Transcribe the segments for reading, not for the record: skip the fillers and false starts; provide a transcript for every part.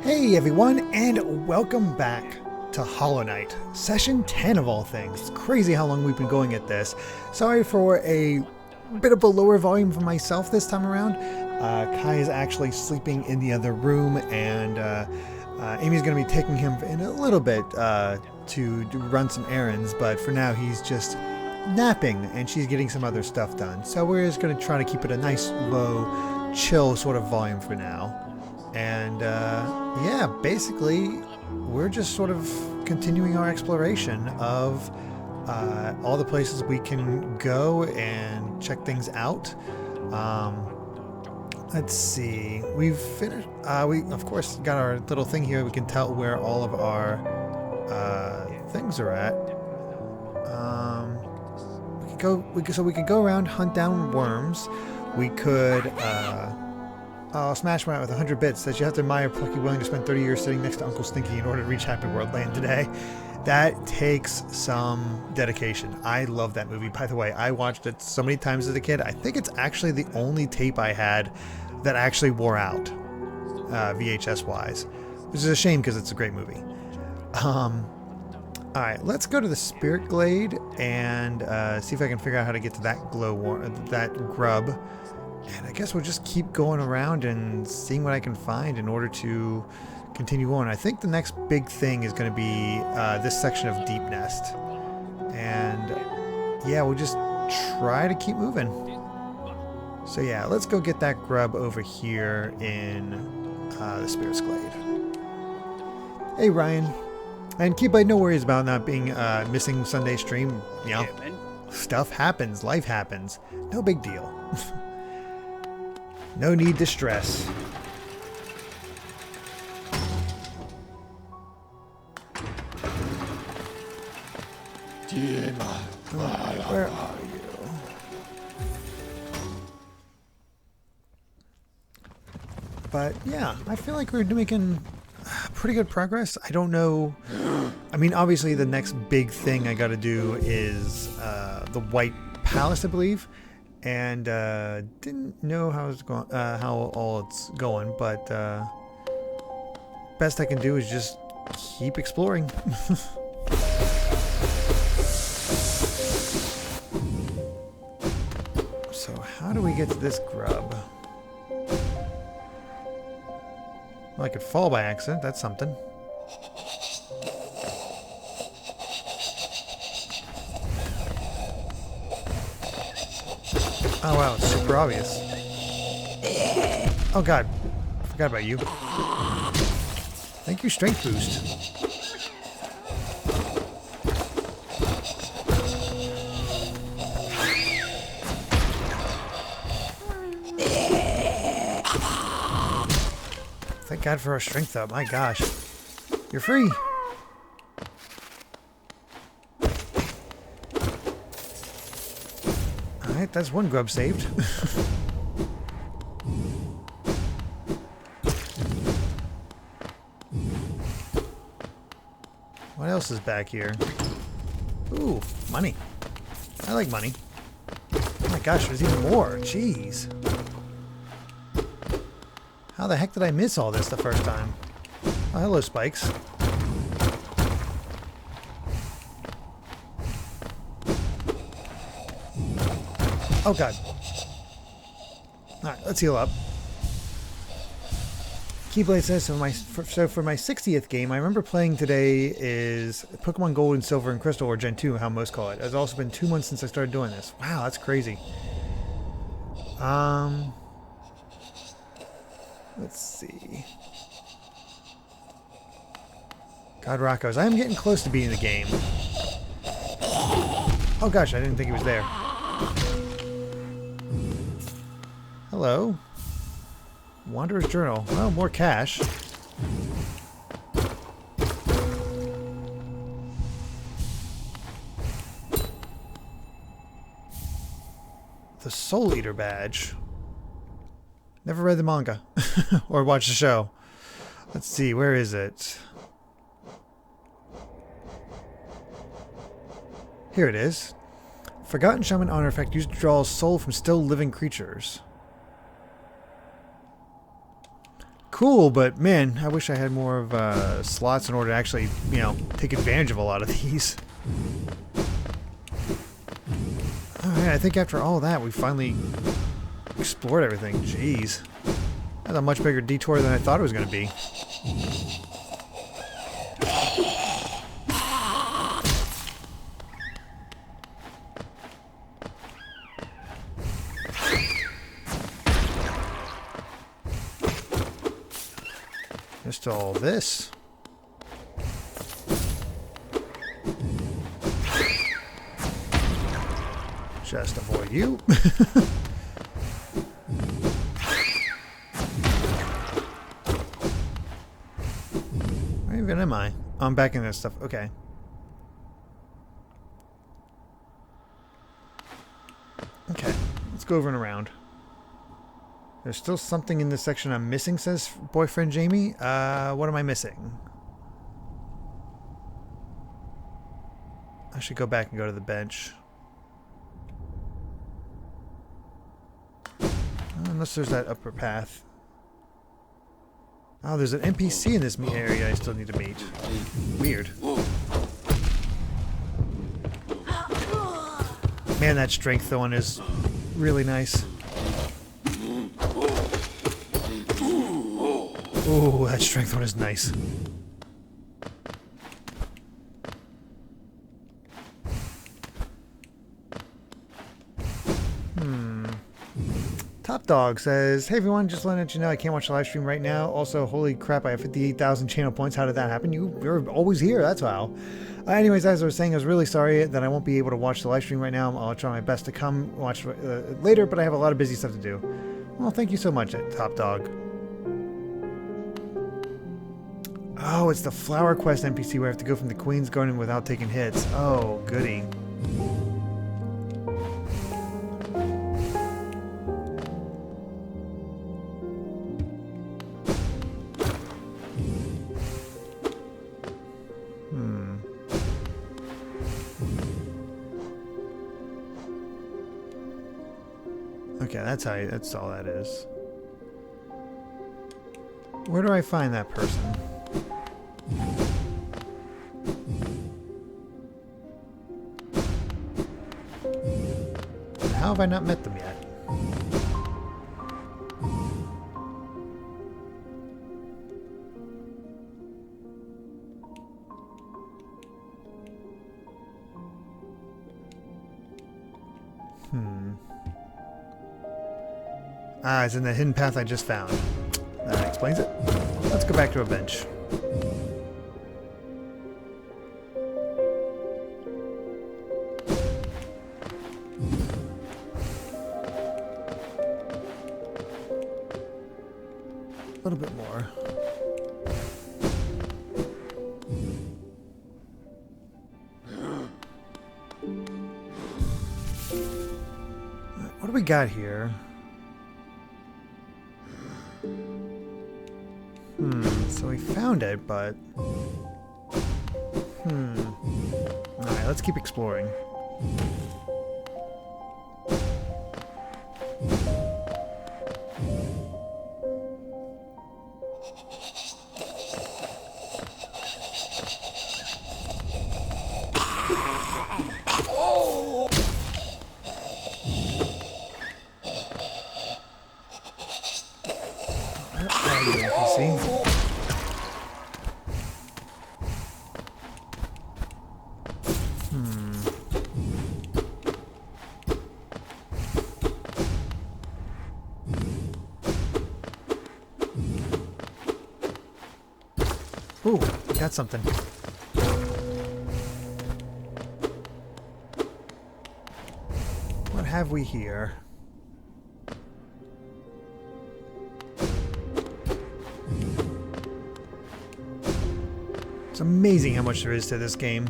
Hey everyone, and welcome back to Hollow Knight, session 10 of all things. It's crazy how long we've been going at this. Sorry for a bit of a lower volume for myself this time around. Kai is actually sleeping in the other room, and Amy's going to be taking him in a little bit to run some errands, but for now he's just napping and she's getting some other stuff done. So we're just going to try to keep it a nice, low, chill sort of volume for now. And yeah, basically we're just sort of continuing our exploration of all the places we can go and check things out. Let's see, we've finished, we of course got our little thing here. We can tell where all of our things are at. We could go around, hunt down worms. We could smash one out with 100 bits. Says you have to admire Plucky willing to spend 30 years sitting next to Uncle Stinky in order to reach Happy World Land today. That takes some dedication. I love that movie. By the way, I watched it so many times as a kid. I think it's actually the only tape I had that actually wore out, VHS wise, which is a shame because it's a great movie. Alright, let's go to the Spirit Glade and see if I can figure out how to get to that that grub. And I guess we'll just keep going around and seeing what I can find in order to continue on. I think the next big thing is going to be this section of Deep Nest. And yeah, we'll just try to keep moving. So yeah, let's go get that grub over here in the Spirit's Glade. Hey Ryan. And Keyblade, no worries about not being missing Sunday stream. You know, stuff happens, life happens. No big deal. No need to stress. Where are you? But yeah, I feel like we're making pretty good progress. I don't know. I mean, obviously the next big thing I gotta do is the White Palace, I believe. And didn't know how it's going, how all it's going, but best I can do is just keep exploring. So how do we get to this grub? Well, I could fall by accident. That's something. Oh wow, it's super obvious. Oh god, forgot about you. Thank you, strength boost. Thank God for our strength up, my gosh. You're free. Alright, that's one grub saved. What else is back here? Ooh, money. I like money. Oh my gosh, there's even more. Jeez. How the heck did I miss all this the first time? Oh, hello, spikes. Oh god. Alright, let's heal up. Keyblade says, so for my 60th game, I remember playing today is Pokemon Gold and Silver and Crystal, or Gen 2, how most call it. It's also been 2 months since I started doing this. Wow, that's crazy. Let's see. God Rockos, I am getting close to beating the game. Oh gosh, I didn't think he was there. Hello. Wanderer's Journal. Well, more cash. The Soul Eater badge. Never read the manga. Or watched the show. Let's see, where is it? Here it is. Forgotten Shaman artifact used to draw soul from still living creatures. cool, but man, I wish I had more of slots in order to actually, you know, take advantage of a lot of these. Alright, I think after all that, we finally explored everything. Jeez. That's a much bigger detour than I thought it was going to be. Just all this. Just avoid you. Where even am I? Oh, I'm back in this stuff. Okay. Okay. Let's go over and around. There's still something in this section I'm missing, says boyfriend Jamie. What am I missing? I should go back and go to the bench. Unless there's that upper path. Oh, there's an NPC in this area I still need to meet. Weird. Man, that strength one is really nice. Oh, that strength one is nice. Top Dog says, hey everyone, just letting you know I can't watch the live stream right now. Also, holy crap, I have 58,000 channel points. How did that happen? You're always here, that's how. Anyways, as I was saying, I was really sorry that I won't be able to watch the live stream right now. I'll try my best to come watch later, but I have a lot of busy stuff to do. Well, thank you so much, Top Dog. Oh, it's the Flower Quest NPC where I have to go from the Queen's Garden without taking hits. Oh, goody. Okay, that's all that is. Where do I find that person? How have I not met them yet? Ah, it's in the hidden path I just found. That explains it. Let's go back to a bench. A little bit more. What do we got here? So we found it, but... Alright, let's keep exploring. Ooh, got something. What have we here? It's amazing how much there is to this game.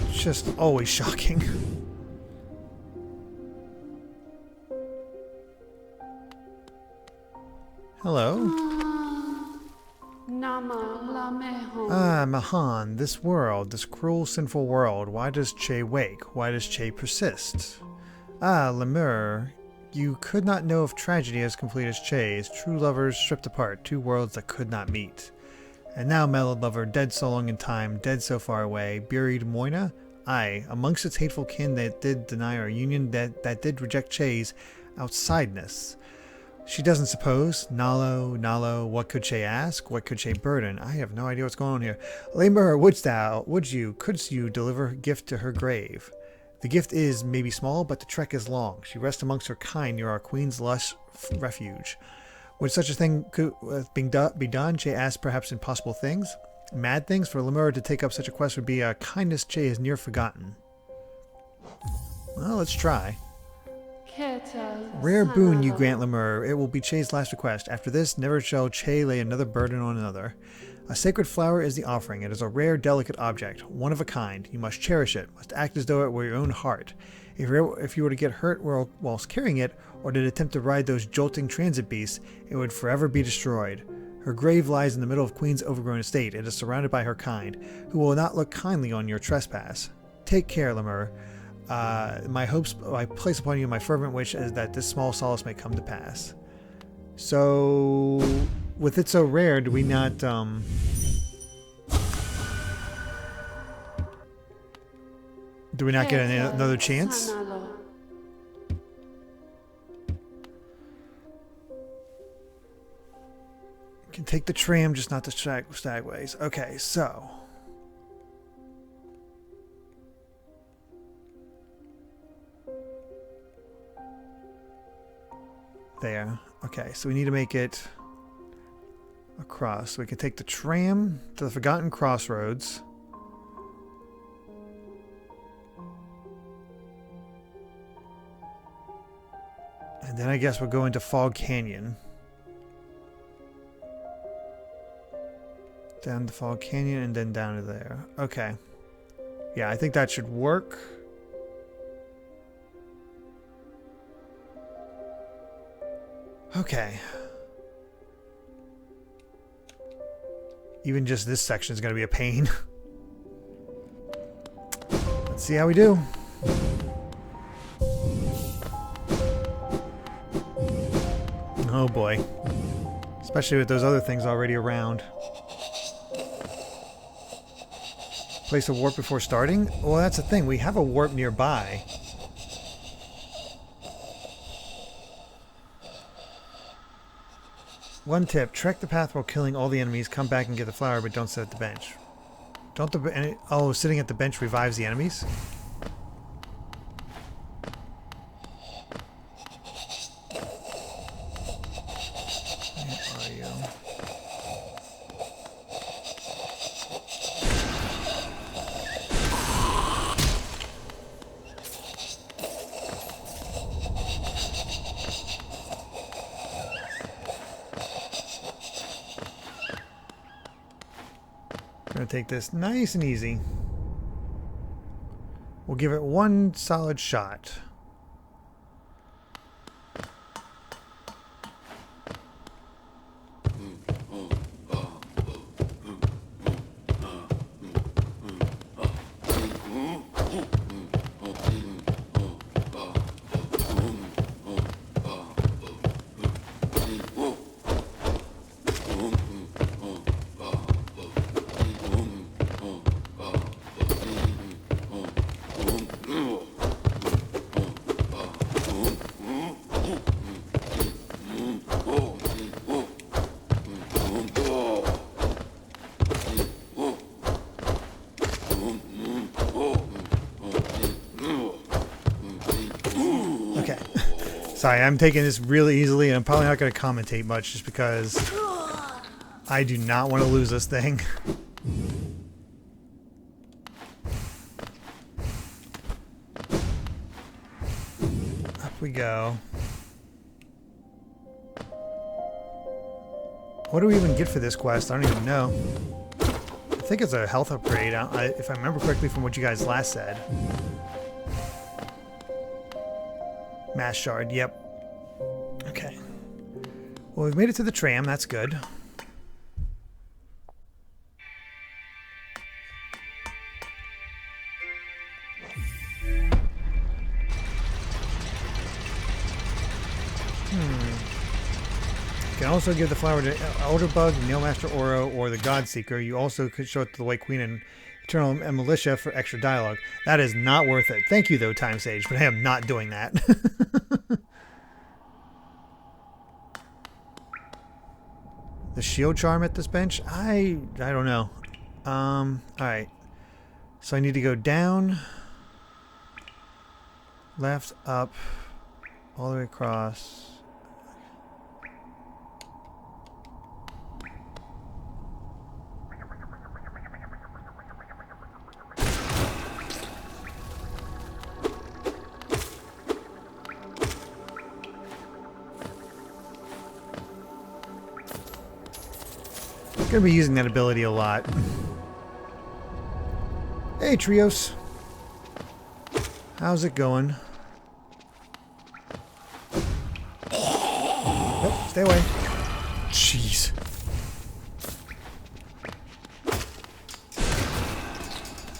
It's just always shocking. Hello. Ah, Mahan, this world, this cruel, sinful world, why does Che wake? Why does Che persist? Ah, Lemur, you could not know of tragedy as complete as Che's, true lovers stripped apart, two worlds that could not meet. And now, mellowed lover, dead so long in time, dead so far away, buried Moina? Aye, amongst its hateful kin that did deny our union, that did reject Che's outsideness. She doesn't suppose. Nalo, what could Che ask? What could Che burden? I have no idea what's going on here. Lemur, couldst you deliver gift to her grave? The gift is maybe small, but the trek is long. She rests amongst her kind near our queen's lush refuge. Would such a thing be done? Che asked perhaps impossible things? Mad things? For Lemur to take up such a quest would be a kindness Che is near forgotten. Well, let's try. Rare boon you grant Lemur. It will be Che's last request. After this, never shall Che lay another burden on another. A sacred flower is the offering. It is a rare, delicate object, one of a kind. You must cherish it, must act as though it were your own heart. If you were to get hurt whilst carrying it, or did attempt to ride those jolting transit beasts, it would forever be destroyed. Her grave lies in the middle of Queen's overgrown estate. It is surrounded by her kind, who will not look kindly on your trespass. Take care, Lemur. My hopes I place upon you my fervent wish is that this small solace may come to pass. So, with it so rare, do we not, do we not get another chance? Can take the tram, just not the stagways. Okay, so... There. Okay, so we need to make it across. So we can take the tram to the Forgotten Crossroads. And then I guess we'll go into Fog Canyon. Down to Fog Canyon and then down to there. Okay. Yeah, I think that should work. Okay. Even just this section is going to be a pain. Let's see how we do. Oh boy. Especially with those other things already around. Place a warp before starting? Well, that's the thing. We have a warp nearby. One tip, trek the path while killing all the enemies, come back and get the flower, but don't sit at the bench. Oh, sitting at the bench revives the enemies? Where are you? Gonna take this nice and easy. We'll give it one solid shot. Sorry, I'm taking this really easily, and I'm probably not going to commentate much just because I do not want to lose this thing. Up we go. What do we even get for this quest? I don't even know. I think it's a health upgrade, if I remember correctly from what you guys last said. Mass shard, yep. Okay. Well, we've made it to the tram, that's good. can also give the flower to Elder Bug, Nailmaster Oro, or the God Seeker. You also could show it to the White Queen and Eternal and Militia for extra dialogue. That is not worth it. Thank you, though, Time Sage, but I am not doing that. The shield charm at this bench? I don't know. Alright. So I need to go down, left, up, all the way across. I'm gonna be using that ability a lot. Hey, Trios. How's it going? Oh, stay away. Jeez.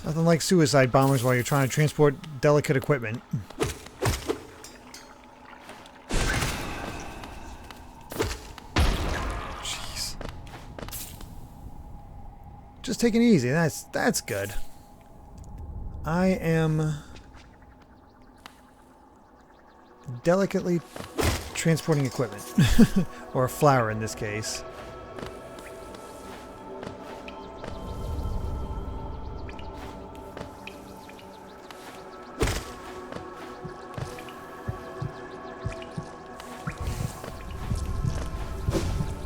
Nothing like suicide bombers while you're trying to transport delicate equipment. Jeez. Just taking it easy. That's good. I am delicately transporting equipment. Or a flower in this case.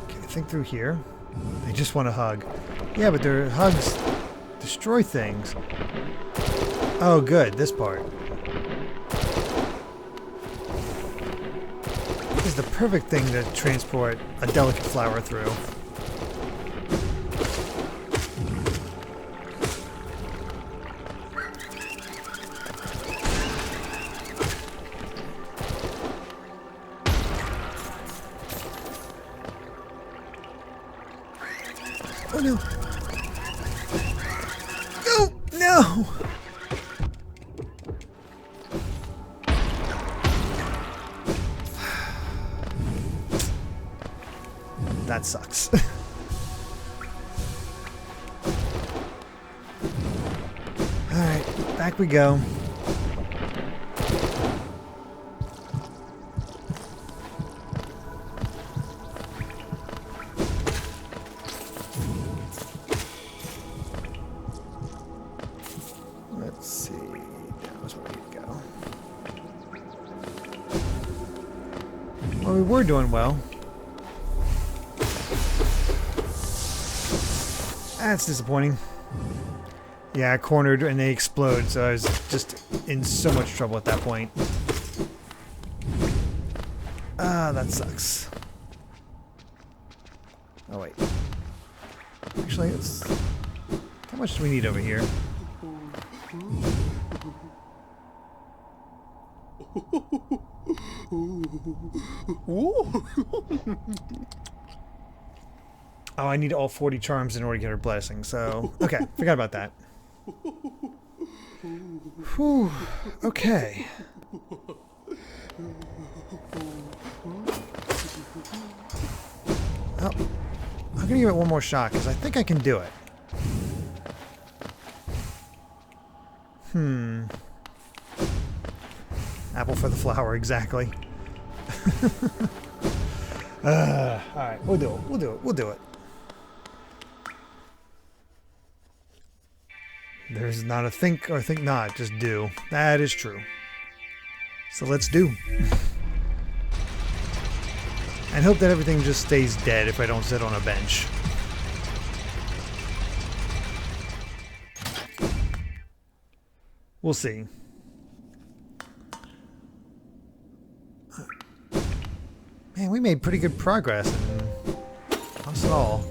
Okay, think through here. They just want a hug. Yeah, but their hugs destroy things. Oh, good. This part. This is the perfect thing to transport a delicate flower through. Oh, no. No! No! That sucks. Alright, back we go. Let's see. That was where we need to go. Well, we were doing well. That's disappointing. Yeah, I cornered and they explode, so I was just in so much trouble at that point. Ah, that sucks. Oh, wait. Actually, it's... How much do we need over here? Oh, I need all 40 charms in order to get her blessing, so... Okay, forgot about that. Whew, okay. Oh, I'm gonna give it one more shot, because I think I can do it. Apple for the flower, exactly. Alright, we'll do it, we'll do it, we'll do it. There's not a think or think not, just do. That is true. So let's do. And hope that everything just stays dead if I don't sit on a bench. We'll see. Man, we made pretty good progress in almost it all.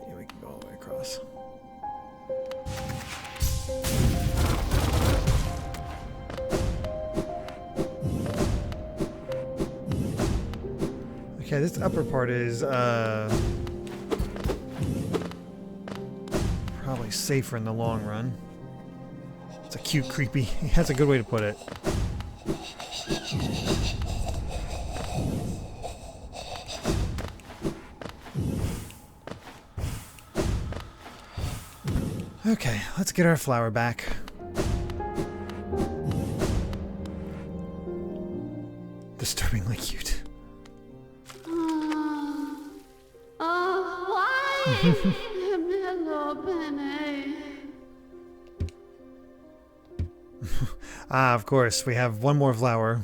Yeah, we can go all the way across. Okay, this upper part is probably safer in the long run. It's a cute, creepy. That's a good way to put it. Okay, let's get our flower back. Disturbingly cute. Ah, of course, we have one more flower.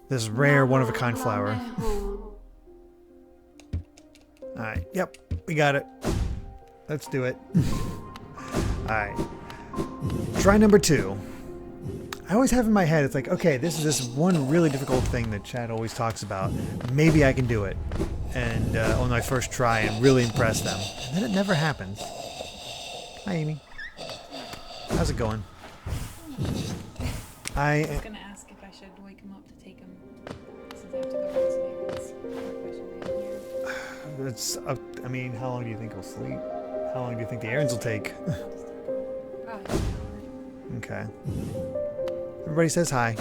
This rare one-of-a-kind flower. Alright, yep, we got it. Let's do it. Alright. Try number 2. I always have in my head, it's like, okay, this is this one really difficult thing that Chad always talks about. Maybe I can do it. And on my first try and really impress them. And then it never happens. Hi, Amy. How's it going? I was going to ask if I should wake him up to take him, since I have to go downstairs. Or if I should be in here. It's up, I mean, how long do you think he'll sleep? How long do you think the errands will take? Okay. Everybody says hi.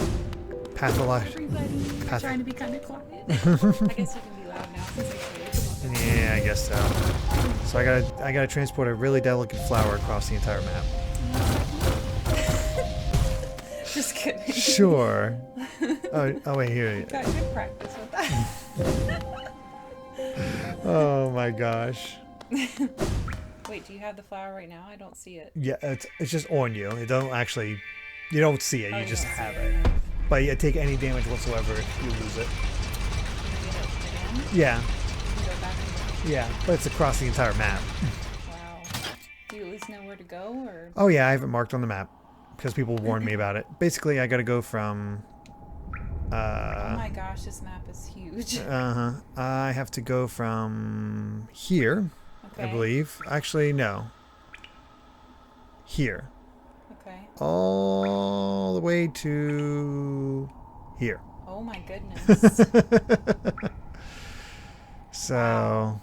Pathologic. Everybody. I'm trying to be kind of quiet. I guess you can be loud now since I wake him up. Yeah, I guess so. So I gotta transport a really delicate flower across the entire map. Just kidding. Sure. Oh wait, here. Got good practice with that. Oh my gosh. Wait, do you have the flower right now? I don't see it. Yeah, it's just on you. It don't actually, you don't see it. You just have it. But you take any damage whatsoever if you lose it. Yeah. Yeah, but it's across the entire map. Wow. Do you at least know where to go, or? Oh yeah, I have it marked on the map because people warned me about it. Basically, I gotta go from. Oh my gosh, this map is huge. I have to go from here, okay. I believe. Actually, no. Here. Okay. All the way to here. Oh my goodness. So,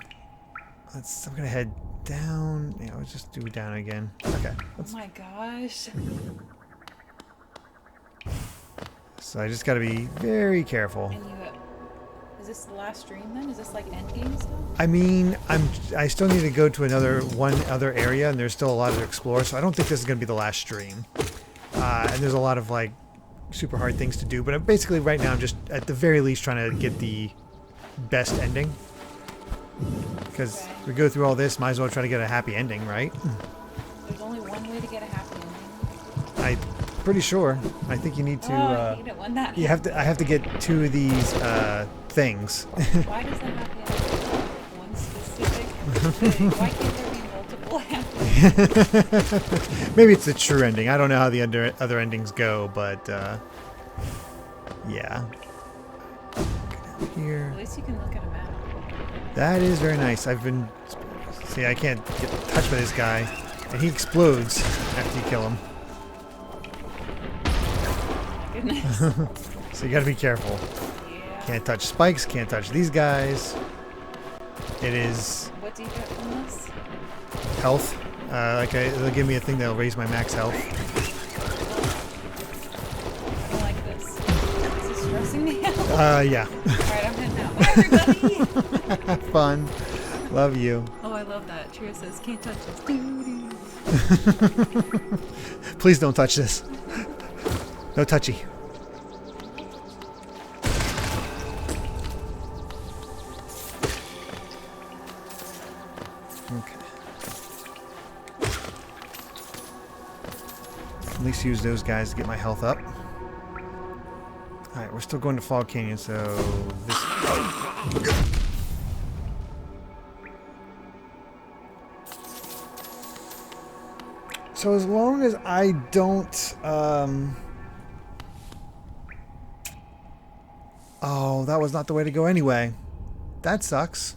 I'm gonna head down. Yeah, let's just do it down again. Okay. Oh my gosh. So I just gotta be very careful. And is this the last stream then? Is this like endgame stuff? I mean, I still need to go to one other area, and there's still a lot to explore. So I don't think this is gonna be the last stream. And there's a lot of like super hard things to do. But basically, right now I'm just at the very least trying to get the best ending. Because we go through all this, might as well try to get a happy ending, right? There's only one way to get a happy ending. I'm pretty sure. I think you need to. I hate it when that you have to. I have to get 2 of these things. Why does that happy ending have one specific thing? Why can't there be multiple happy endings? Maybe it's the true ending. I don't know how the other endings go, but yeah. Down here. At least you can look at a map. That is very nice. I've been... See, I can't get touched by this guy. And he explodes after you kill him. Oh my goodness. So you gotta be careful. Yeah. Can't touch spikes, can't touch these guys. It is... What do you get from this? Health. They'll give me a thing that'll raise my max health. I don't like this. This is stressing me out. Yeah. Alright, I'm heading out. Bye, everybody! Have fun. Love you. Oh, I love that. Tria says, can't touch this. Please don't touch this. No touchy. Okay. At least use those guys to get my health up. Alright, we're still going to Fog Canyon, so this... So as long as I don't... Oh, that was not the way to go anyway. That sucks.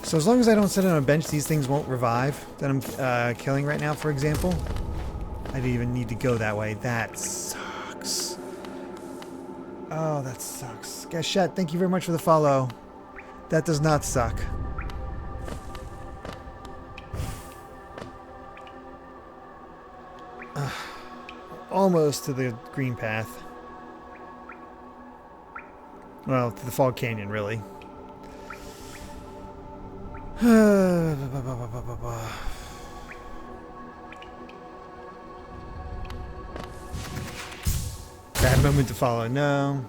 So as long as I don't sit on a bench, these things won't revive that I'm killing right now, for example. I didn't even need to go that way. That sucks. Oh, that sucks. Gashette, thank you very much for the follow. That does not suck. Almost to the green path. Well, to the Fog Canyon, really. Bad moment to follow. No.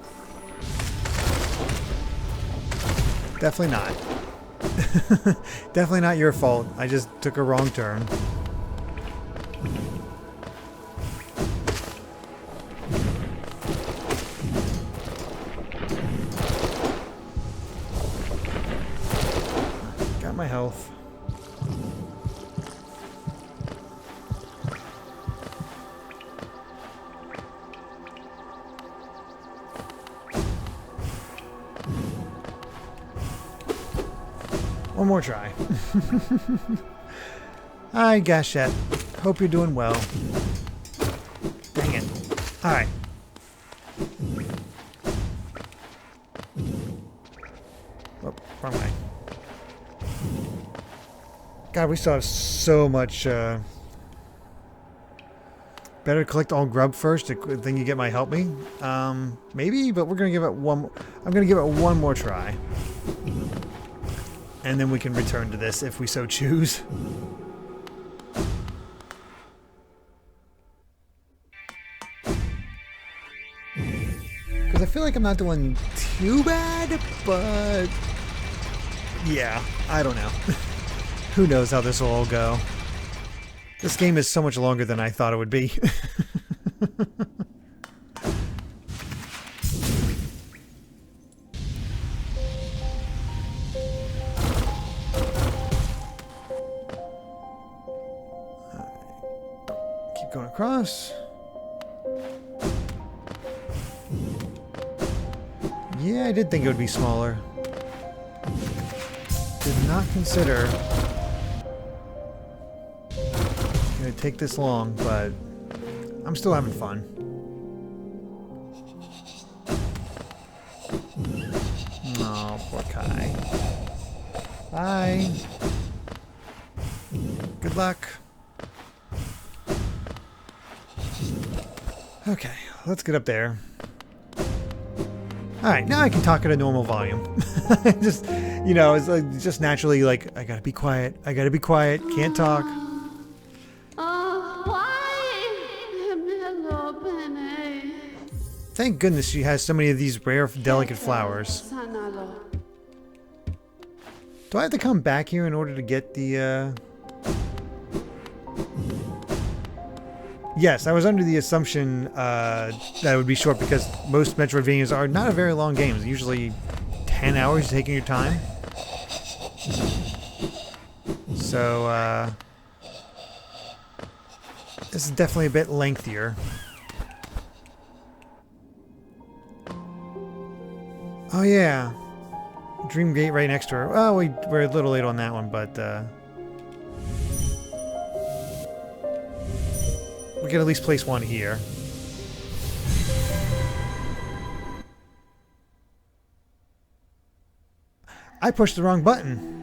Definitely not. Definitely not your fault. I just took a wrong turn. Got my health. One more try. Hi, Gashette. Hope you're doing well. Dang it. Alright. Oh, wrong way. God, we still have so much, better collect all grub first, then you get my help me. Maybe, but we're gonna give it one. I'm gonna give it one more try. And then we can return to this if we so choose. Because I feel like I'm not doing too bad, but yeah, I don't know. Who knows how this will all go. This game is so much longer than I thought it would be. Going across. Yeah, I did think it would be smaller. Did not consider it's gonna take this long, but I'm still having fun. Oh, poor Kai. Bye. Good luck. Okay, let's get up there. Alright, now I can talk at a normal volume. Just, you know, it's like just naturally like, I gotta be quiet, can't talk. Thank goodness she has so many of these rare, delicate flowers. Do I have to come back here in order to get the, Yes, I was under the assumption that it would be short because most Metroidvanias are not a very long game. It's usually 10 hours taking your time. So, this is definitely a bit lengthier. Oh yeah, Dream Gate right next to her. Oh, we're a little late on that one, but we can at least place one here. I pushed the wrong button.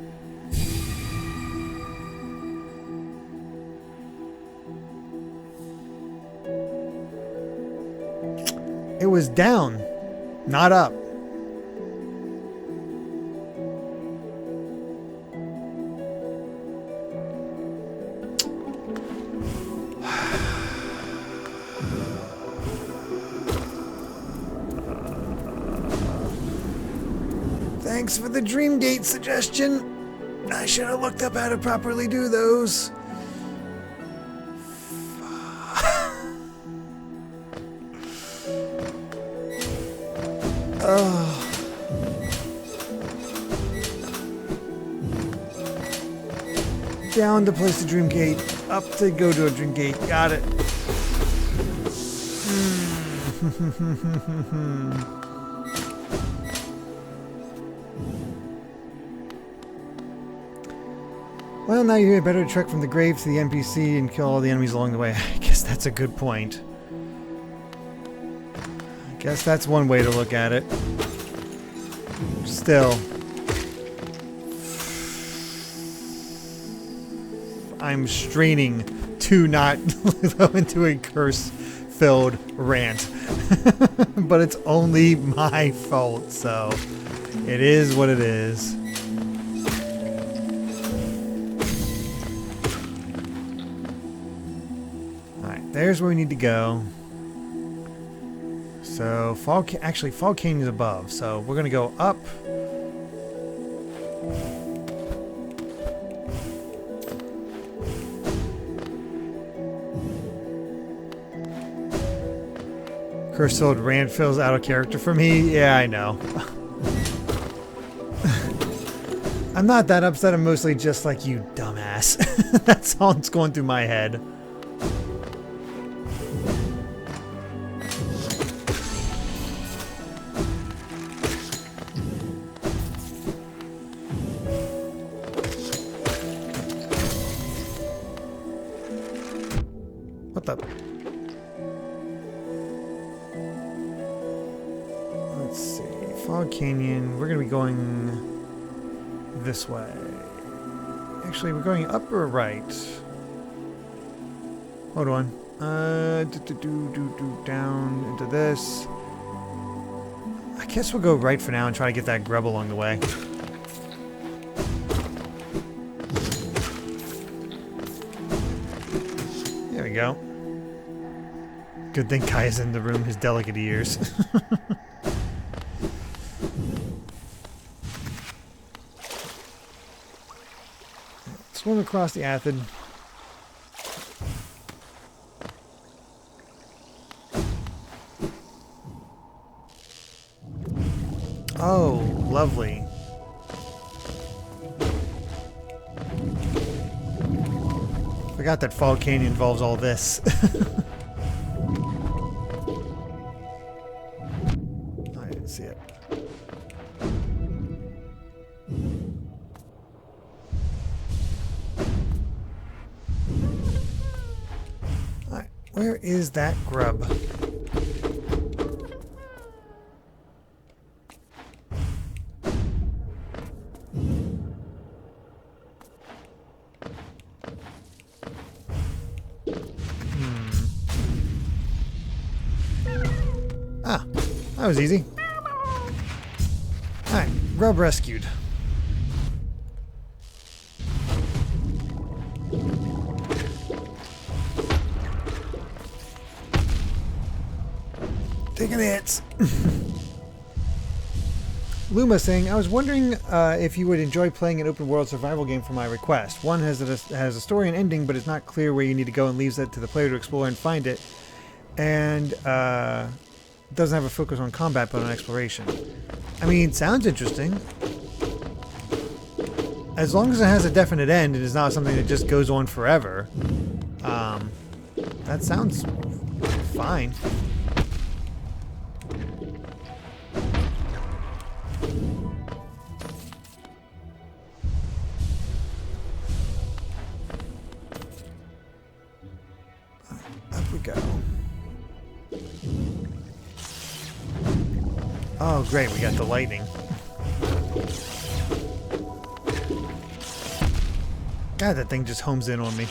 It was down, not up. Thanks for the Dreamgate suggestion. I should have looked up how to properly do those. Down to place the Dreamgate, up to go to a Dreamgate. Got it. Well, now you're better to trek from the grave to the NPC and kill all the enemies along the way. I guess that's a good point. Guess that's one way to look at it. Still. I'm straining to not go into a curse-filled rant. But it's only my fault, so it is what it is. Alright, there's where we need to go. So, Fall Canyon's above, so we're gonna go up. Cursed Rand feels out of character for me. Yeah, I know. I'm not that upset. I'm mostly just like, you dumbass. That's all that's going through my head. What the? Let's see. Fog Canyon. We're going to be going this way. Actually, we're going up or right? Hold on. Down into this. I guess we'll go right for now and try to get that grub along the way. There we go. Good thing Kai's in the room, his delicate ears. Swim across the Athid. Oh, lovely. Forgot that Fog Canyon involves all this. I didn't see it. Alright, where is that grub? Ah, that was easy. Alright, grub rescued. Taking the hits. Luma saying, I was wondering if you would enjoy playing an open world survival game for my request. One has a story and ending, but it's not clear where you need to go and leaves it to the player to explore and find it. And doesn't have a focus on combat but on exploration. I mean, it sounds interesting. As long as it has a definite end and is not something that just goes on forever, that sounds fine. Up we go. Oh, great, we got the lightning. God, that thing just homes in on me.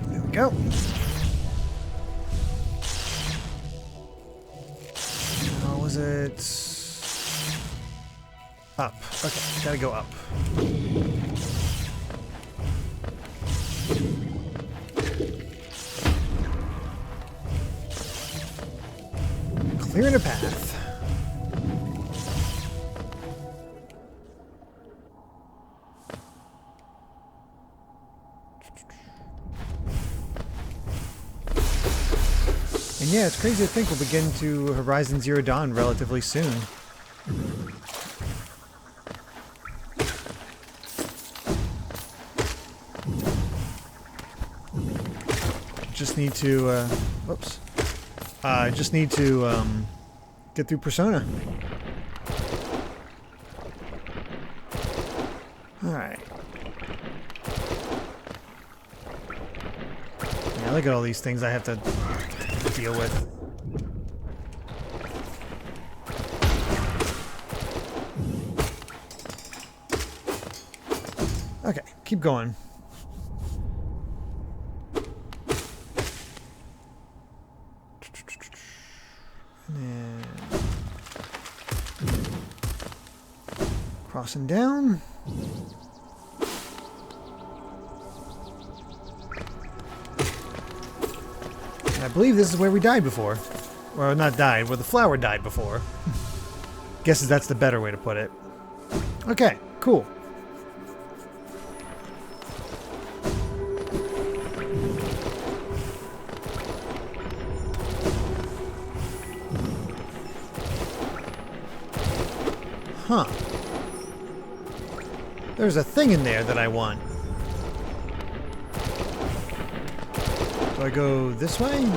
There we go. Was it up? Okay, gotta go up. Clearing a path. And yeah, it's crazy to think we'll begin to Horizon Zero Dawn relatively soon. just need to, whoops. I just need to, get through Persona. Alright. Yeah, look at all these things I have to deal with. Okay, keep going. And crossing down. And I believe this is where we died before. Well, not died, where the flower died before. Guesses that's the better way to put it. Okay, cool. Huh. There's a thing in there that I want. Do I go this way?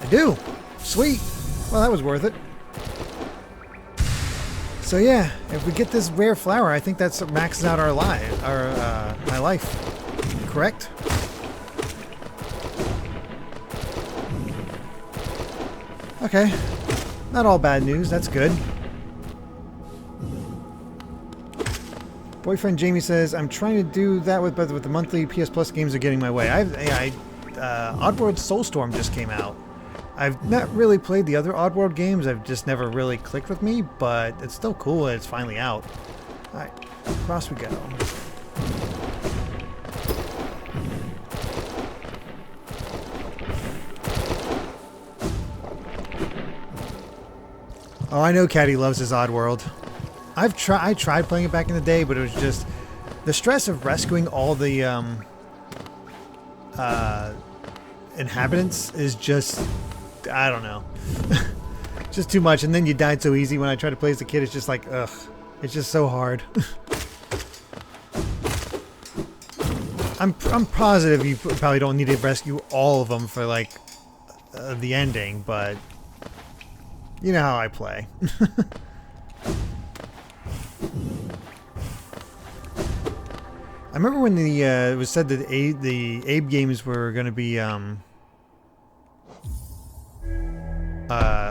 I do. Sweet. Well, that was worth it. So yeah, if we get this rare flower, I think that's maxes out our life, my life. Correct? Okay. Not all bad news. That's good. Boyfriend Jamie says, I'm trying to do that with the monthly PS Plus games are getting my way. Oddworld Soulstorm just came out. I've not really played the other Oddworld games. I've just never really clicked with me, but it's still cool that it's finally out. Alright, across we go. Oh, I know Caddy loves his Oddworld. I tried playing it back in the day, but it was just the stress of rescuing all the inhabitants is just, I don't know. Just too much, and then you died so easy. When I tried to play as a kid, it's just like, ugh. It's just so hard. I'm positive you probably don't need to rescue all of them for, like, the ending, but you know how I play. I remember when it was said that the Abe games were going to be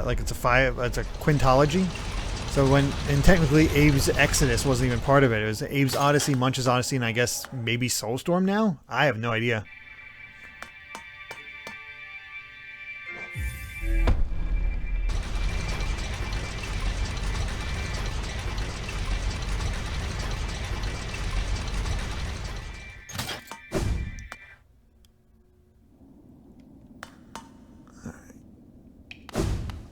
like it's a quintology. So and technically Abe's Exodus wasn't even part of it. It was Abe's Odyssey, Munch's Odyssey, and I guess maybe Soulstorm now? I have no idea.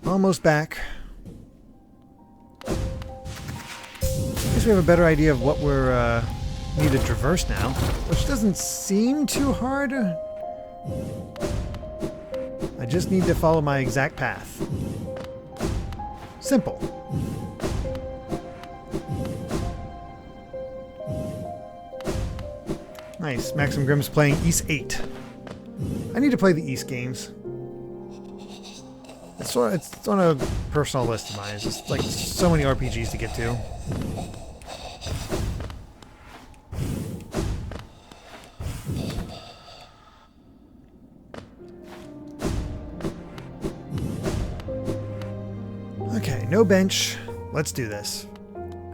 Almost back. Guess we have a better idea of what we're need to traverse now, which doesn't seem too hard. I just need to follow my exact path. Simple. Nice. Maxim Grimm's playing East 8. I need to play the East games. It's on a personal list of mine. It's just like so many RPGs to get to. Okay, no bench. Let's do this.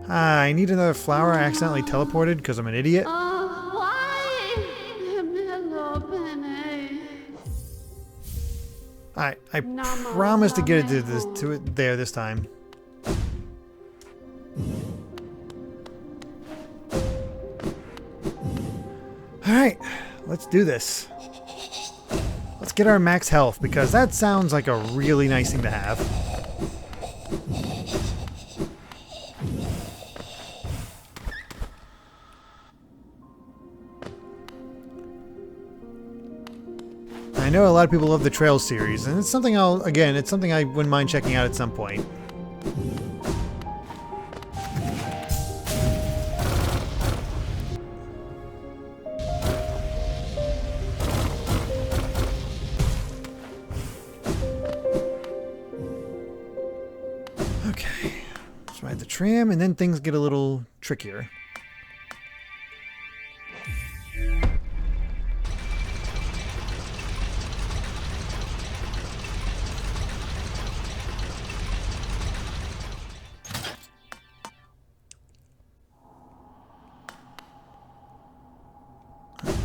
I need another flower. I accidentally teleported because I'm an idiot. I promise to get it to it there this time. Alright, let's do this. Let's get our max health, because that sounds like a really nice thing to have. I know a lot of people love the Trails series, and it's something it's something I wouldn't mind checking out at some point. Okay, let's ride the tram, and then things get a little trickier.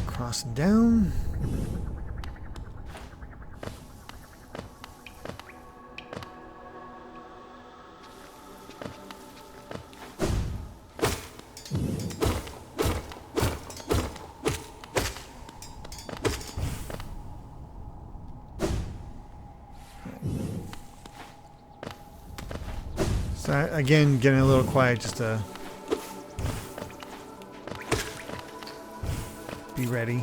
Crossing down. So again, getting a little quiet just to be ready.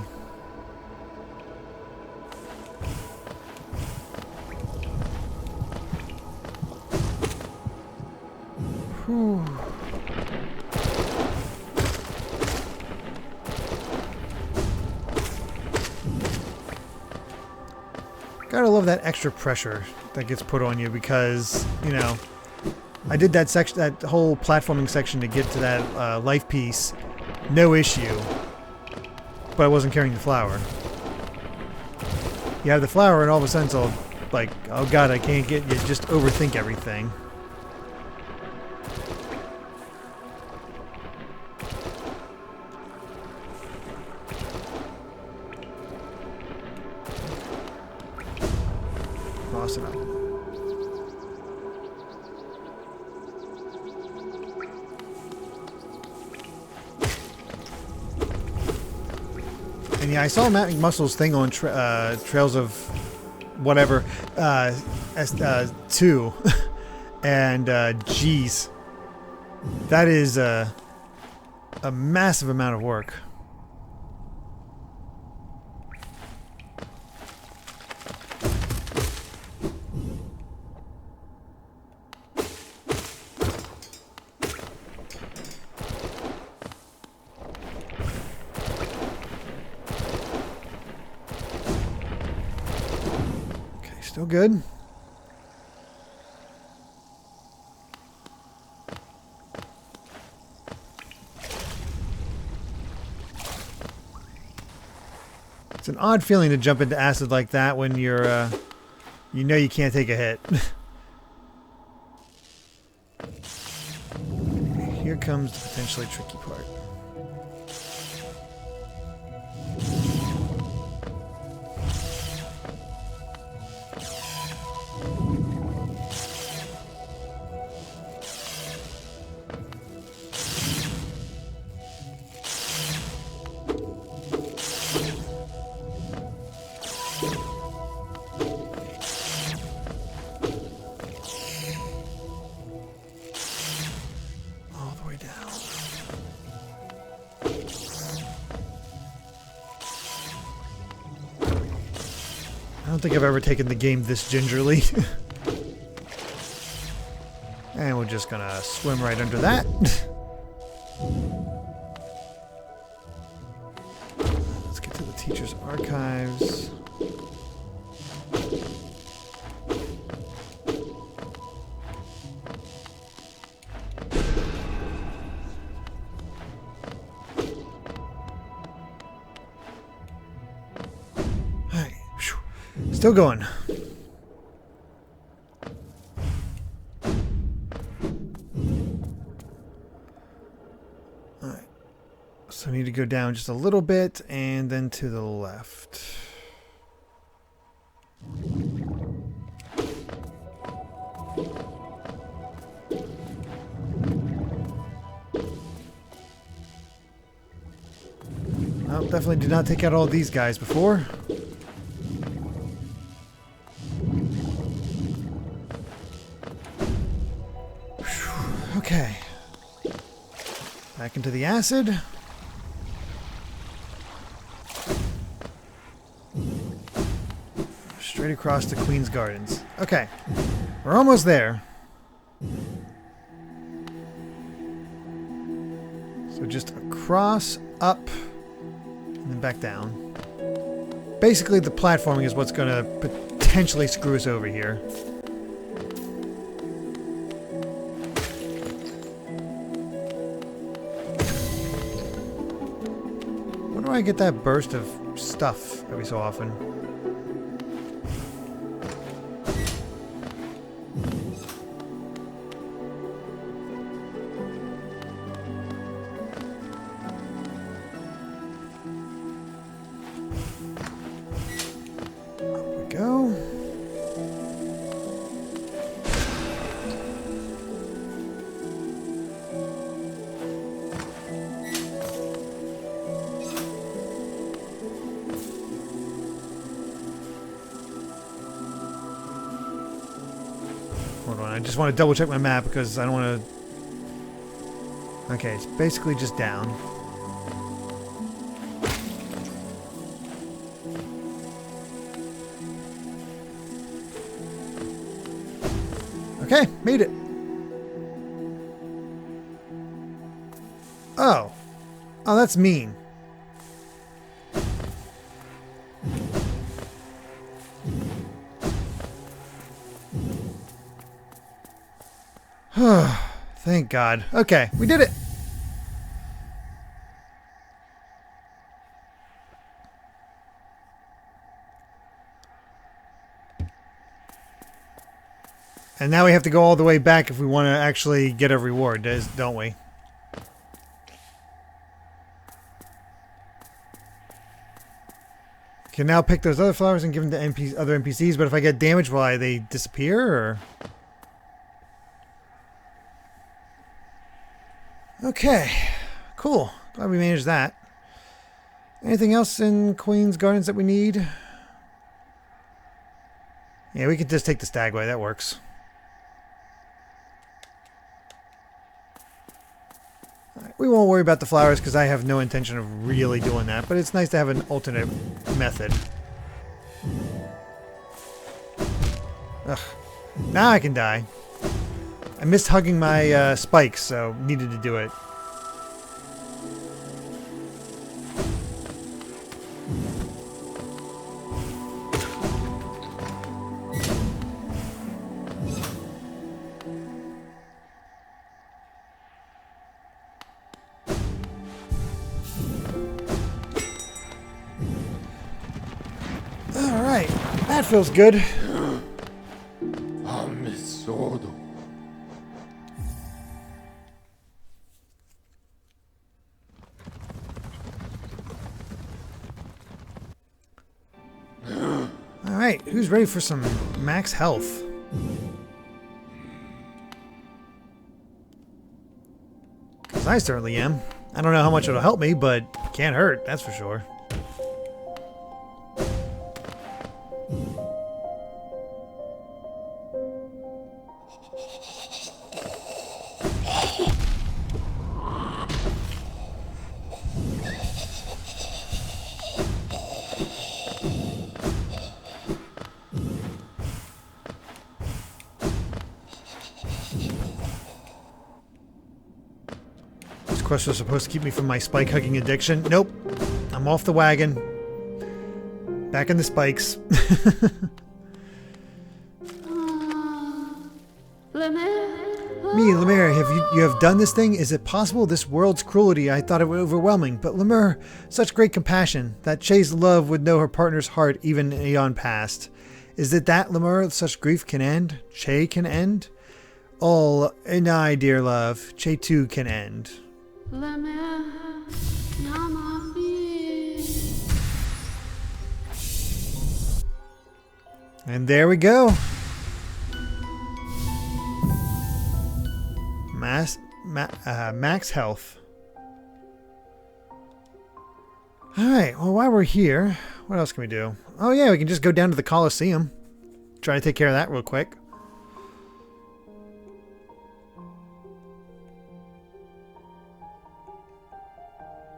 Whew. Gotta love that extra pressure that gets put on you because, you know, I did that section, that whole platforming section to get to that life piece, no issue. But I wasn't carrying the flower. You have the flower, and all of a sudden it's all like, oh god, I can't get you. Just overthink everything. Cross it up. And yeah, I saw Matt McMuscle's thing on Trails of whatever, 2. And, geez. That is a massive amount of work. Still good. It's an odd feeling to jump into acid like that when you're, you know you can't take a hit. Here comes the potentially tricky part. I don't think I've ever taken the game this gingerly. And we're just gonna swim right under that. Let's get to the teacher's archives. Still going. Alright. So I need to go down just a little bit and then to the left. Well, definitely did not take out all these guys before. Okay. Back into the acid. Straight across to Queen's Gardens. Okay. We're almost there. So just across, up, and then back down. Basically, the platforming is what's going to potentially screw us over here. Where do I get that burst of stuff every so often? Go. Hold on, I just want to double check my map because I don't want to... Okay, it's basically just down. Okay, made it. Oh. Oh, that's mean. Thank God. Okay, we did it. And now we have to go all the way back if we want to actually get a reward, don't we? Can now pick those other flowers and give them to other NPCs, but if I get damaged, will they disappear, or...? Okay, cool. Glad we managed that. Anything else in Queen's Gardens that we need? Yeah, we could just take the stagway. That works. Right, we won't worry about the flowers because I have no intention of really doing that, but it's nice to have an alternate method. Ugh. Now I can die. I missed hugging my spikes, so needed to do it. Alright, that feels good. Alright, who's ready for some max health? Because I certainly am. I don't know how much it'll help me, but it can't hurt, that's for sure. Quest was supposed to keep me from my spike hugging addiction. Nope. I'm off the wagon. Back in the spikes. Me, Lemur, you have done this thing? Is it possible? This world's cruelty, I thought it was overwhelming. But Lemur, such great compassion. That chaste love would know her partner's heart even in eon past. Is it that, Lemur, such grief can end? Che can end? All, and I, dear love, Che too can end. And there we go. Max health. Alright, well while we're here, what else can we do? Oh yeah, we can just go down to the Coliseum. Try to take care of that real quick.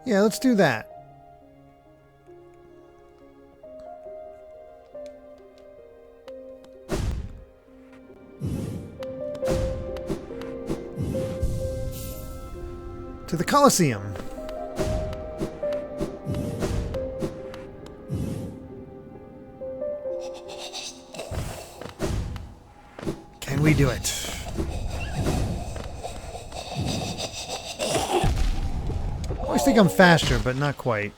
Yeah, let's do that. to the Colosseum. Can we do it? I always think I'm faster, but not quite.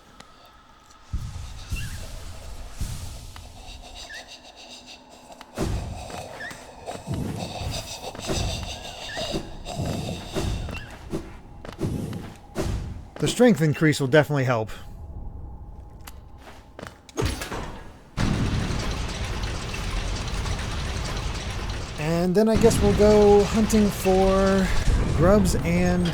The strength increase will definitely help. And then I guess we'll go hunting for grubs and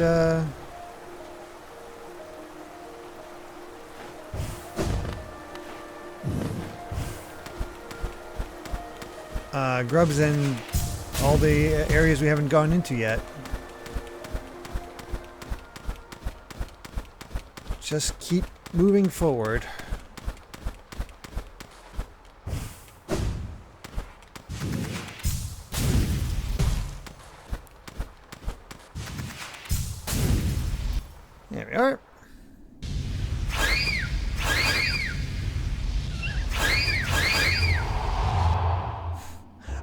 grubs in all the areas we haven't gone into yet. Just keep moving forward. There we are.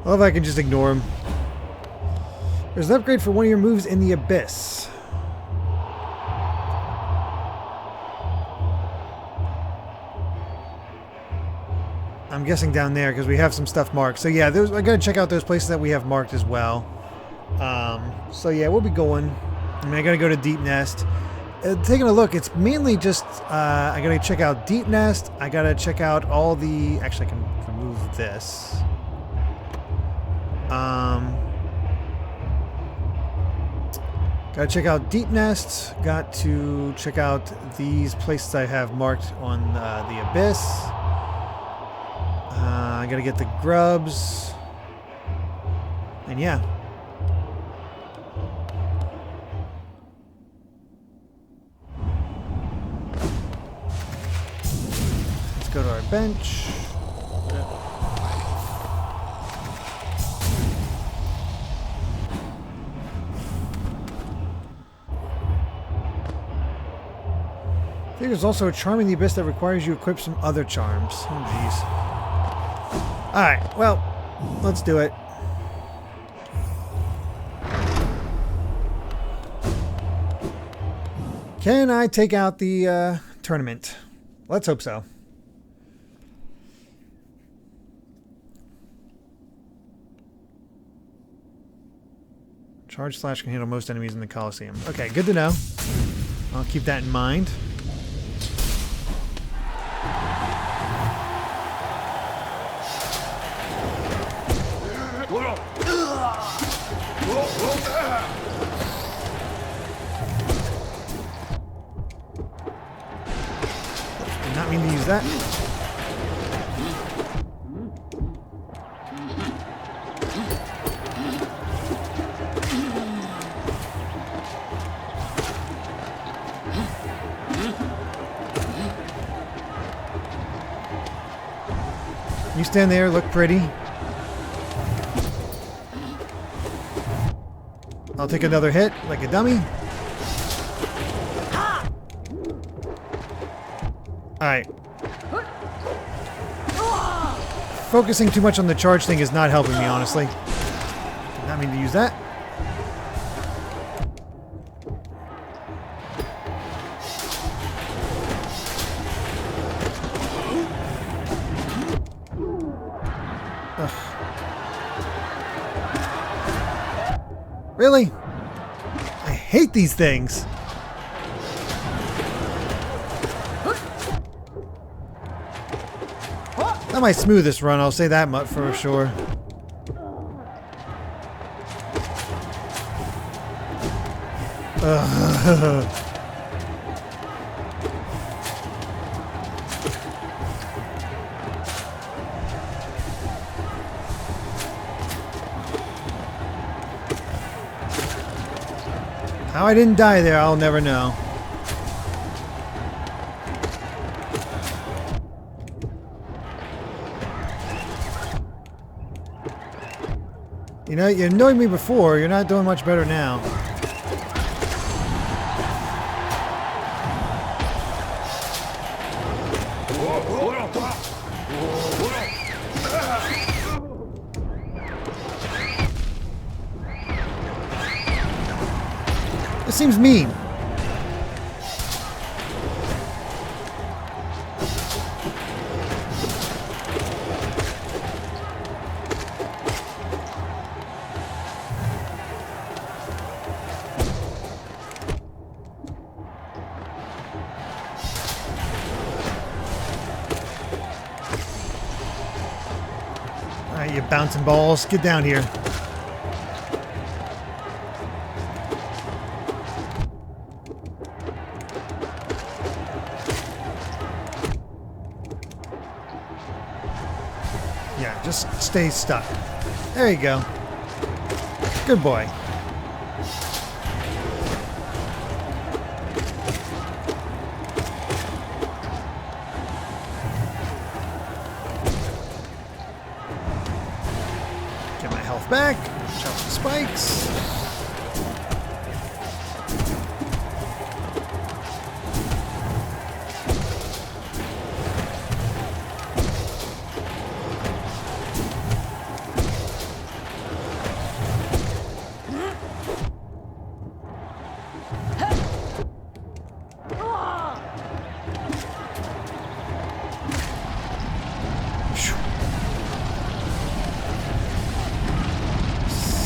I love I can just ignore him. There's an upgrade for one of your moves in the Abyss. I'm guessing down there because we have some stuff marked. So yeah, I gotta check out those places that we have marked as well. So yeah, we'll be going. I mean, I gotta go to Deep Nest. Taking a look, it's mainly just I gotta check out Deep Nest. I gotta check out all the. Actually, I can remove this. Gotta check out Deep Nest. Got to check out these places I have marked on the Abyss. I gotta get the grubs. And yeah. Let's go to our bench. I think there's also a charm in the Abyss that requires you to equip some other charms. Oh, jeez. Alright, well, let's do it. Can I take out the tournament? Let's hope so. Charge slash can handle most enemies in the Colosseum. Okay, good to know. I'll keep that in mind. Did not mean to use that. You stand there, look pretty. I'll take another hit like a dummy. Alright. Focusing too much on the charge thing is not helping me, honestly. Did not mean to use that. Ugh. Really? I hate these things. Not my smoothest run, I'll say that much for sure. Ugh. How I didn't die there, I'll never know. You know, you annoyed me before, you're not doing much better now. This seems mean. Alright, you bouncing balls. Get down here. Yeah, just stay stuck. There you go. Good boy. Get my health back. Chop the spikes.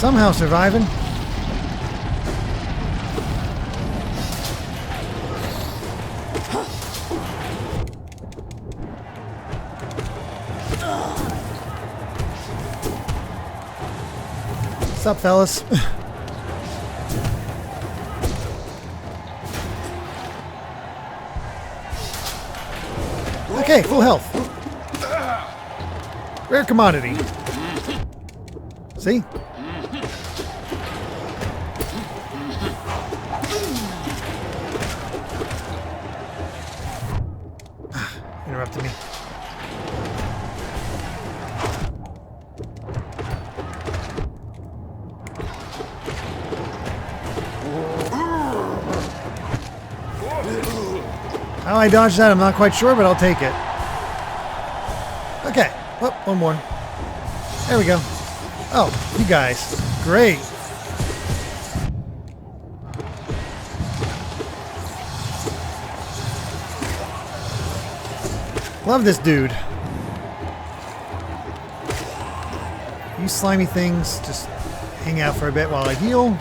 Somehow surviving. What's up, fellas? Okay, full health. Rare commodity. See? Interrupted me. How I dodged that, I'm not quite sure, but I'll take it. Okay. Oh, one more. There we go. Oh, you guys. Great. Love this dude. You slimy things, just hang out for a bit while I heal.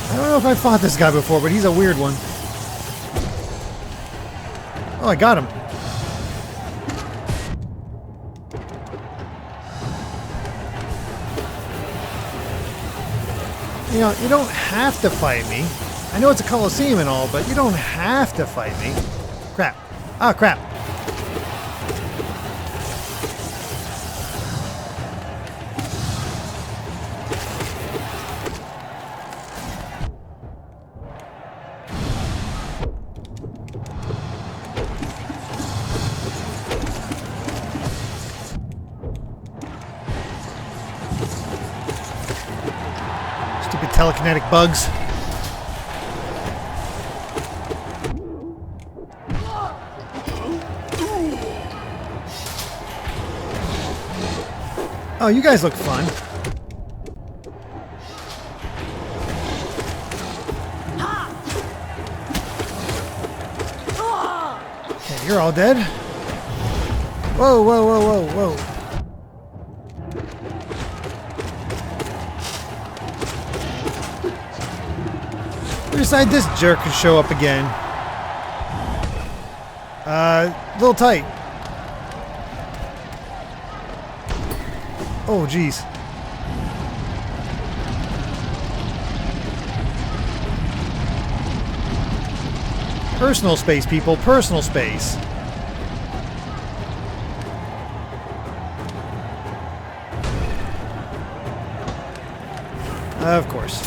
I don't know if I fought this guy before, but he's a weird one. Oh, I got him. You know, you don't have to fight me. I know it's a Coliseum and all, but you don't have to fight me. Crap. Ah, crap. Stupid telekinetic bugs. Oh, you guys look fun. Okay, you're all dead. Whoa, whoa, whoa, whoa, whoa. We decide this jerk can show up again. A little tight. Oh, geez. Personal space, people. Personal space. Of course.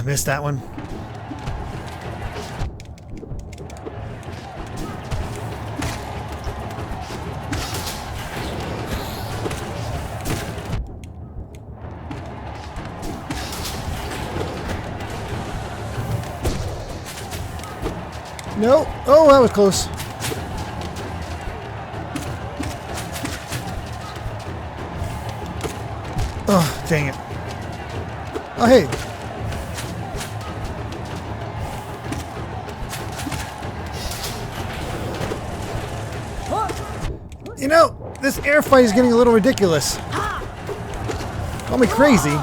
Missed that one. No. Oh, that was close. Oh, dang it. Oh, hey. You know, this air fight is getting a little ridiculous. Call me crazy.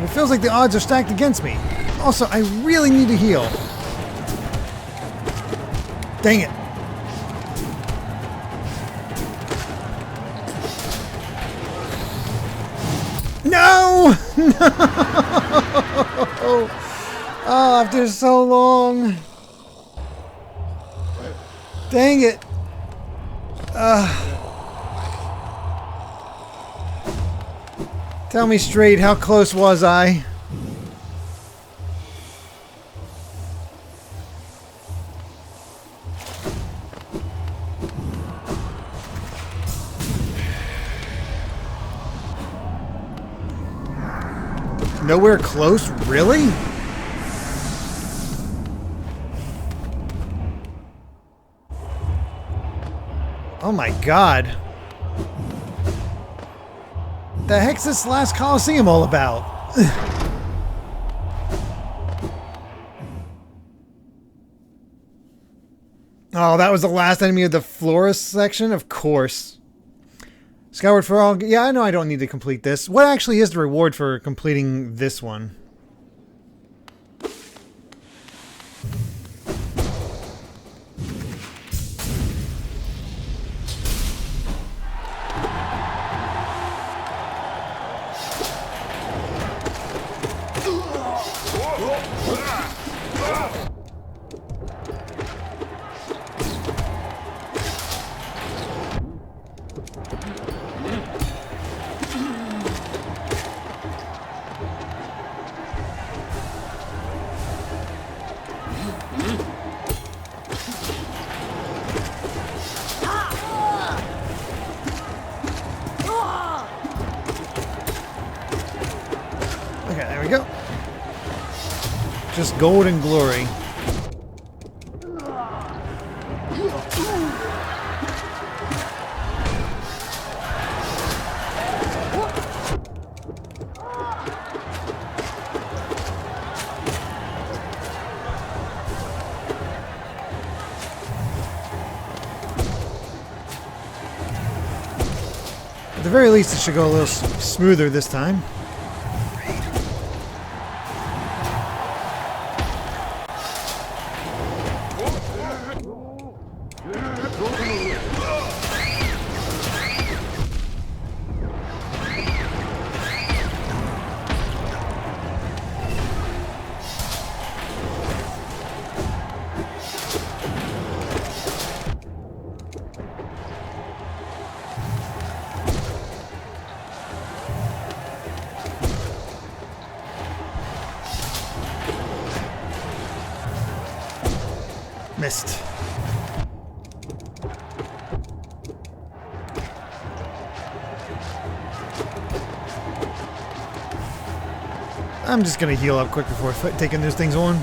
It feels like the odds are stacked against me. Also, I really need to heal. Dang it. No! No! Oh, after so long. Dang it. Tell me straight, how close was I? Nowhere close? Really? Oh my god. The heck's this last Coliseum all about? Oh, that was the last enemy of the florist section? Of course. Skyward for all... Yeah, I know I don't need to complete this. What actually is the reward for completing this one? Okay, there we go. Just gold and glory. At the very least, it should go a little smoother this time. Missed. I'm just gonna heal up quick before taking those things on.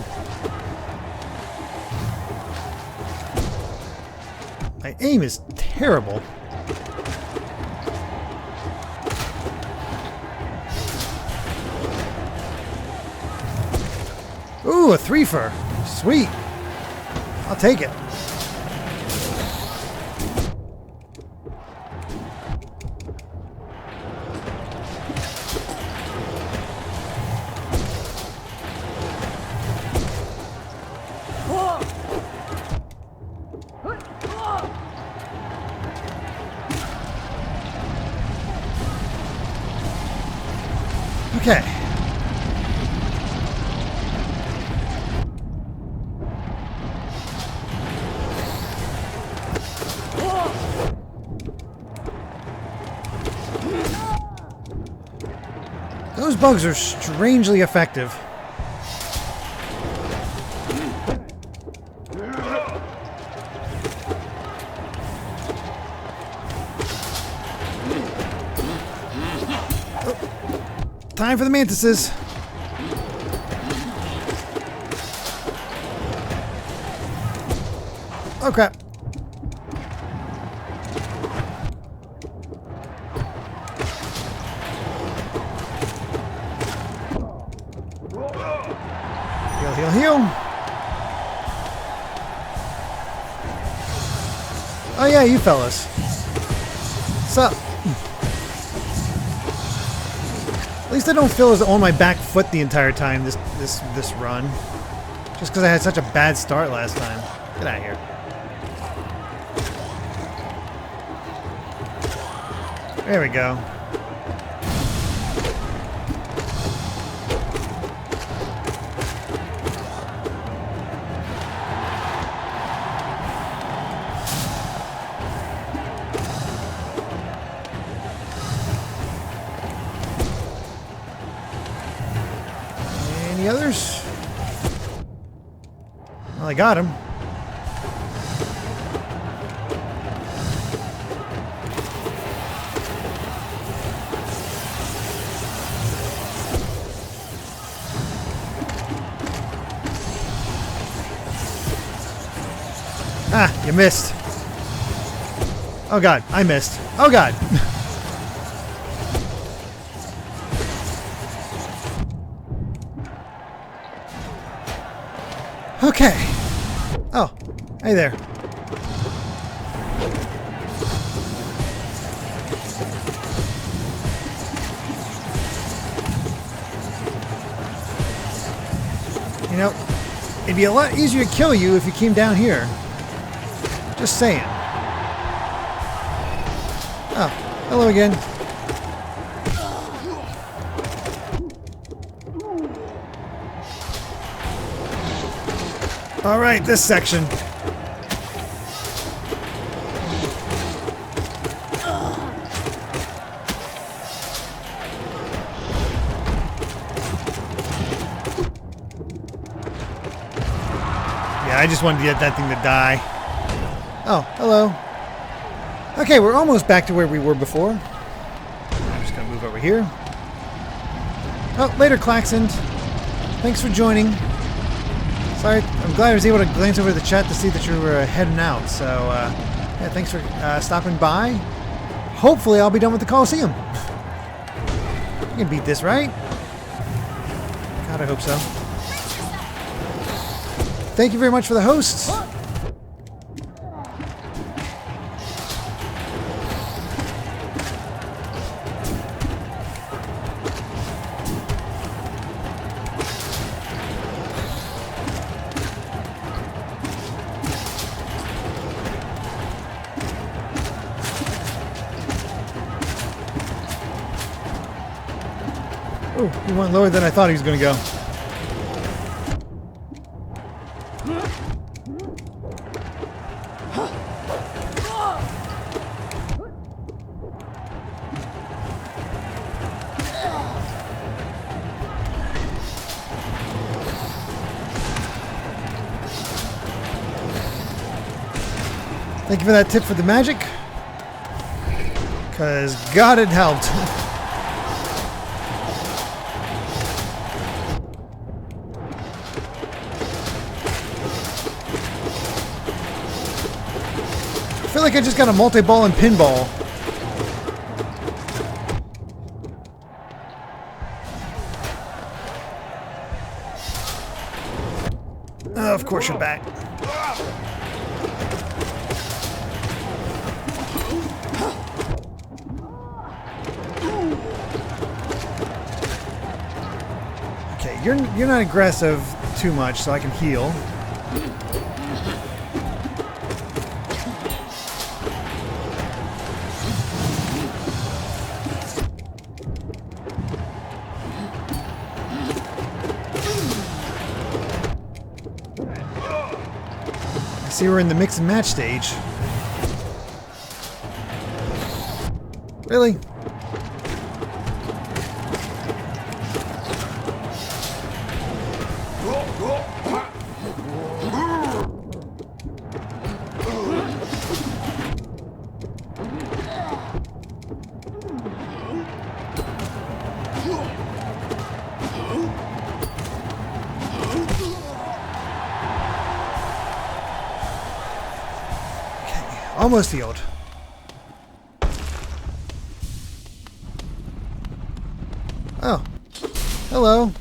My aim is terrible. Ooh, a threefer. Sweet. I'll take it. Okay. Those Those bugs are strangely effective. Time for the mantises. Oh crap. Heal, heal, heal. Oh yeah, you fellas. What's up? At least I don't feel as on my back foot the entire time this run. Just because I had such a bad start last time. Get out of here. There we go. Any others? Well, I got him. Ah, you missed. Oh god, I missed. Oh god. Okay. Oh, hey there. You know, it'd be a lot easier to kill you if you came down here. Just saying. Oh, hello again. All right, this section. Yeah, I just wanted to get that thing to die. Oh, hello. Okay, we're almost back to where we were before. I'm just gonna move over here. Oh, later, Klaxon. Thanks for joining. Sorry, I'm glad I was able to glance over the chat to see that you were heading out. So, yeah, thanks for stopping by. Hopefully, I'll be done with the Coliseum. You can beat this, right? God, I hope so. Thank you very much for the hosts. Oh, he went lower than I thought he was going to go. Thank you for that tip for the magic. Because God, it helped. I feel like I just got a multi-ball and pinball. Oh, of course you're back. Okay, you're not aggressive too much, so I can heal. See, we're in the mix and match stage. Really? Almost healed. Oh. Hello.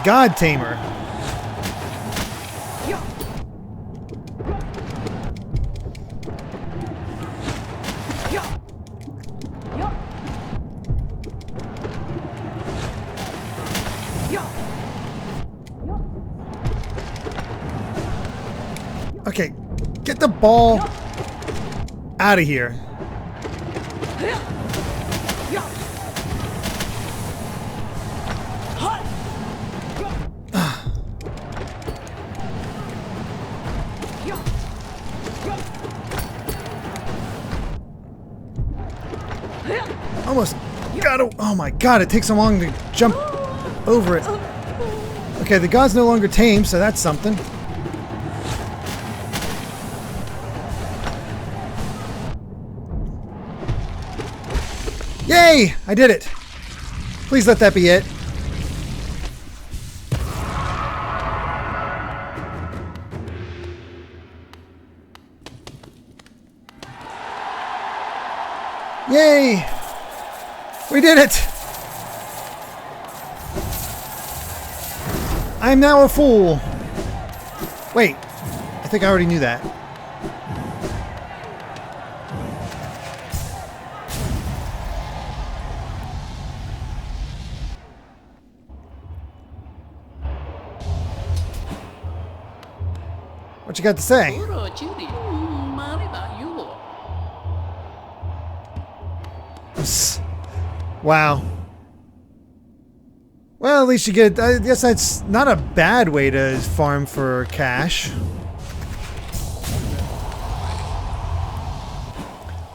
God Tamer. Okay, get the ball out of here. Almost got it. Oh my god, it takes so long to jump over it. Okay, the god's no longer tame, so that's something. Yay! I did it! Please let that be it. Yay! We did it! I'm now a fool! Wait, I think I already knew that. What you got to say? Wow. Well, at least you get... I guess that's not a bad way to farm for cash.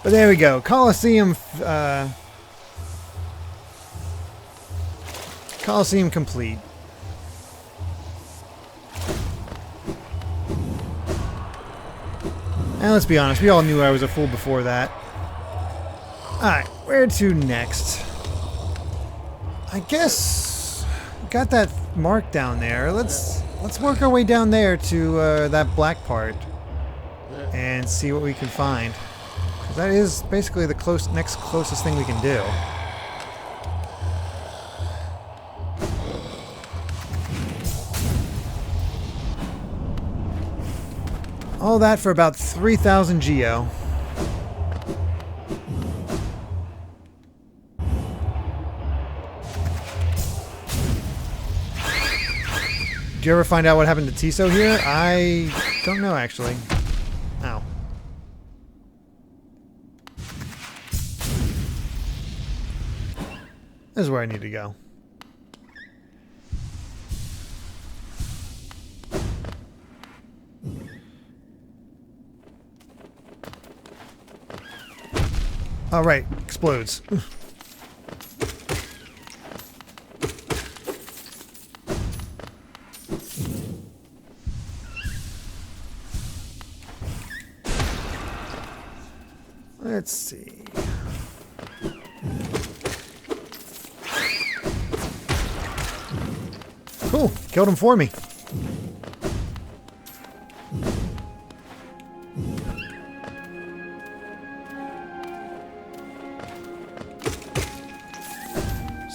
But there we go. Coliseum... Coliseum complete. And let's be honest, we all knew I was a fool before that. Alright, where to next? I guess got that mark down there. Let's work our way down there to that black part and see what we can find. 'Cause that is basically the next closest thing we can do. All that for about 3,000 geo. Did you ever find out what happened to Tiso here? I don't know, actually. Ow. This is where I need to go. All right, explodes. Let's see. Cool, killed him for me.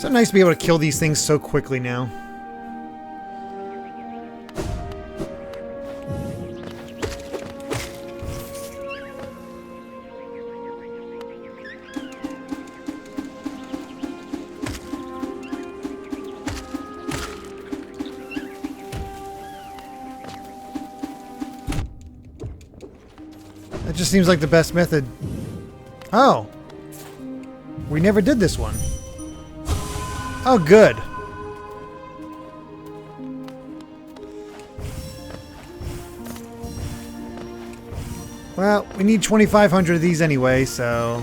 So nice to be able to kill these things so quickly now. That just seems like the best method. Oh. We never did this one. Oh, good. Well, we need 2,500 of these anyway, so...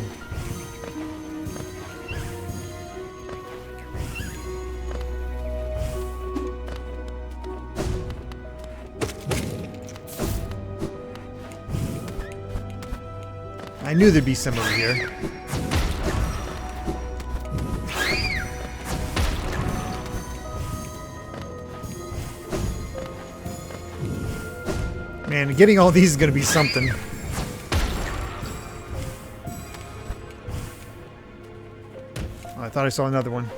I knew there'd be some over here. Man, getting all these is going to be something. Oh, I thought I saw another one.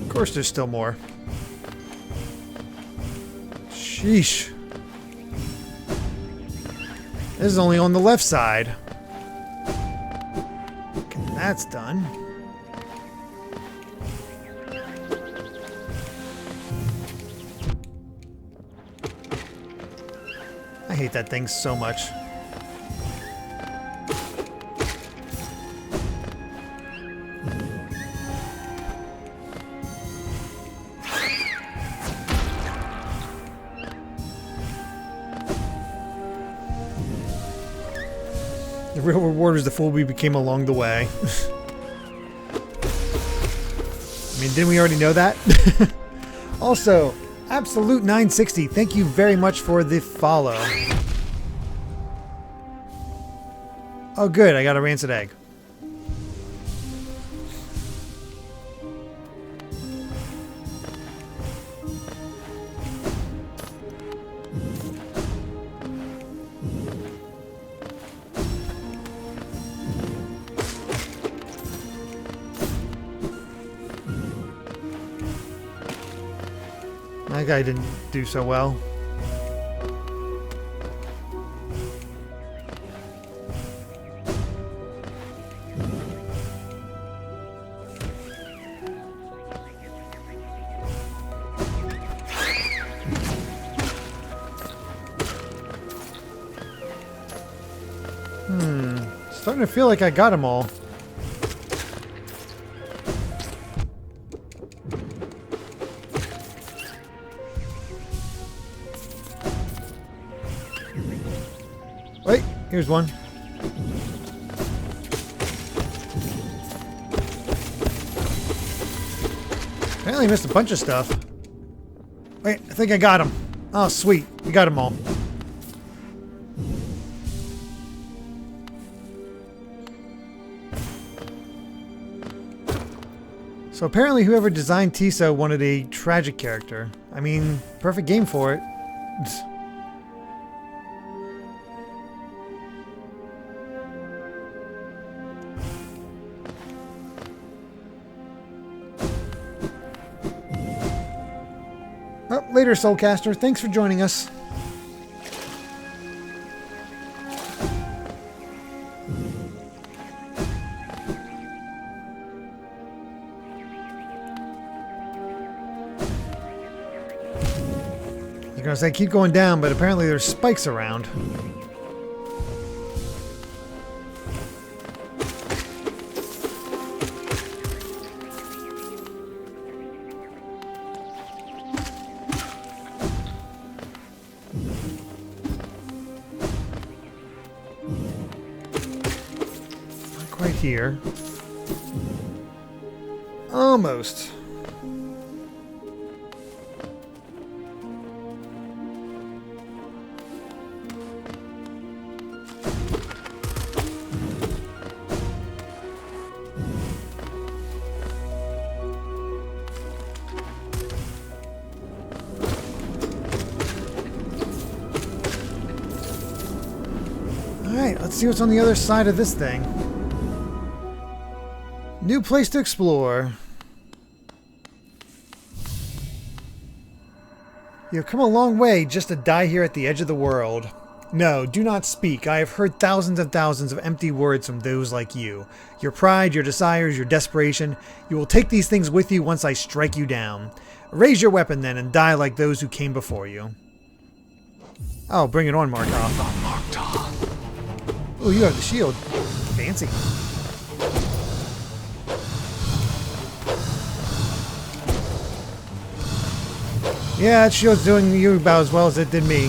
Of course there's still more. Sheesh. This is only on the left side. Okay, that's done. I hate that thing so much. The real reward was the fool we became along the way. I mean, didn't we already know that? Also, Absolute 960, thank you very much for the follow. Oh good, I got a rancid egg. That guy didn't do so well. Starting to feel like I got them all. Wait, here's one. Apparently missed a bunch of stuff. Wait, I think I got him. Oh, sweet. We got them all. So apparently whoever designed Tiso wanted a tragic character. I mean, perfect game for it. Oh, later, Soulcaster. Thanks for joining us. I was gonna say keep going down, but apparently there's spikes around. Not quite here. Almost. Alright, let's see what's on the other side of this thing. New place to explore. You've come a long way just to die here at the edge of the world. No, do not speak. I have heard thousands and thousands of empty words from those like you. Your pride, your desires, your desperation. You will take these things with you once I strike you down. Raise your weapon then and die like those who came before you. Oh, bring it on, Markov. Oh, you have the shield. Fancy. Yeah, that shield's doing you about as well as it did me.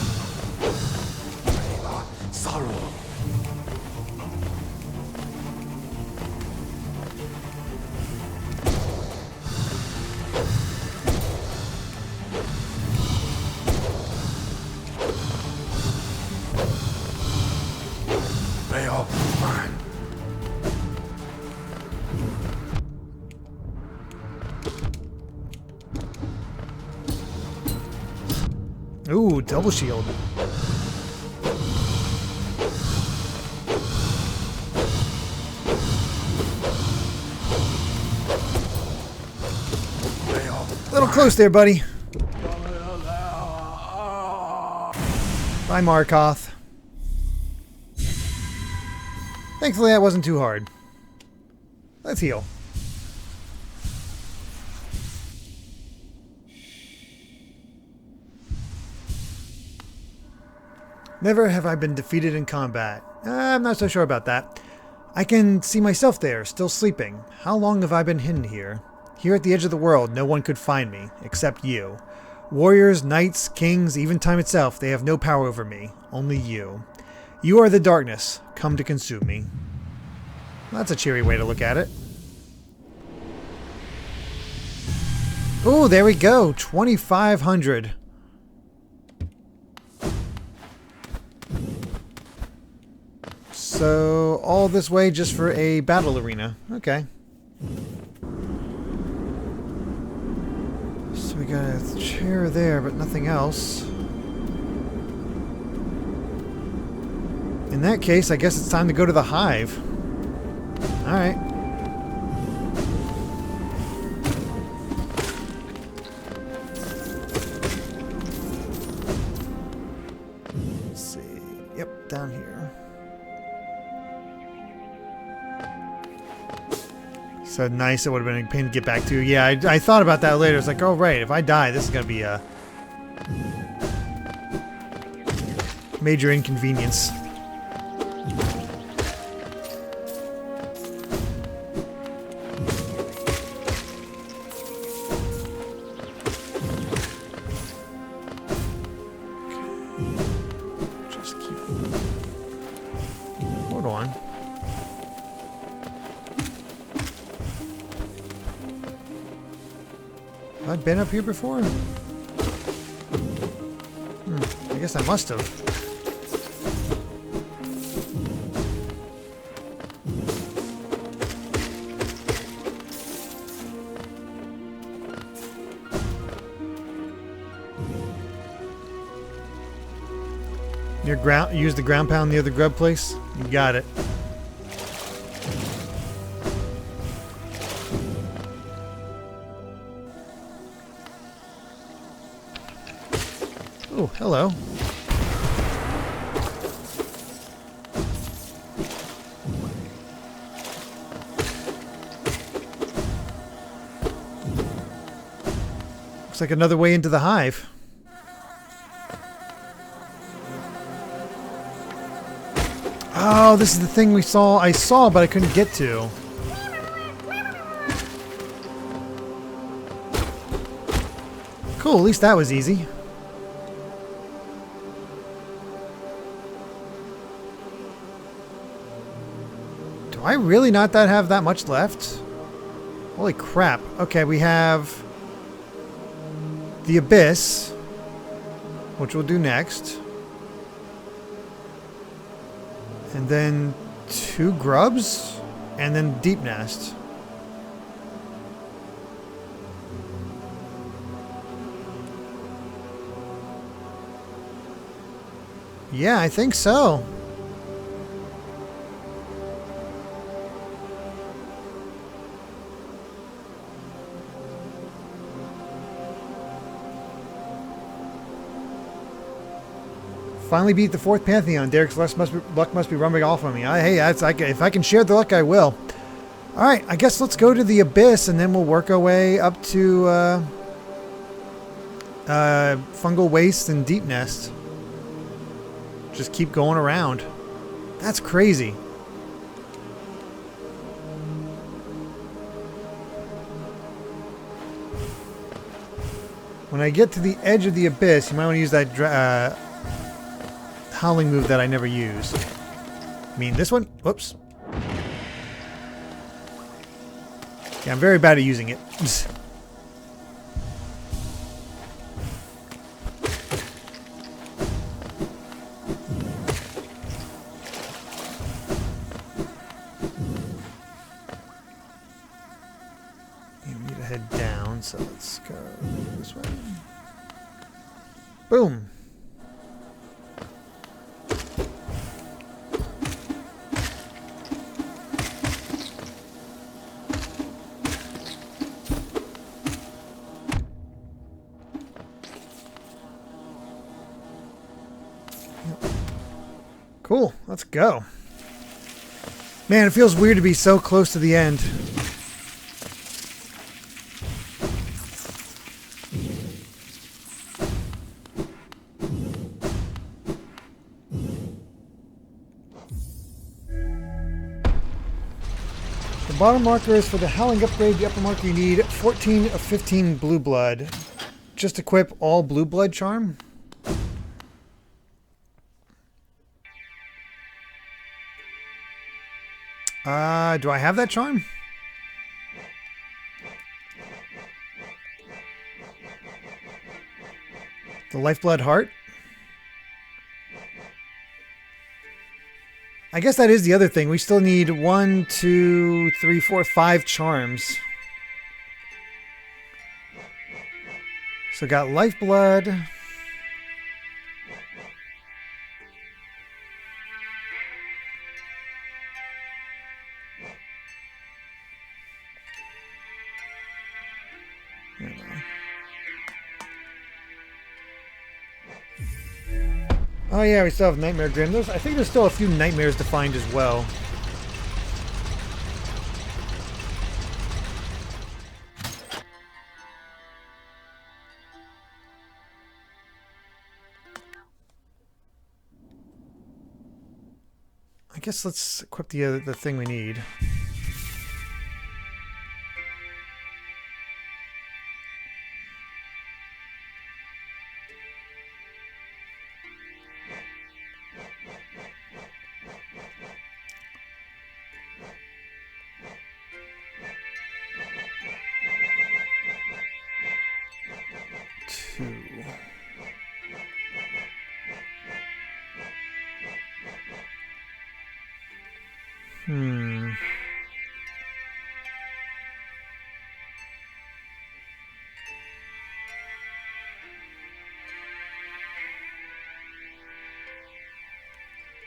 Sorrow. Ooh, double shield. A little close there, buddy. Bye, Markoth. Thankfully, that wasn't too hard. Let's heal. Never have I been defeated in combat. I'm not so sure about that. I can see myself there, still sleeping. How long have I been hidden here? Here at the edge of the world, no one could find me, except you. Warriors, knights, kings, even time itself, they have no power over me. Only you. You are the darkness, come to consume me. That's a cheery way to look at it. Oh, there we go. 2,500. So, all this way just for a battle arena. Okay. So we got a chair there, but nothing else. In that case, I guess it's time to go to the hive. Alright. Let's see. Yep, down here. So nice, it would have been a pain to get back to. Yeah, I thought about that later. It's like, oh right, if I die, this is going to be a major inconvenience. Just keep... Hold on. Have I been up here before? I guess I must have. Near ground, use the ground pound near the grub place. You got it. Oh, hello. Looks like another way into the hive. Oh, this is the thing I saw, but I couldn't get to. Cool, at least that was easy. Do I really not have that much left? Holy crap. Okay, we have the Abyss, which we'll do next. And then 2 grubs, and then Deep Nest. Yeah, I think so. Finally beat the 4th Pantheon. Derek's luck must be rubbing off on me. Hey, if I can share the luck, I will. Alright, I guess let's go to the Abyss, and then we'll work our way up to Fungal Waste and Deep Nest. Just keep going around. That's crazy. When I get to the edge of the Abyss, you might want to use that howling move that I never use. I mean, this one? Whoops. Yeah, I'm very bad at using it. We need to head down, so let's go this way. Boom. Cool, let's go. Man, it feels weird to be so close to the end. The bottom marker is for the Howling upgrade. The upper marker you need 14 of 15 blue blood. Just equip all blue blood charm. Do I have that charm? The Lifeblood Heart? I guess that is the other thing. We still need 1, 2, 3, 4, 5 charms. So got Lifeblood. Oh yeah, we still have Nightmare Grim. I think there's still a few nightmares to find as well. I guess let's equip the thing we need.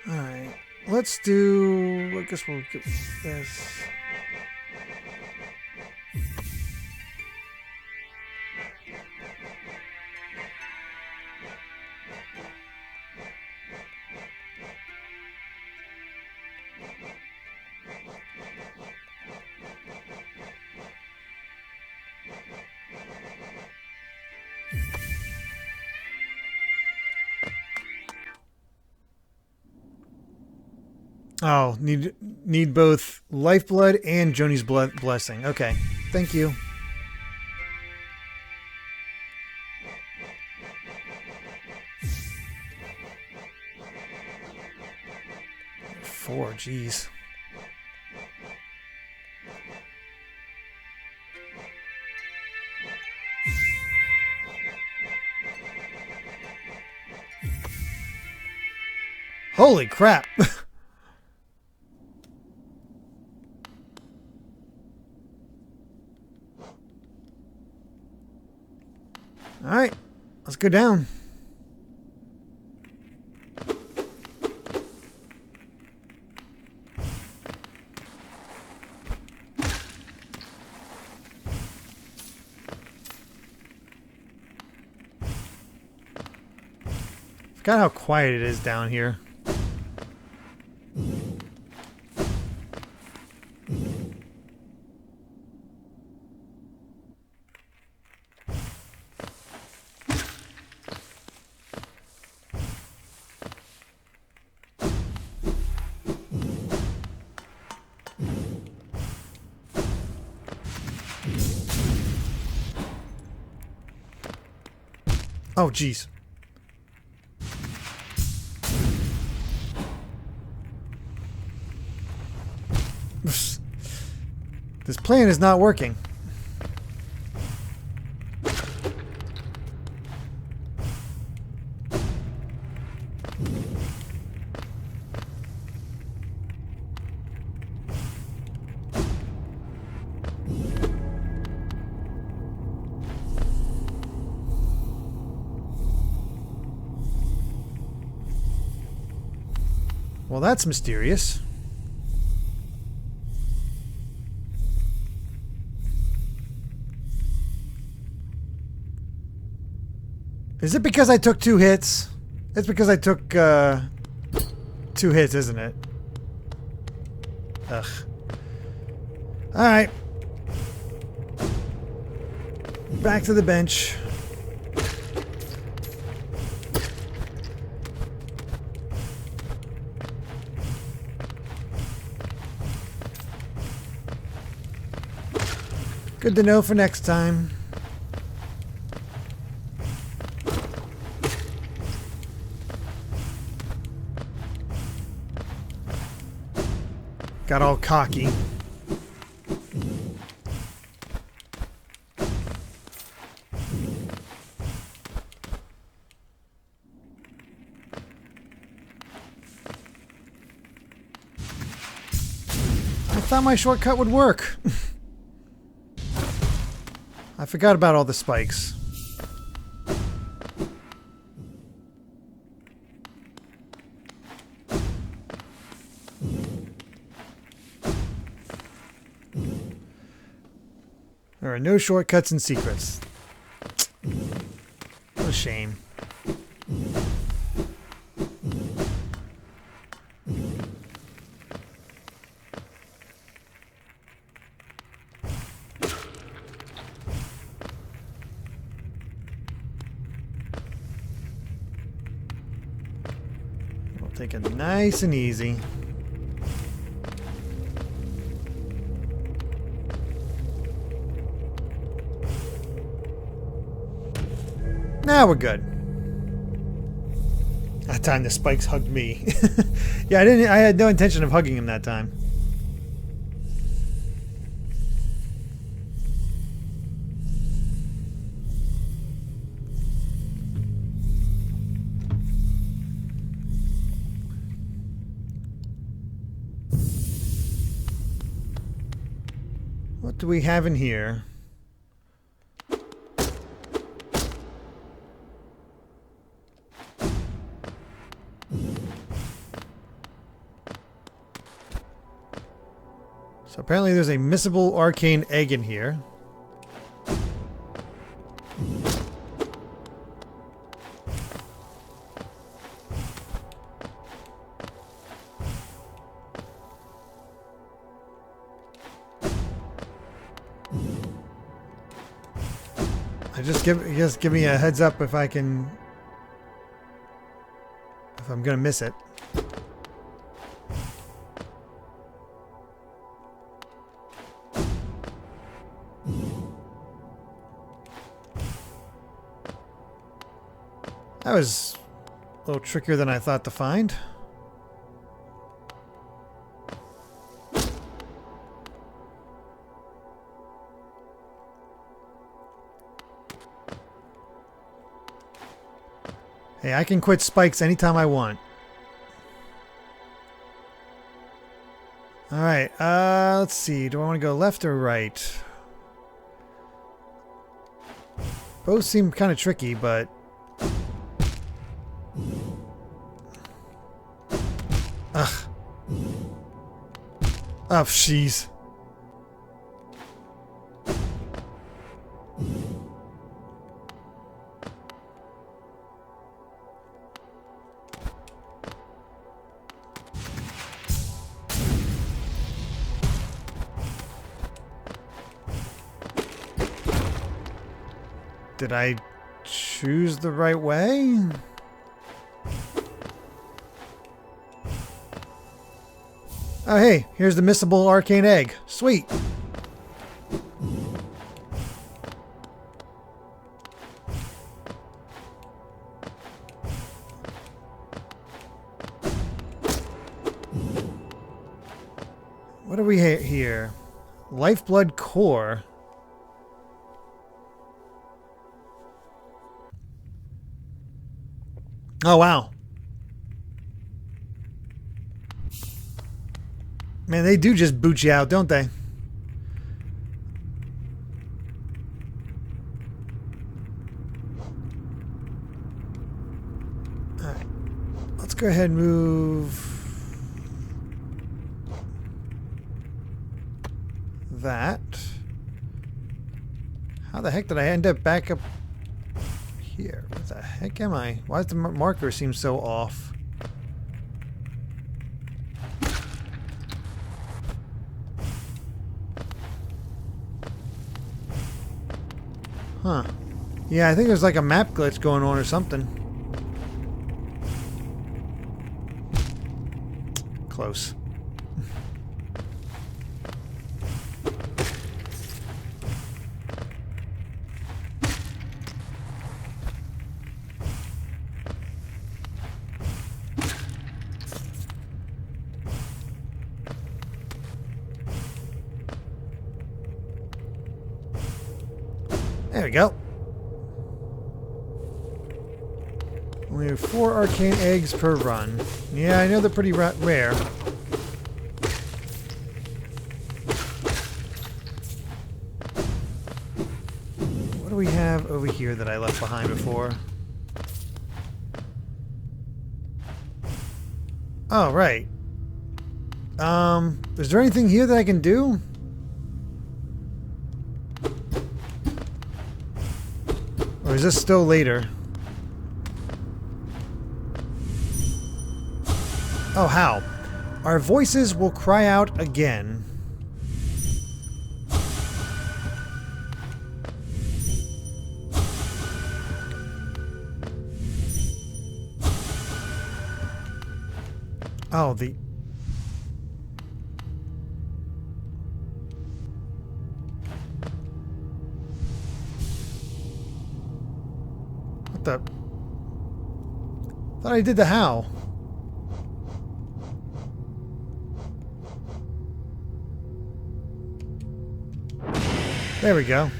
Alright, let's do... I guess we'll get this. Oh, need both Lifeblood and Joni's Blessing. Okay, thank you. Four, jeez. Holy crap! Alright, let's go down. Forgot how quiet it is down here. Oh, jeez. This plan is not working. Well, that's mysterious. Is it because I took 2 hits? It's because I took 2 hits, isn't it? Ugh. Alright. Back to the bench. Good to know for next time. Got all cocky. I thought my shortcut would work. I forgot about all the spikes. There are no shortcuts and secrets. What a shame. We'll take it nice and easy. Now we're good. That time the spikes hugged me. Yeah, I had no intention of hugging him that time. What do we have in here? So apparently there's a missable arcane egg in here. Just give me a heads up if I'm gonna miss it. That was a little trickier than I thought to find. Hey, I can quit spikes anytime I want. Alright, let's see. Do I want to go left or right? Both seem kind of tricky, but... Ugh. Oh, jeez. Did I choose the right way? Oh, hey, here's the missable arcane egg. Sweet. What do we here? Lifeblood core. Oh, wow. Man, they do just boot you out, don't they? Alright. Let's go ahead and move that. How the heck did I end up back up here? What the heck am I? Why does the marker seem so off? Huh. Yeah, I think there's like a map glitch going on or something. Close. There we go. We have 4 arcane eggs per run. Yeah, I know they're pretty rare. What do we have over here that I left behind before? Oh, right. Is there anything here that I can do? Or is this still later? Oh, how? Our voices will cry out again. Oh, the... What the... Thought I did the how. There we go.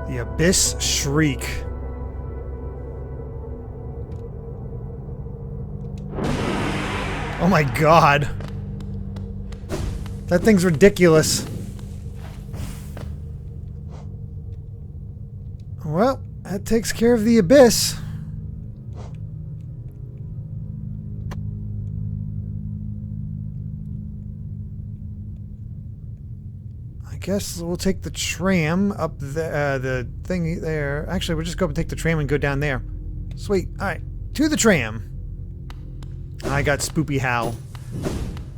The Abyss Shriek. Oh my god. That thing's ridiculous. Well, that takes care of the abyss. I guess we'll take the tram up the thing there. Actually, we'll just go up and take the tram and go down there. Sweet. Alright, to the tram. I got Spoopy Howl.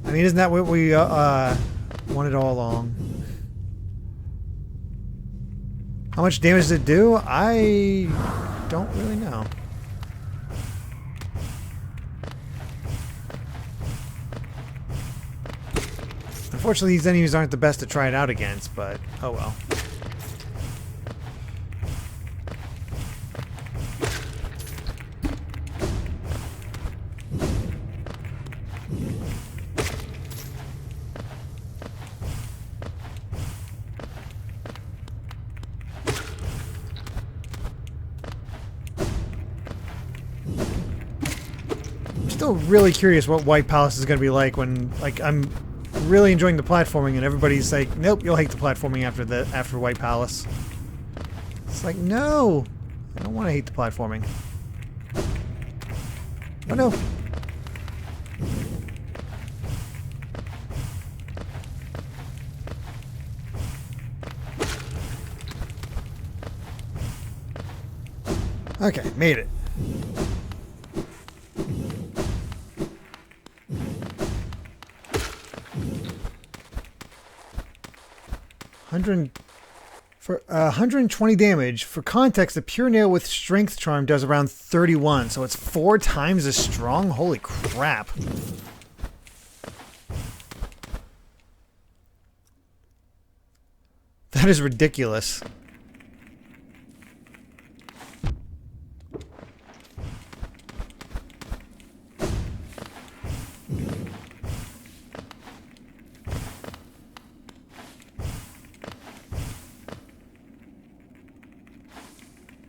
I mean, isn't that what we wanted all along? How much damage does it do? I don't really know. Unfortunately, these enemies aren't the best to try it out against, but oh well. Still really curious what White Palace is going to be like when, like, I'm really enjoying the platforming and everybody's like, nope, you'll hate the platforming after White Palace. It's like, no, I don't want to hate the platforming. Oh no. Okay, made it. For 120 damage. For context, a pure nail with strength charm does around 31, so it's 4 times as strong. Holy crap! That is ridiculous.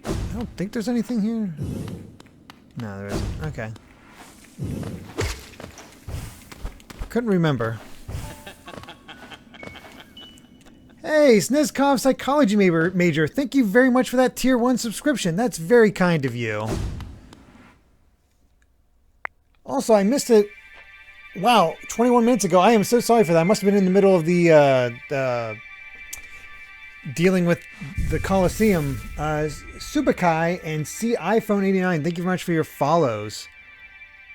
I don't think there's anything here. No, there isn't. Okay. Couldn't remember. Hey, Snizkov Psychology Major, thank you very much for that Tier 1 subscription. That's very kind of you. Also, I missed it. Wow, 21 minutes ago. I am so sorry for that. I must have been in the middle of the dealing with the Coliseum. Subakai and C iPhone 89, thank you very much for your follows.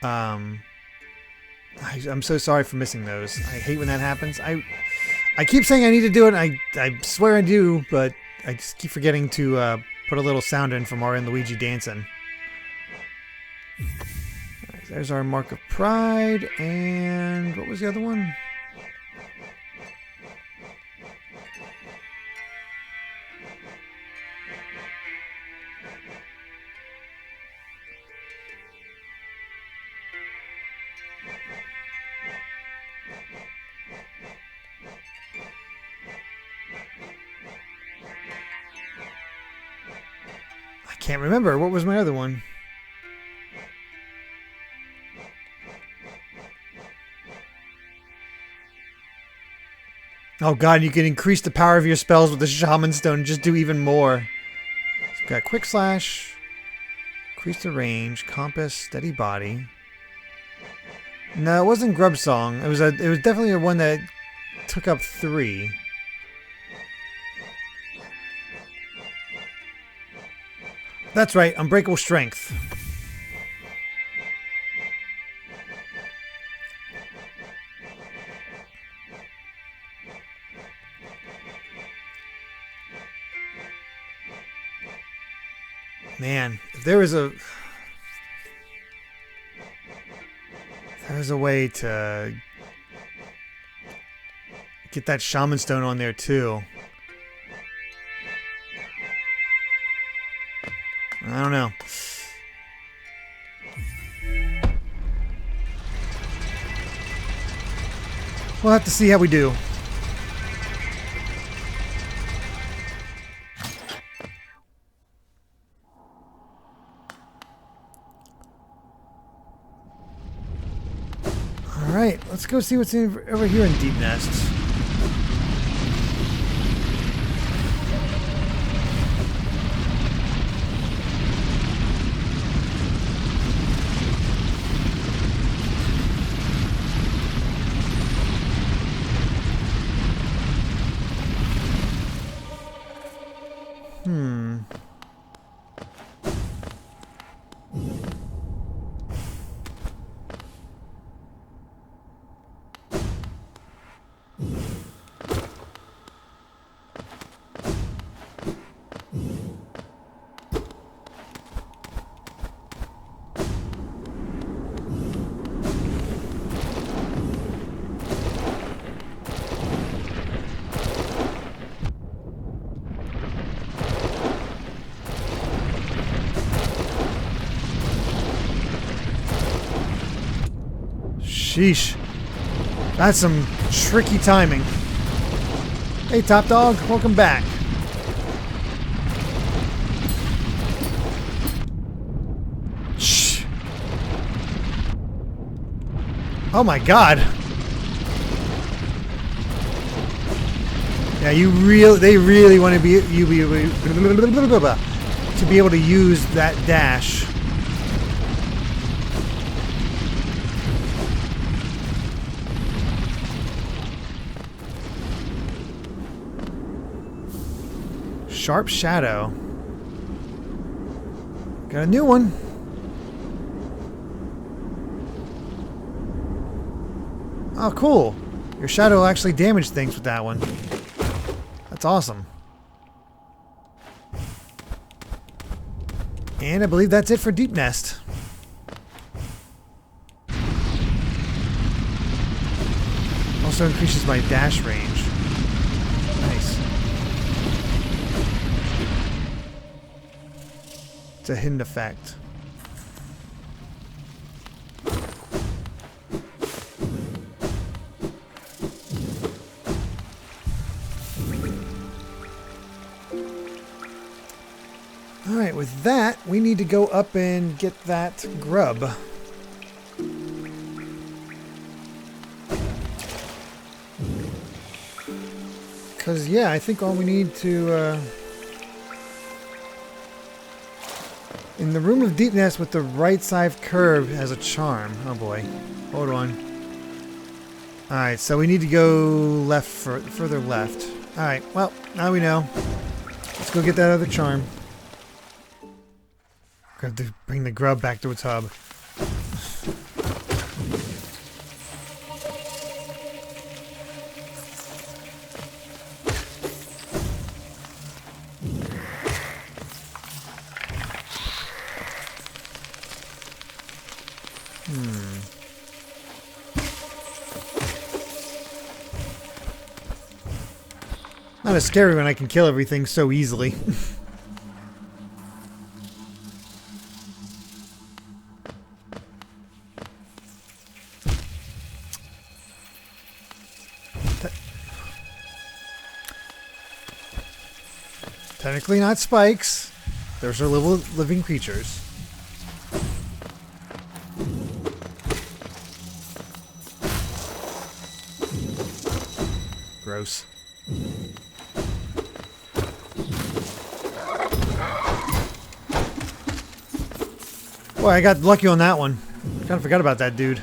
I'm so sorry for missing those. I hate when that happens. I keep saying I need to do it. I swear I do, but I just keep forgetting to put a little sound in for Mario and Luigi dancing. Right, there's our Mark of Pride, and what was the other one? Can't remember. What was my other one? Oh god, you can increase the power of your spells with the Shaman Stone and just do even more. So we've got Quick Slash, increase the range, Compass, Steady Body. No, it wasn't Grub Song. It was definitely a one that took up 3. That's right, Unbreakable Strength. Man, if there was a way to get that Shaman Stone on there too. I don't know. We'll have to see how we do. Alright, let's go see what's over here in Deep Nest. Sheesh. That's some tricky timing. Hey, Top Dog. Welcome back. Shh. Oh my god. Yeah, they really want to be able to use that dash. Sharp Shadow. Got a new one. Oh, cool. Your shadow will actually damage things with that one. That's awesome. And I believe that's it for Deep Nest. Also increases my dash range. Nice. It's a hidden effect. Alright, with that, we need to go up and get that grub. Because, yeah, I think all we need to... in the Room of Deepness with the right side curve has a charm. Oh boy. Hold on. Alright, so we need to go left, further left. Alright, well, now we know. Let's go get that other charm. Got to bring the grub back to its hub. Not as scary when I can kill everything so easily. Technically not spikes. Those are little living creatures. Gross. Boy, I got lucky on that one. Kind of forgot about that dude.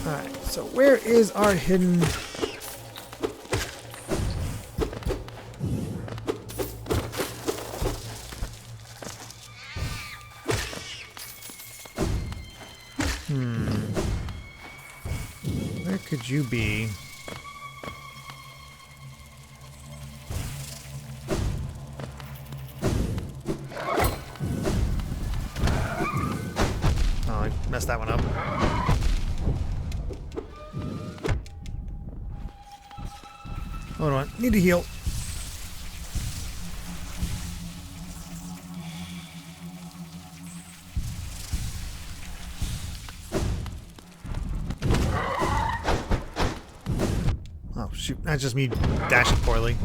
Alright, so where is our hidden... Where could you be? Messed that one up. Hold on. Need to heal. Oh, shoot. That's just me dashing poorly.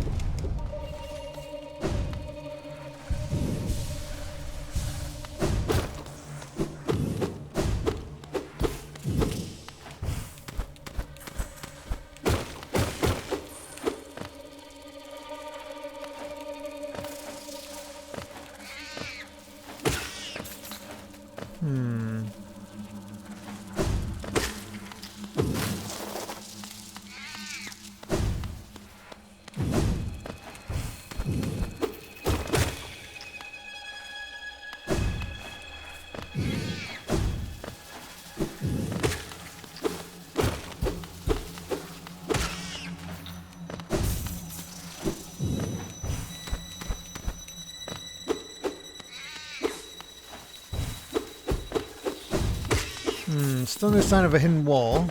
Still no sign of a hidden wall.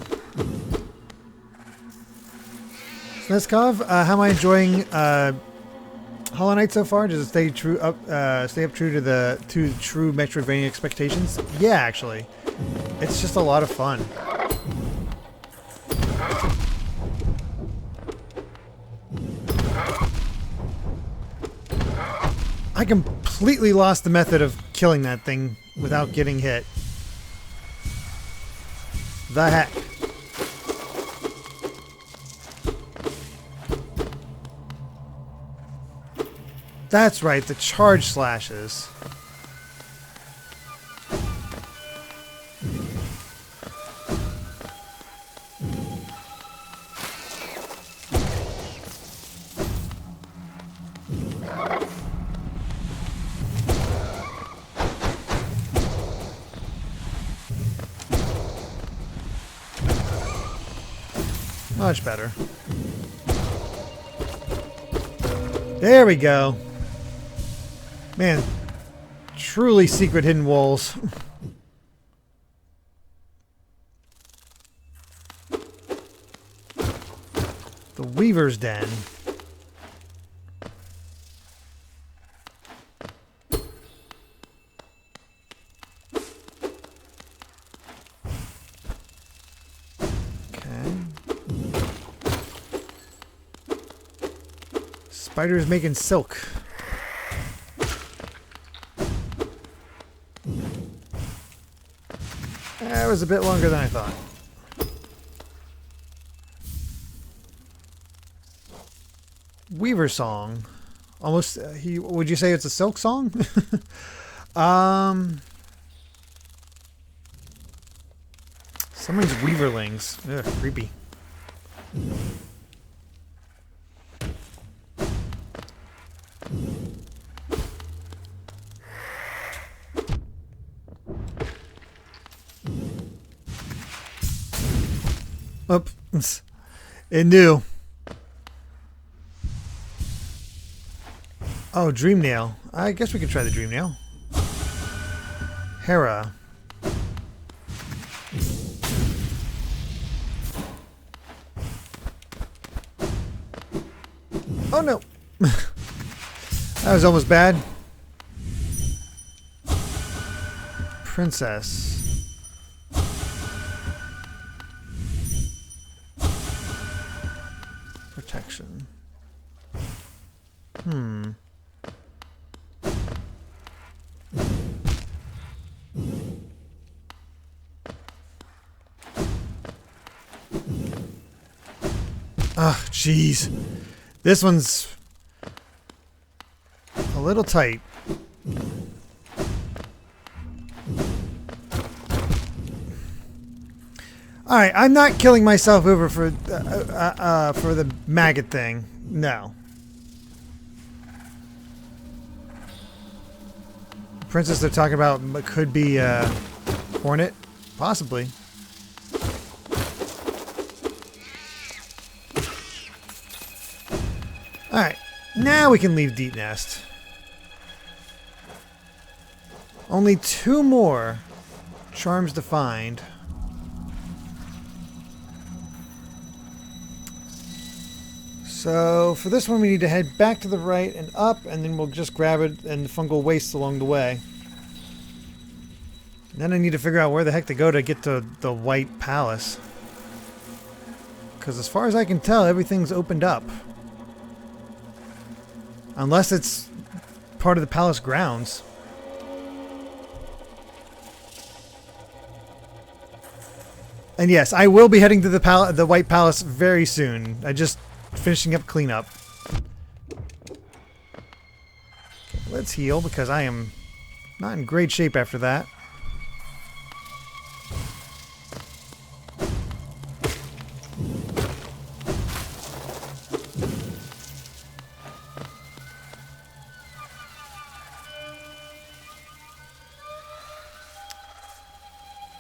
Sneskov, how am I enjoying Hollow Knight so far? Does it stay up true to the true Metroidvania expectations? Yeah, actually, it's just a lot of fun. I completely lost the method of killing that thing without getting hit. The heck? That's right, the charge slashes. Much better. There we go. Man, truly secret hidden walls. The Weaver's Den. Spiders making silk. That was a bit longer than I thought. Weaver song. Almost, would you say it's a silk song? Someone's weaverlings. Ugh, creepy. Oops. It knew. Oh, dream nail. I guess we could try the dream nail. Hera. Oh no. That was almost bad. Princess. Protection. Ah, jeez. This one's a little tight. Alright, I'm not killing myself over for the maggot thing. No. Princess they're talking about could be Hornet? Possibly. Alright, now we can leave Deep Nest. Only 2 more charms to find. So for this one we need to head back to the right and up, and then we'll just grab it and fungal waste along the way. And then I need to figure out where the heck to go to get to the White Palace. Because as far as I can tell, everything's opened up. Unless it's part of the palace grounds. And yes, I will be heading to the White Palace very soon. I just finishing up cleanup. Let's heal because I am not in great shape after that.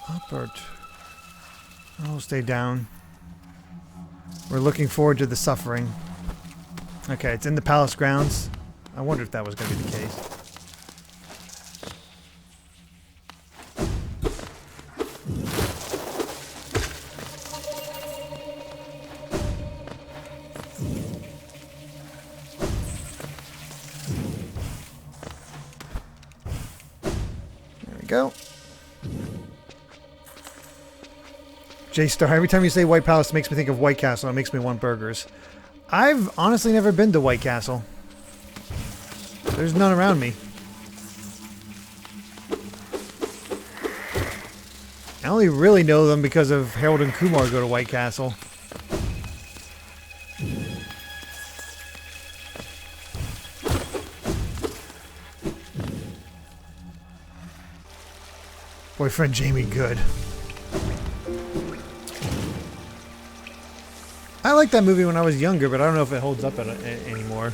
Upward. I'll stay down. We're looking forward to the suffering. Okay, it's in the palace grounds. I wonder if that was going to be the case. There we go. J-Star, every time you say White Palace, it makes me think of White Castle. It makes me want burgers. I've honestly never been to White Castle. There's none around me. I only really know them because of Harold and Kumar go to White Castle. Boyfriend Jamie, good. I liked that movie when I was younger, but I don't know if it holds up anymore.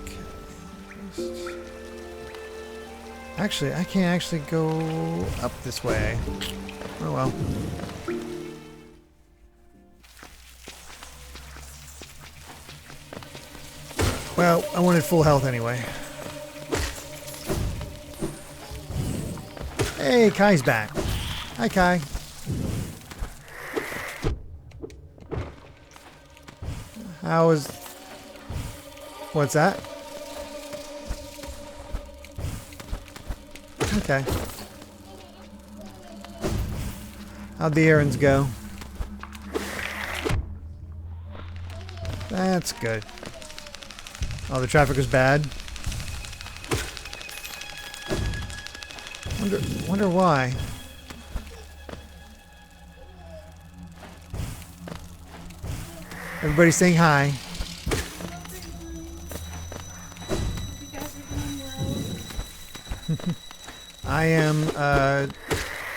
Okay. Actually, I can't actually go up this way. Oh well. Well, I wanted full health anyway. Hey, Kai's back. Hi, Kai. How is... What's that? Okay. How'd the errands go? That's good. Oh, the traffic was bad? Wonder why. Everybody's saying hi. You guys are doing well. I am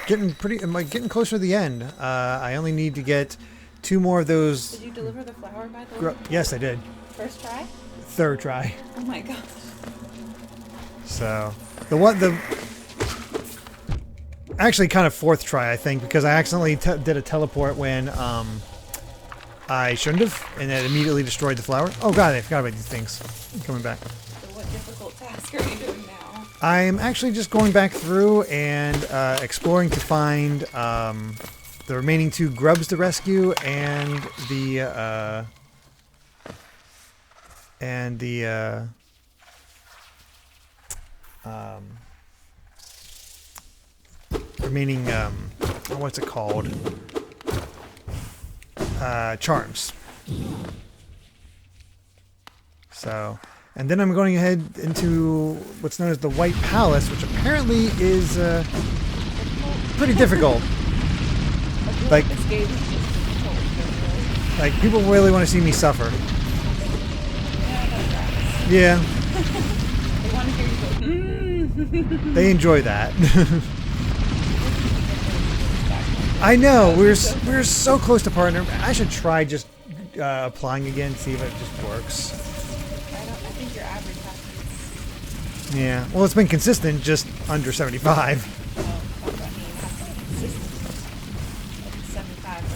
getting closer to the end. I only need to get 2 more of those. Did you deliver the flower by the way? Yes, I did. First try? 3rd try. Oh my gosh. So actually kind of 4th try, I think, because I accidentally did a teleport when I shouldn't have, and it immediately destroyed the flower. Oh god, I forgot about these things. I'm coming back. So what difficult task are you doing now? I'm actually just going back through and exploring to find the remaining 2 grubs to rescue and the remaining what's it called? Charms. So, and then I'm going ahead into what's known as the White Palace, which apparently is pretty difficult. Like, this game is just difficult. like people really want to see me suffer. Yeah, They want to hear you go, they enjoy that. I know, we're so close to partner. I should try just applying again, see if it just works. I think your average happens. Yeah, well, it's been consistent, just under 75. That's what I mean. It has to be consistent. Like 75 or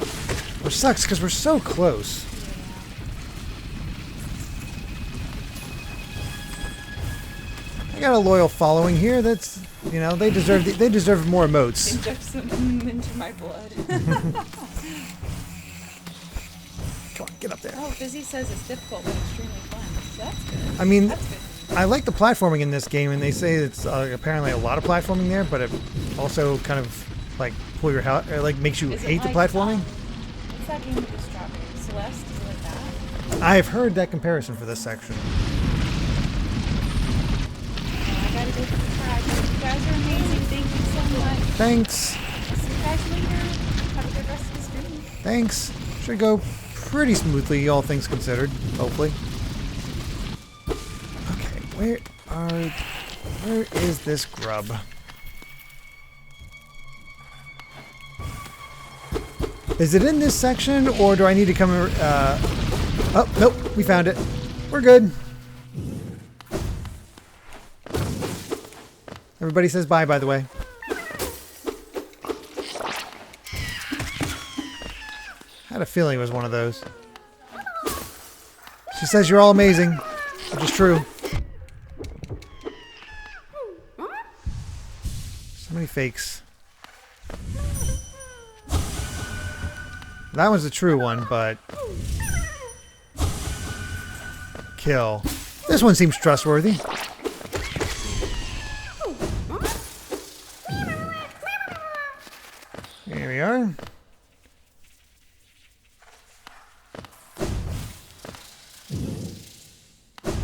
over. Which sucks, because we're so close. I got a loyal following here. That's, you know, they deserve more emotes. Inject some into my blood. Come on, get up there. Oh, Fizzy says it's difficult but extremely fun. So that's good. I mean, That's good. I like the platforming in this game, and they say it's apparently a lot of platforming there, but it also kind of like pull your heart, or like makes you Is it hate the like, platforming. What's that game with the strawberry? Celeste? Is it like that? I've heard that comparison for this section. I gotta go subscribe. You guys are amazing. Thank you so much. Thanks. See you guys later. Have a good rest of the stream. Thanks. Should go pretty smoothly, all things considered, hopefully. Okay, where is this grub? Is it in this section, or do I need to come, oh, nope, we found it. We're good. Everybody says bye, by the way. I had a feeling it was one of those. She says you're all amazing, which is true. So many fakes. That was the true one, but... Kill. This one seems trustworthy. Here we are.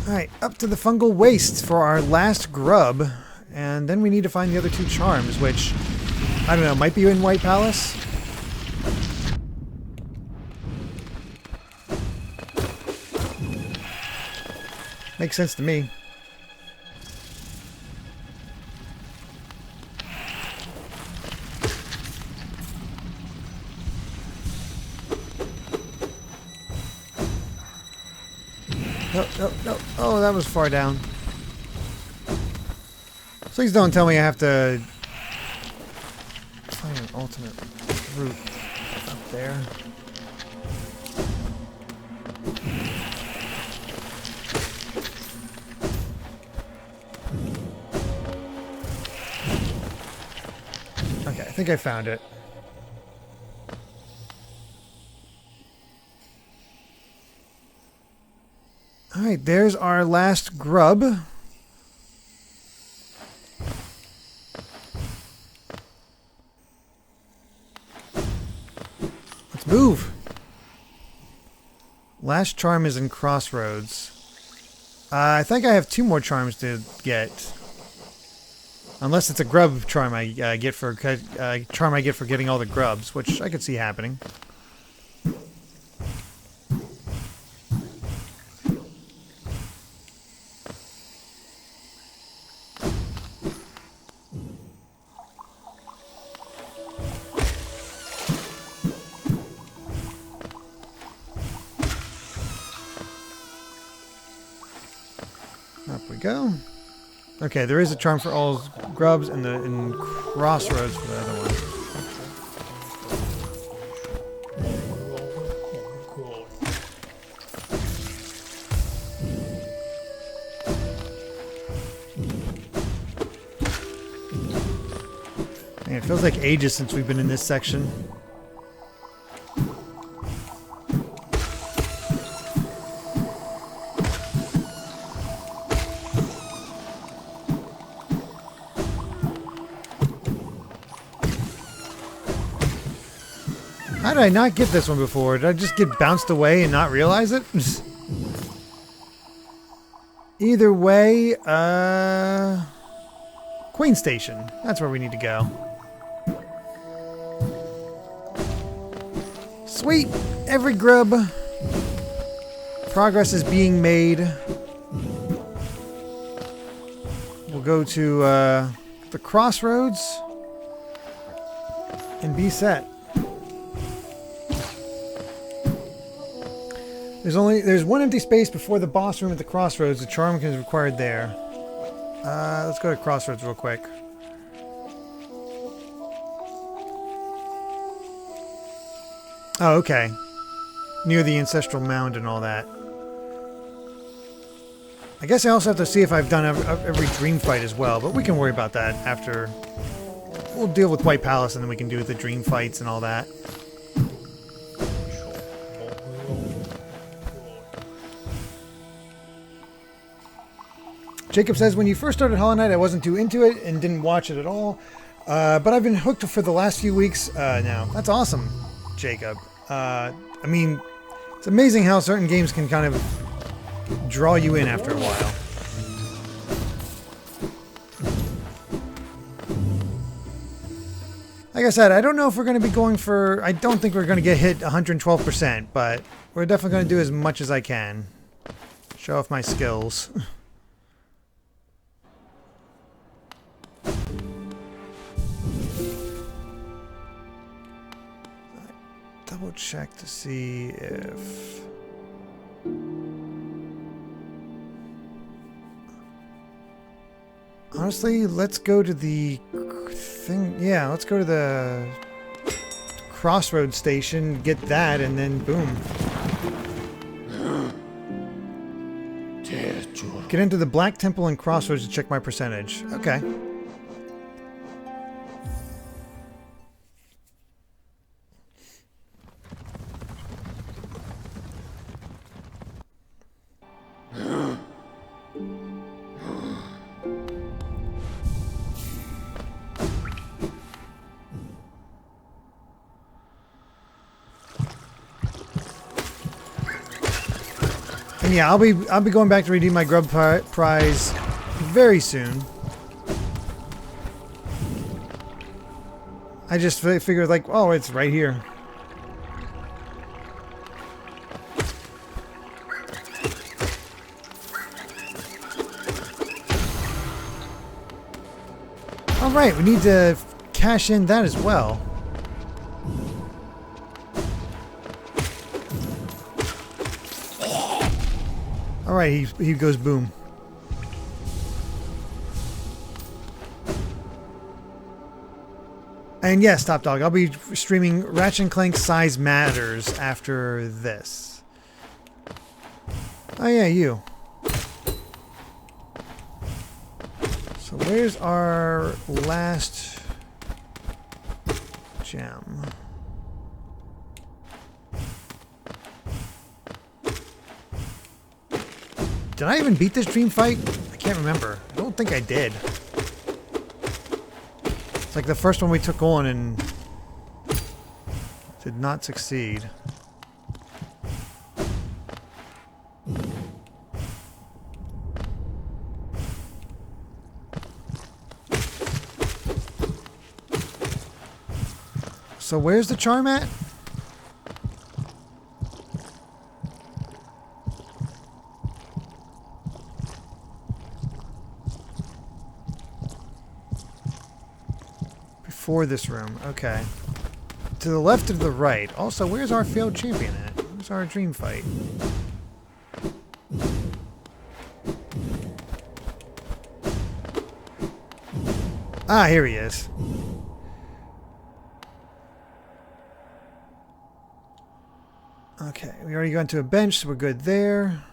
Alright, up to the fungal waste for our last grub. And then we need to find the other 2 charms, which, I don't know, might be in White Palace. Makes sense to me. No, no, no. Oh, that was far down. Please don't tell me I have to find an ultimate route up there. Okay, I think I found it. Alright, there's our last grub. Let's move. Last charm is in Crossroads. I think I have 2 more charms to get. Unless it's a grub charm I get for getting all the grubs, which I could see happening. Up we go. Okay, there is a charm for all grubs and in Crossroads for the other one. Man, it feels like ages since we've been in this section. How did I not get this one before? Did I just get bounced away and not realize it? Either way, Queen Station. That's where we need to go. Sweet! Every grub. Progress is being made. We'll go to the Crossroads and be set. There's one empty space before the boss room at the Crossroads. The charm is required there. Let's go to Crossroads real quick. Oh, okay. Near the ancestral mound and all that. I guess I also have to see if I've done every dream fight as well, but we can worry about that after. We'll deal with White Palace and then we can do the dream fights and all that. Jacob says, when you first started Hollow Knight, I wasn't too into it and didn't watch it at all. But I've been hooked for the last few weeks now. That's awesome, Jacob. I mean, it's amazing how certain games can kind of draw you in after a while. Like I said, I don't know if we're going to be going for... I don't think we're going to get hit 112%, but we're definitely going to do as much as I can. Show off my skills. Double check to see if... Honestly, let's go to the thing. Yeah, let's go to the Crossroads station, get that, and then boom. Get into the Black Temple and Crossroads to check my percentage. Okay. And yeah, I'll be going back to redeem my grub prize very soon. I just figured like, oh, it's right here. All right, we need to cash in that as well. Alright, he goes boom. And yes, Top Dog, I'll be streaming Ratchet & Clank Size Matters after this. Oh yeah, you. So where's our last gem? Did I even beat this dream fight? I can't remember. I don't think I did. It's like the first one we took on and did not succeed. So where's the charm at? Before this room. Okay. To the left or the right. Also, where's our failed champion at? Where's our dream fight? Ah, here he is. Okay, we already got to a bench, so we're good there.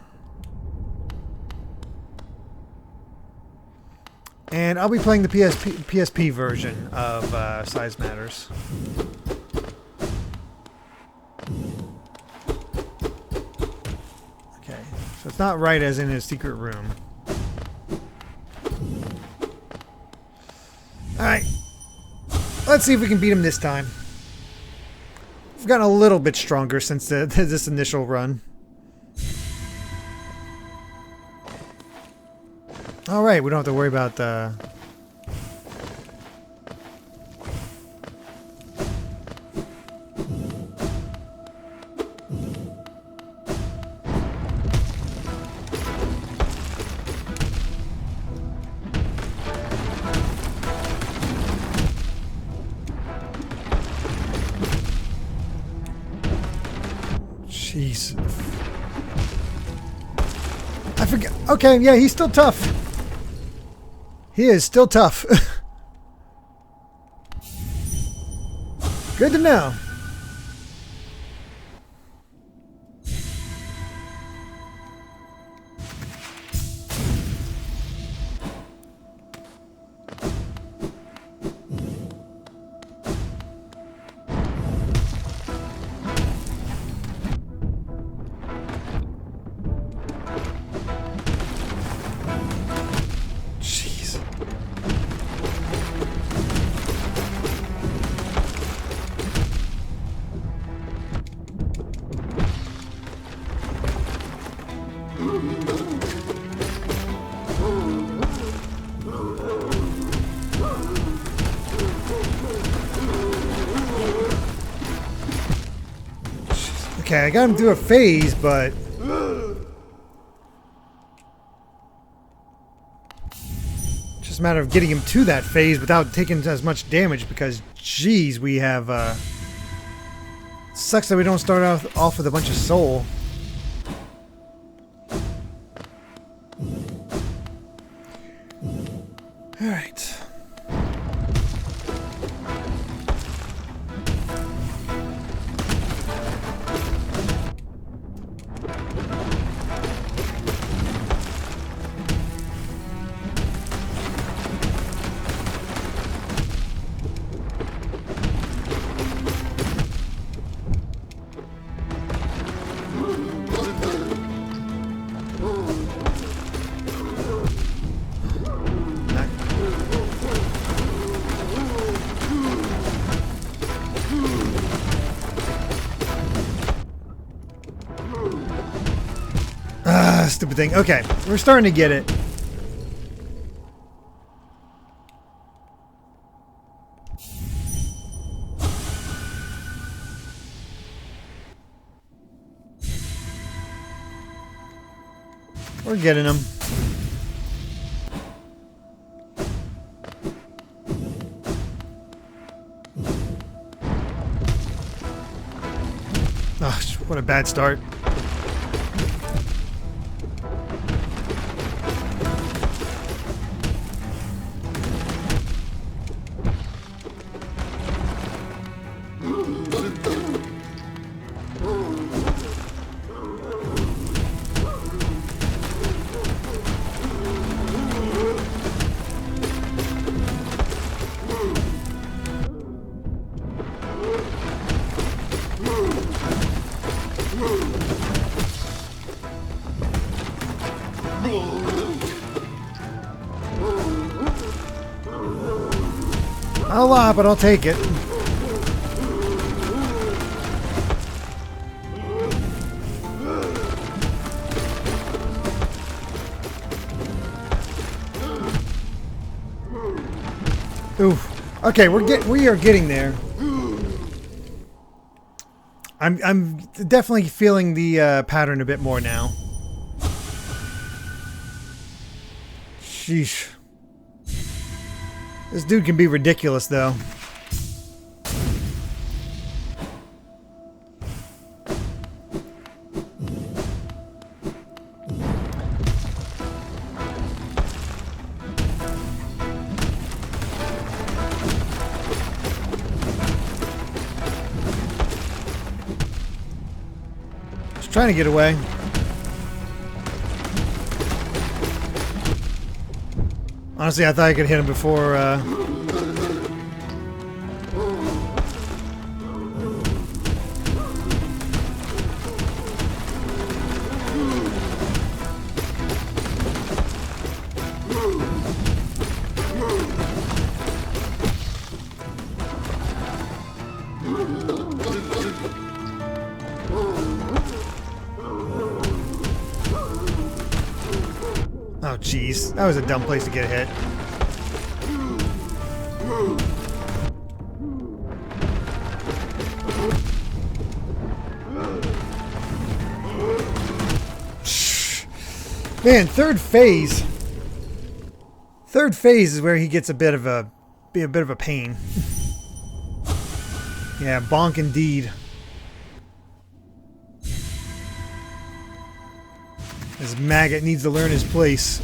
And I'll be playing the PSP version of Size Matters. Okay, so it's not right as in his secret room. Alright, let's see if we can beat him this time. We've gotten a little bit stronger since this initial run. Alright, we don't have to worry about the... Jeez. I forget. Okay, yeah, he's still tough. He is still tough. Good to know. Okay, I got him through a phase, but... just a matter of getting him to that phase without taking as much damage because, geez, we have, sucks that we don't start off with a bunch of soul. Alright. Stupid thing. Okay, we're starting to get it. We're getting them. Oh, what a bad start. Not a lot, but I'll take it. Oof. Okay, we are getting there. I'm definitely feeling the pattern a bit more now. Sheesh. This dude can be ridiculous, though. Just trying to get away. Honestly, I thought I could hit him before, Oh, jeez. That was a dumb place to get hit. Man, third phase. Third phase is where he gets a bit of a pain. Yeah, bonk indeed. This maggot needs to learn his place.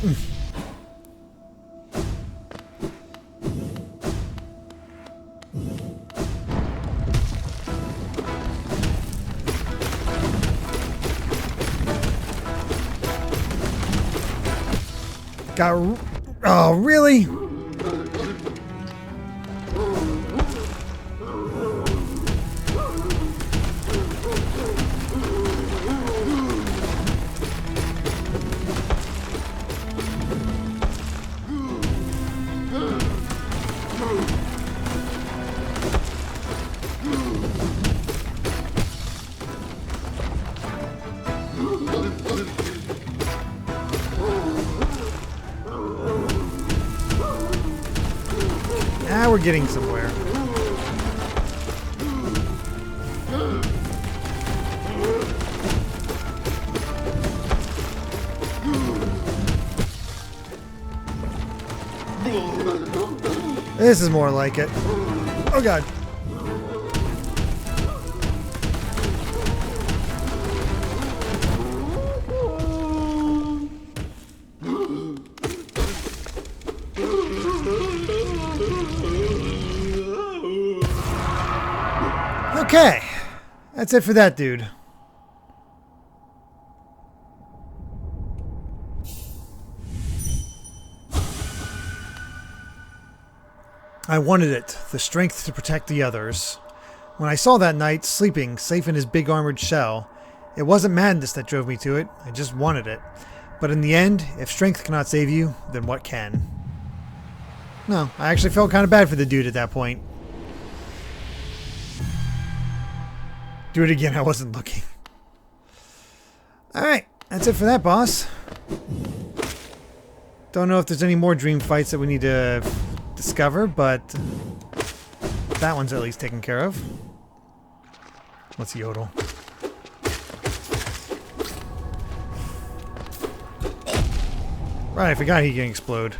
Oh, really? Now we're getting somewhere. This is more like it. Oh god. Okay, that's it for that dude. I wanted it, the strength to protect the others. When I saw that knight sleeping, safe in his big armored shell, it wasn't madness that drove me to it, I just wanted it. But in the end, if strength cannot save you, then what can? No, I actually felt kind of bad for the dude at that point. Do it again, I wasn't looking. Alright, that's it for that boss. Don't know if there's any more dream fights that we need to discover, but that one's at least taken care of. Let's yodel. Right, I forgot he can explode.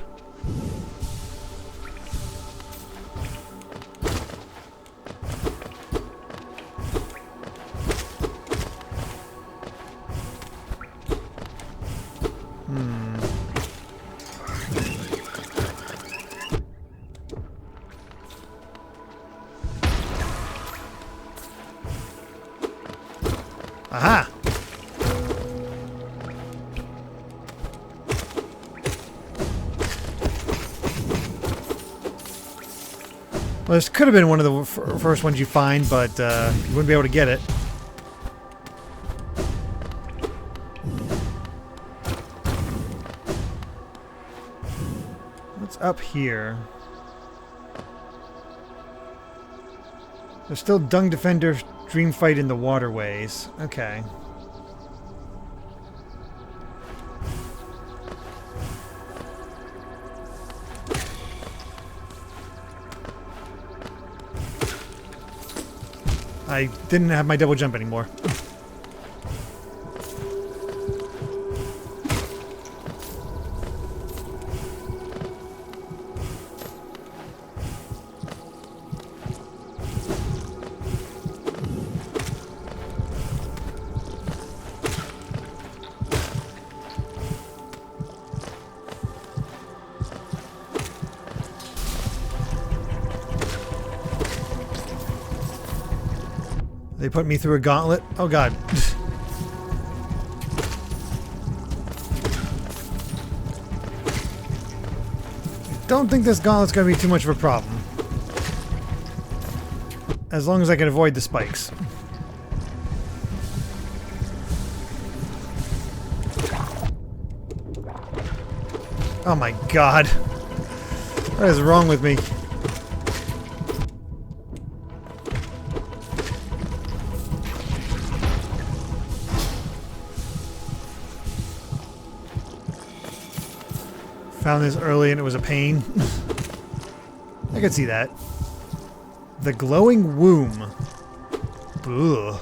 Aha! Well, this could have been one of the first ones you find, but you wouldn't be able to get it. What's up here? There's still Dung Defender Dream Fight in the waterways. Okay. I didn't have my double jump anymore. They put me through a gauntlet. Oh god. Don't think this gauntlet's gonna be too much of a problem. As long as I can avoid the spikes. Oh my god. What is wrong with me? Found this early and it was a pain. I could see that. The glowing womb. Ugh.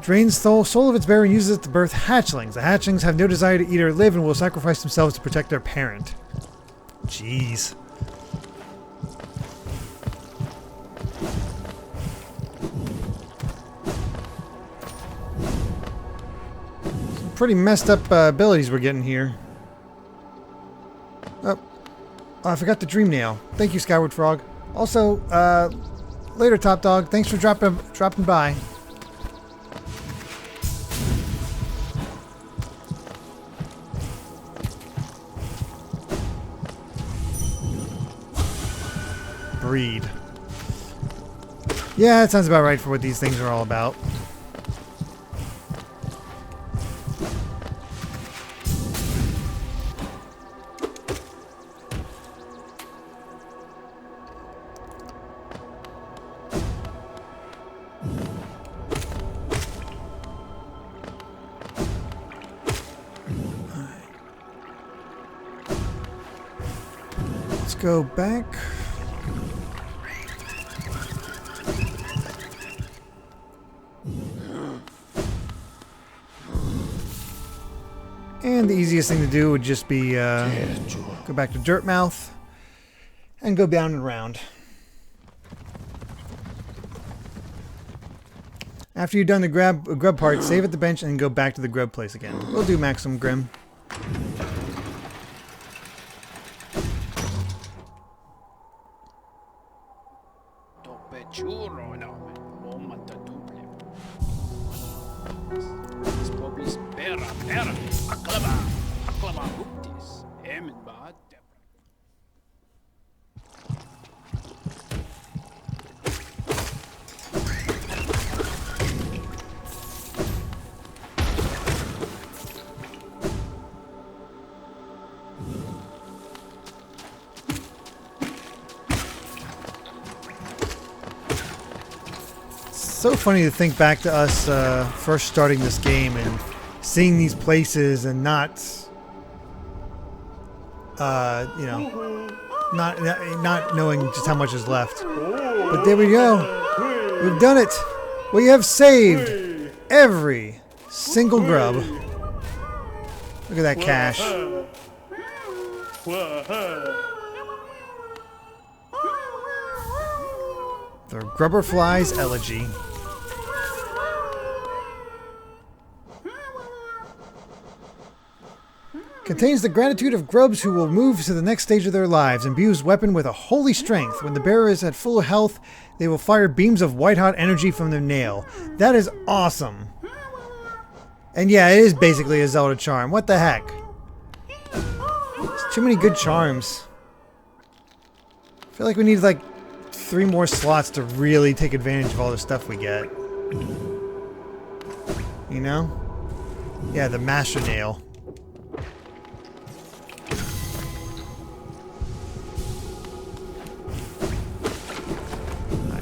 Drains the soul of its bearer and uses it to birth hatchlings. The hatchlings have no desire to eat or live and will sacrifice themselves to protect their parent. Jeez. Pretty messed up abilities we're getting here. Oh, I forgot the dream nail. Thank you, Skyward Frog. Also, later, Top Dog. Thanks for dropping by. Breed. Yeah, that sounds about right for what these things are all about. Go back. And the easiest thing to do would just be go back to Dirtmouth and go down and around. After you've done the grub part, save at the bench and go back to the grub place again. We'll do Maximum Grim. So funny to think back to us first starting this game and seeing these places and not, you know, not knowing just how much is left. But there we go. We've done it. We have saved every single grub. Look at that cache. The Grubberfly's Elegy. Contains the gratitude of grubs who will move to the next stage of their lives. Imbues weapon with a holy strength. When the bearer is at full health, they will fire beams of white-hot energy from their nail. That is awesome. And yeah, it is basically a Zelda charm. What the heck? There's too many good charms. I feel like we need like 3 more slots to really take advantage of all the stuff we get. You know? Yeah, the Master Nail.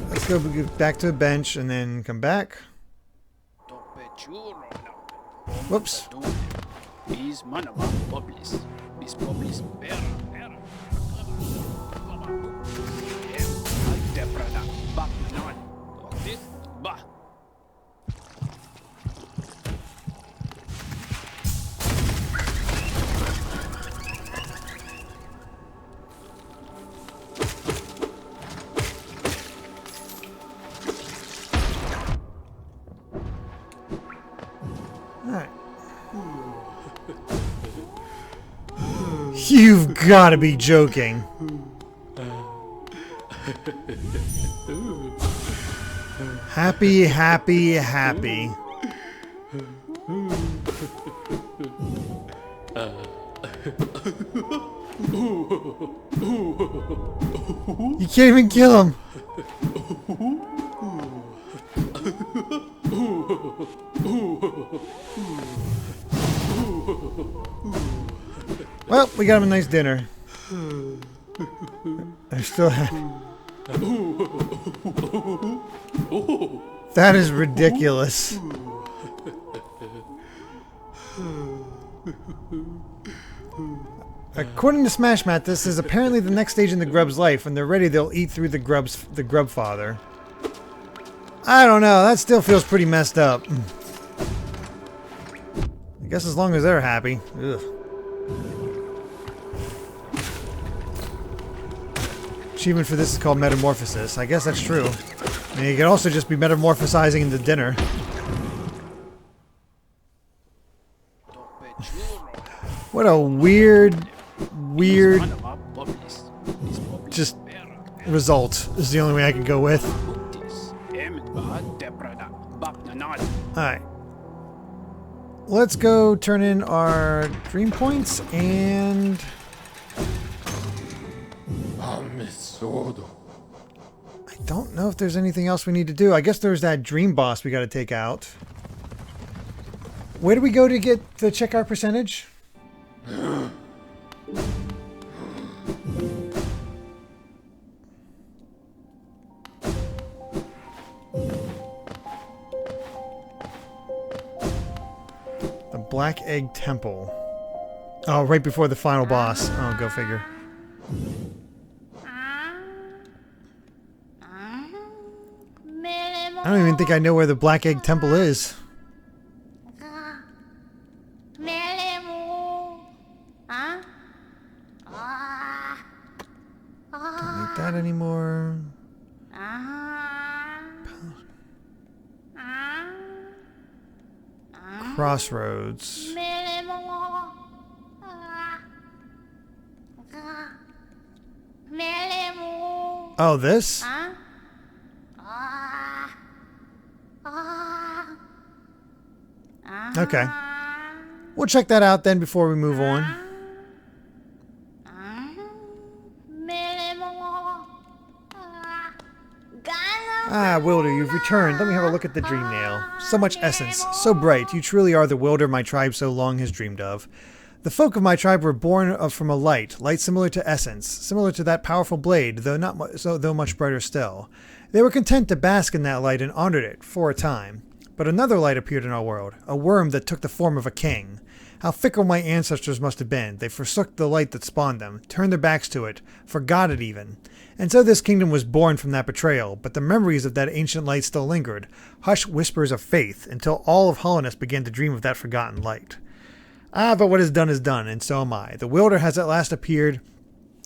Let's go back to the bench and then come back. Whoops. You've got to be joking. Happy, happy, happy. You can't even kill him. Well, we got him a nice dinner. I still have... That is ridiculous. According to Smashmat, this is apparently the next stage in the grub's life. When they're ready, they'll eat through the grub father. I don't know. That still feels pretty messed up. I guess as long as they're happy. Ugh. Achievement for this is called Metamorphosis. I guess that's true. I mean, you could also just be metamorphosizing into dinner. What a weird just result is the only way I can go with. Alright. Let's go turn in our dream points and... I don't know if there's anything else we need to do. I guess there's that dream boss we got to take out. Where do we go to check our percentage? The Black Egg Temple. Oh, right before the final boss. Oh, go figure. I don't even think I know where the Black Egg Temple is. Don't need that anymore. Crossroads. Oh, this? Okay. We'll check that out then before we move on. Ah, Wilder, you've returned. Let me have a look at the dream nail. So much essence, so bright. You truly are the Wilder my tribe so long has dreamed of. The folk of my tribe were born from a light similar to essence, similar to that powerful blade, though much brighter still. They were content to bask in that light and honored it for a time. But another light appeared in our world, a worm that took the form of a king. How fickle my ancestors must have been. They forsook the light that spawned them, turned their backs to it, forgot it even. And so this kingdom was born from that betrayal, but the memories of that ancient light still lingered, hushed whispers of faith, until all of HallowNest began to dream of that forgotten light. Ah, but what is done, and so am I. The Wilder has at last appeared,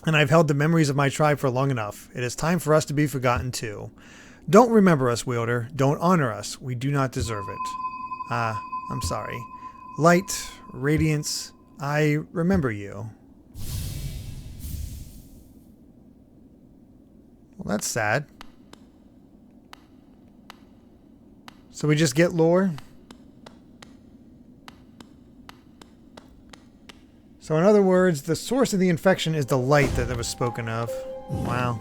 and I've held the memories of my tribe for long enough. It is time for us to be forgotten too. Don't remember us, Wilder. Don't honor us. We do not deserve it. I'm sorry. Light, radiance, I remember you. Well, that's sad. So we just get lore? So in other words, the source of the infection is the light that was spoken of. Wow.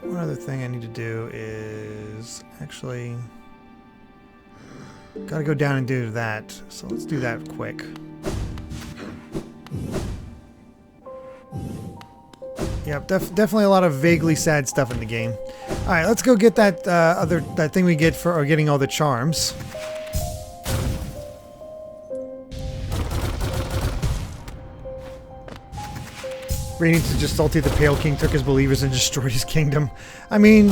One other thing I need to do is actually gotta go down and do that. So let's do that quick. Yep, definitely a lot of vaguely sad stuff in the game. All right, let's go get that that thing we get for getting all the charms. Radiance is just salty the Pale King took his believers and destroyed his kingdom. I mean,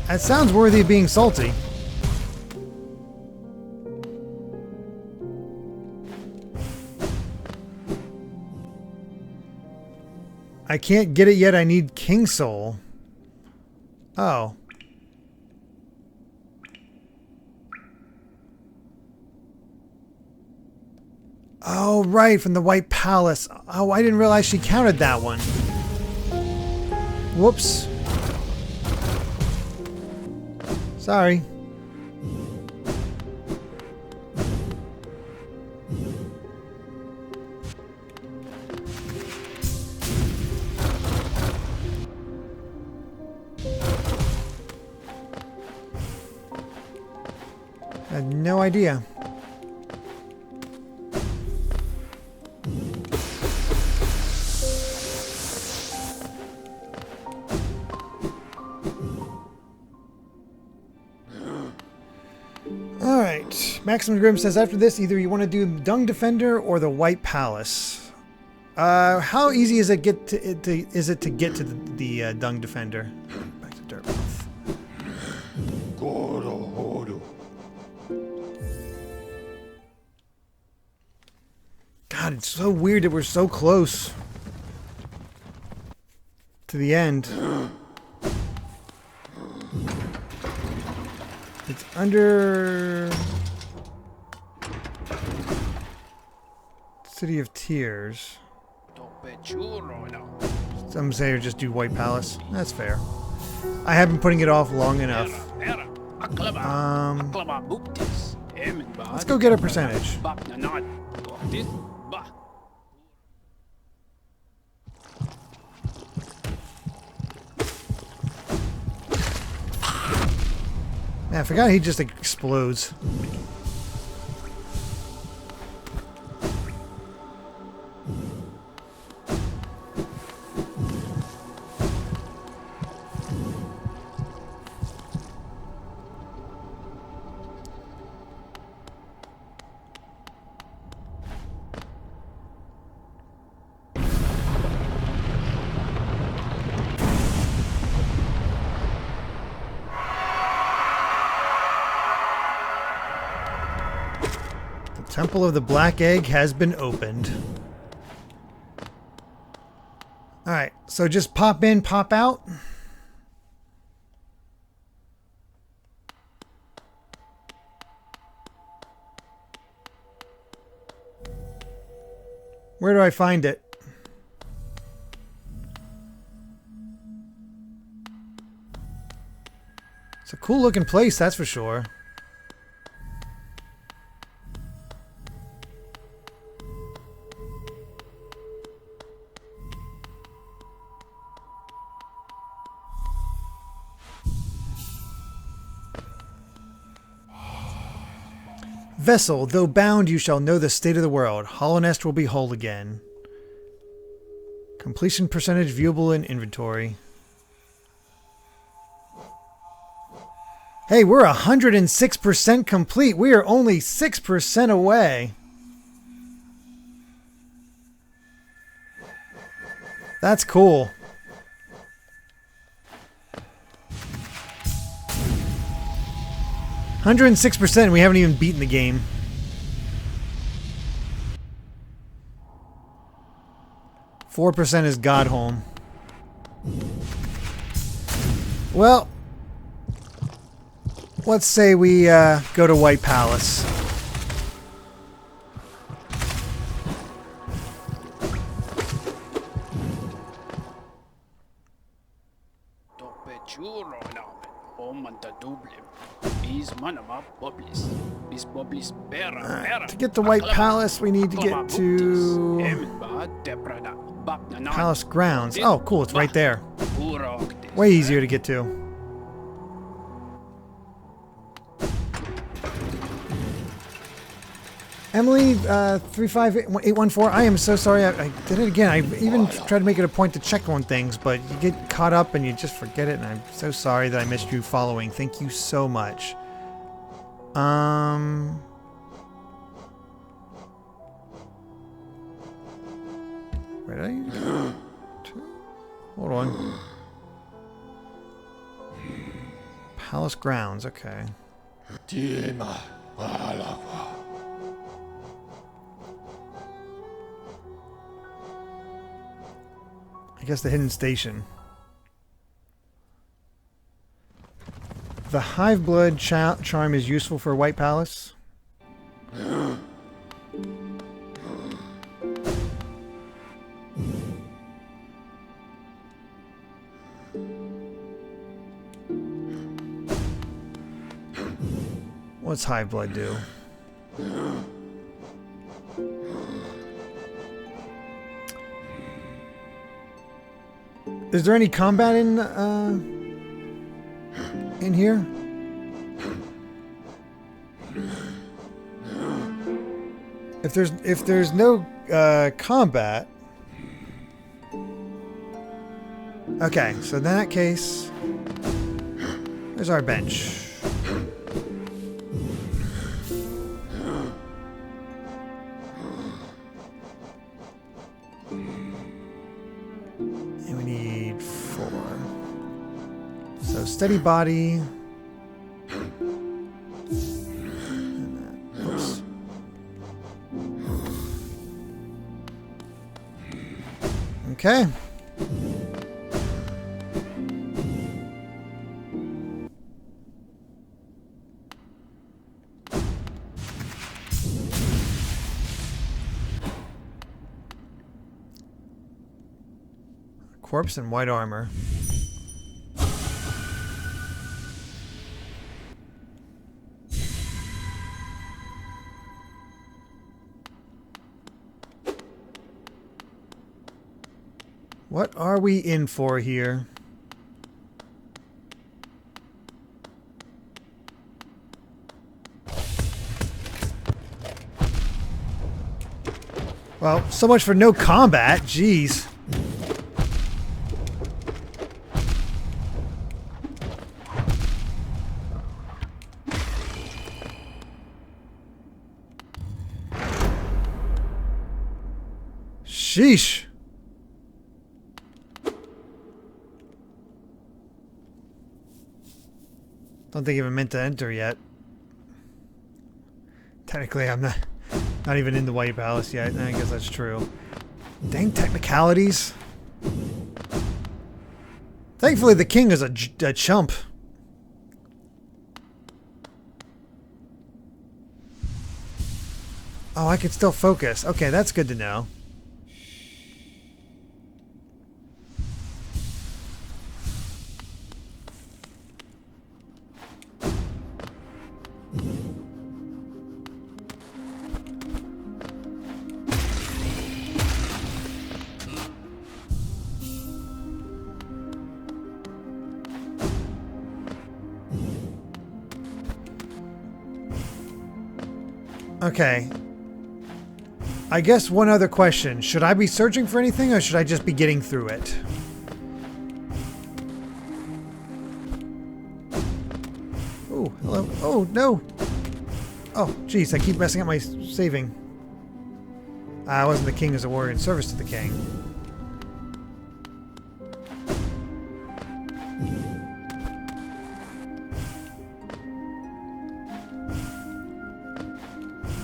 that sounds worthy of being salty. I can't get it yet. I need King Soul. Oh. Oh, right, from the White Palace. Oh, I didn't realize she counted that one. Whoops. Sorry. I had no idea. Alright, Maximum Grim says after this, either you want to do Dung Defender or the White Palace. How easy is it to get to the Dung Defender? Back to Dirtmouth. God, it's so weird that we're so close to the end. It's under City of Tears. Some say just do White Palace. That's fair. I have been putting it off long enough. Let's go get a percentage. Man, I forgot he just explodes. Temple of the Black Egg has been opened. Alright, so just pop in, pop out. Where do I find it? It's a cool looking place, that's for sure. Vessel, though bound, you shall know the state of the world. HallowNest will be whole again. Completion percentage viewable in inventory. Hey, we're 106% complete. We are only 6% away. That's cool. 106%, we haven't even beaten the game. %4 is Godholm. Well, let's say we go to White Palace. To get to White Palace, we need to get to Palace Grounds. Oh, cool, it's right there. Way easier to get to. Emily, 35814, I am so sorry. I did it again. I even tried to make it a point to check on things, but you get caught up and you just forget it, and I'm so sorry that I missed you following. Thank you so much. Where did I? Hold on. Palace Grounds, okay. I guess the hidden station. The Hive Blood charm is useful for White Palace. What's Hive Blood do? Is there any combat in here? If there's no combat. Okay, so in that case, there's our bench. And we need 4. So steady body. Oops. Okay. Corpse in white armor. What are we in for here? Well, so much for no combat. Jeez. Sheesh. Don't think I even meant to enter yet. Technically, I'm not even in the White Palace yet. I guess that's true. Dang technicalities. Thankfully, the king is a chump. Oh, I can still focus. Okay, that's good to know. Okay. I guess one other question. Should I be searching for anything or should I just be getting through it? Oh, hello. Oh, no. Oh, jeez. I keep messing up my saving. I wasn't the king as a warrior in service to the king.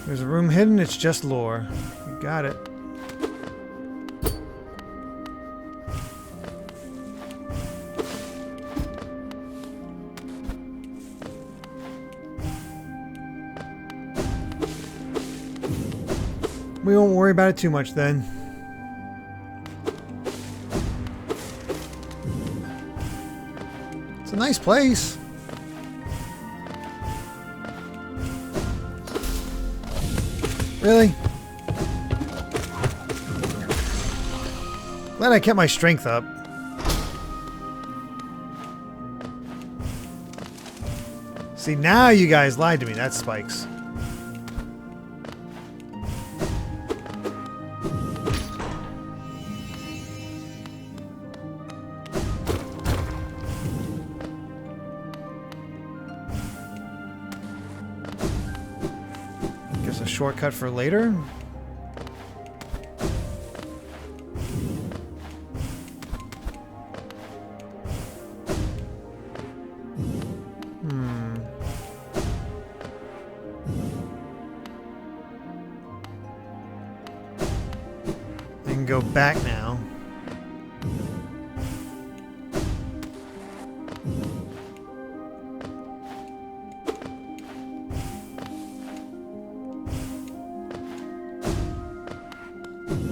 There's a room hidden, it's just lore. You got it. We won't worry about it too much then. It's a nice place. Really? Glad I kept my strength up. See, now you guys lied to me. That's spikes. Guess a shortcut for later. Go back now.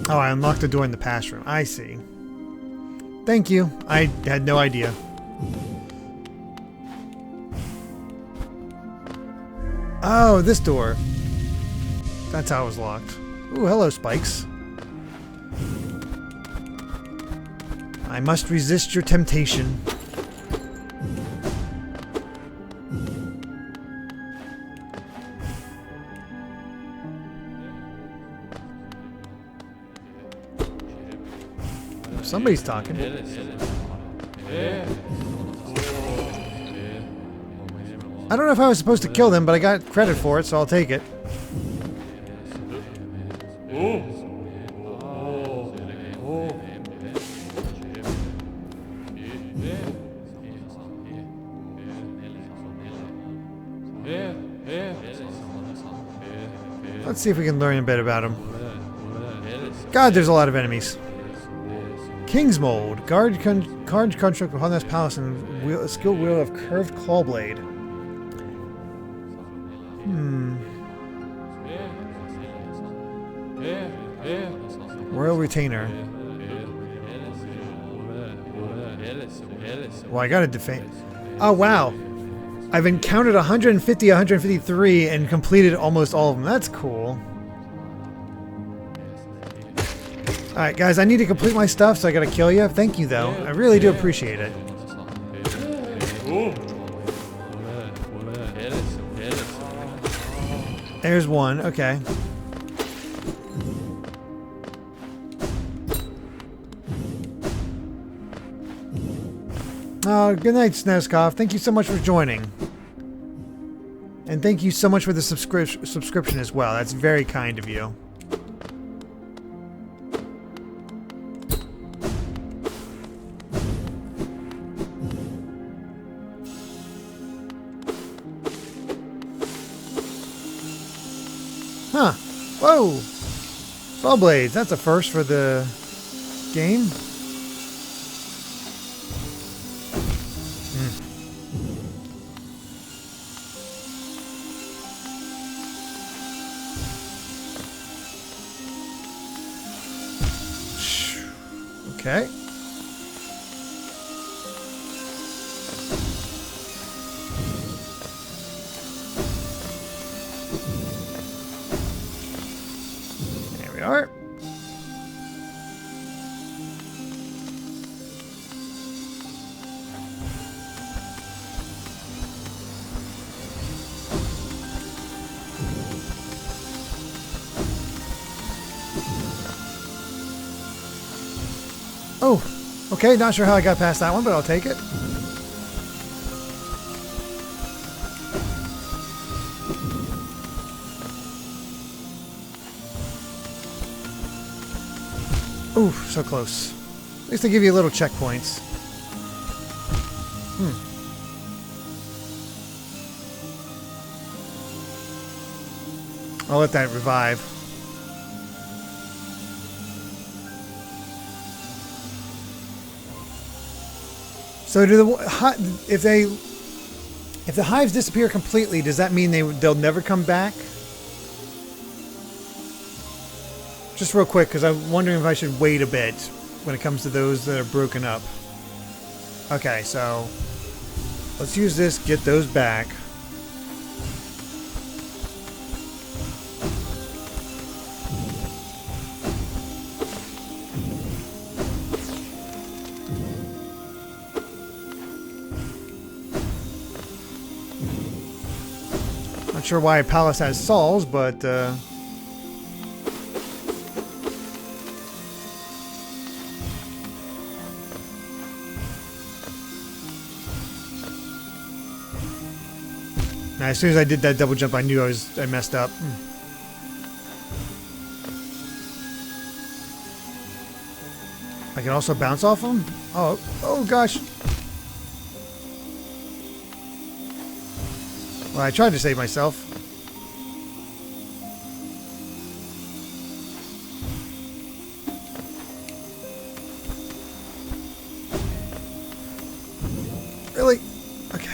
Oh, I unlocked the door in the past room. I see. Thank you. I had no idea. Oh, this door. That's how it was locked. Ooh, hello, spikes. I must resist your temptation. Somebody's talking. I don't know if I was supposed to kill them, but I got credit for it, so I'll take it. Let's see if we can learn a bit about him. God, there's a lot of enemies. King's Mold. Guard construct of HallowNest Palace and skill wheel of curved claw blade. Royal Retainer. Well, I gotta defend. Oh, wow. I've encountered 150, 153 and completed almost all of them. That's cool. Alright, guys, I need to complete my stuff, so I gotta kill you. Thank you, though. I really do appreciate it. There's one. Okay. Oh, good night, Snezkov. Thank you so much for joining. And thank you so much for the subscription as well. That's very kind of you. Huh. Whoa! Saw blades. That's a first for the game. Okay. There we are. Oh, okay, not sure how I got past that one, but I'll take it. Ooh, so close. At least they give you little checkpoints. I'll let that revive. So do the if the hives disappear completely, does that mean they'll never come back? Just real quick, because I'm wondering if I should wait a bit when it comes to those that are broken up. Okay, so let's use this, get those back. Not sure why a palace has saws, but now, as soon as I did that double jump, I knew I messed up. I can also bounce off them? Oh gosh. Well, I tried to save myself. Really? Okay.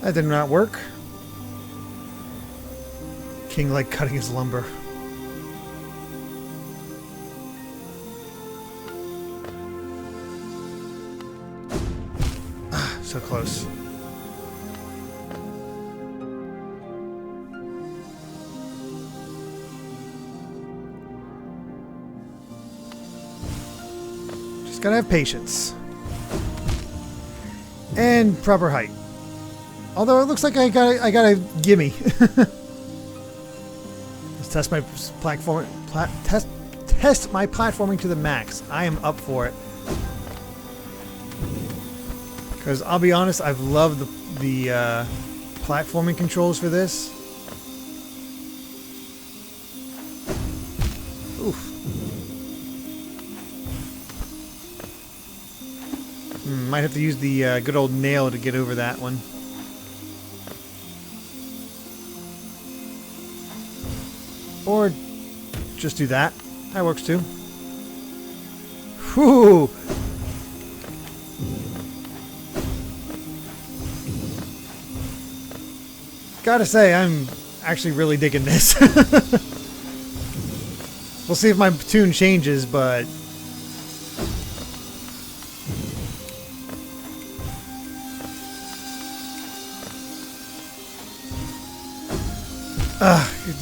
That did not work. King like cutting his lumber. so close. Just gotta have patience. And proper height. Although it looks like I got a gimme. Let's test my platform. Test my platforming to the max. I am up for it. Because I'll be honest, I've loved the platforming controls for this. Oof. Might have to use the good old nail to get over that one. Or just do that. That works too. Whew! Gotta say, I'm actually really digging this. We'll see if my tune changes, but...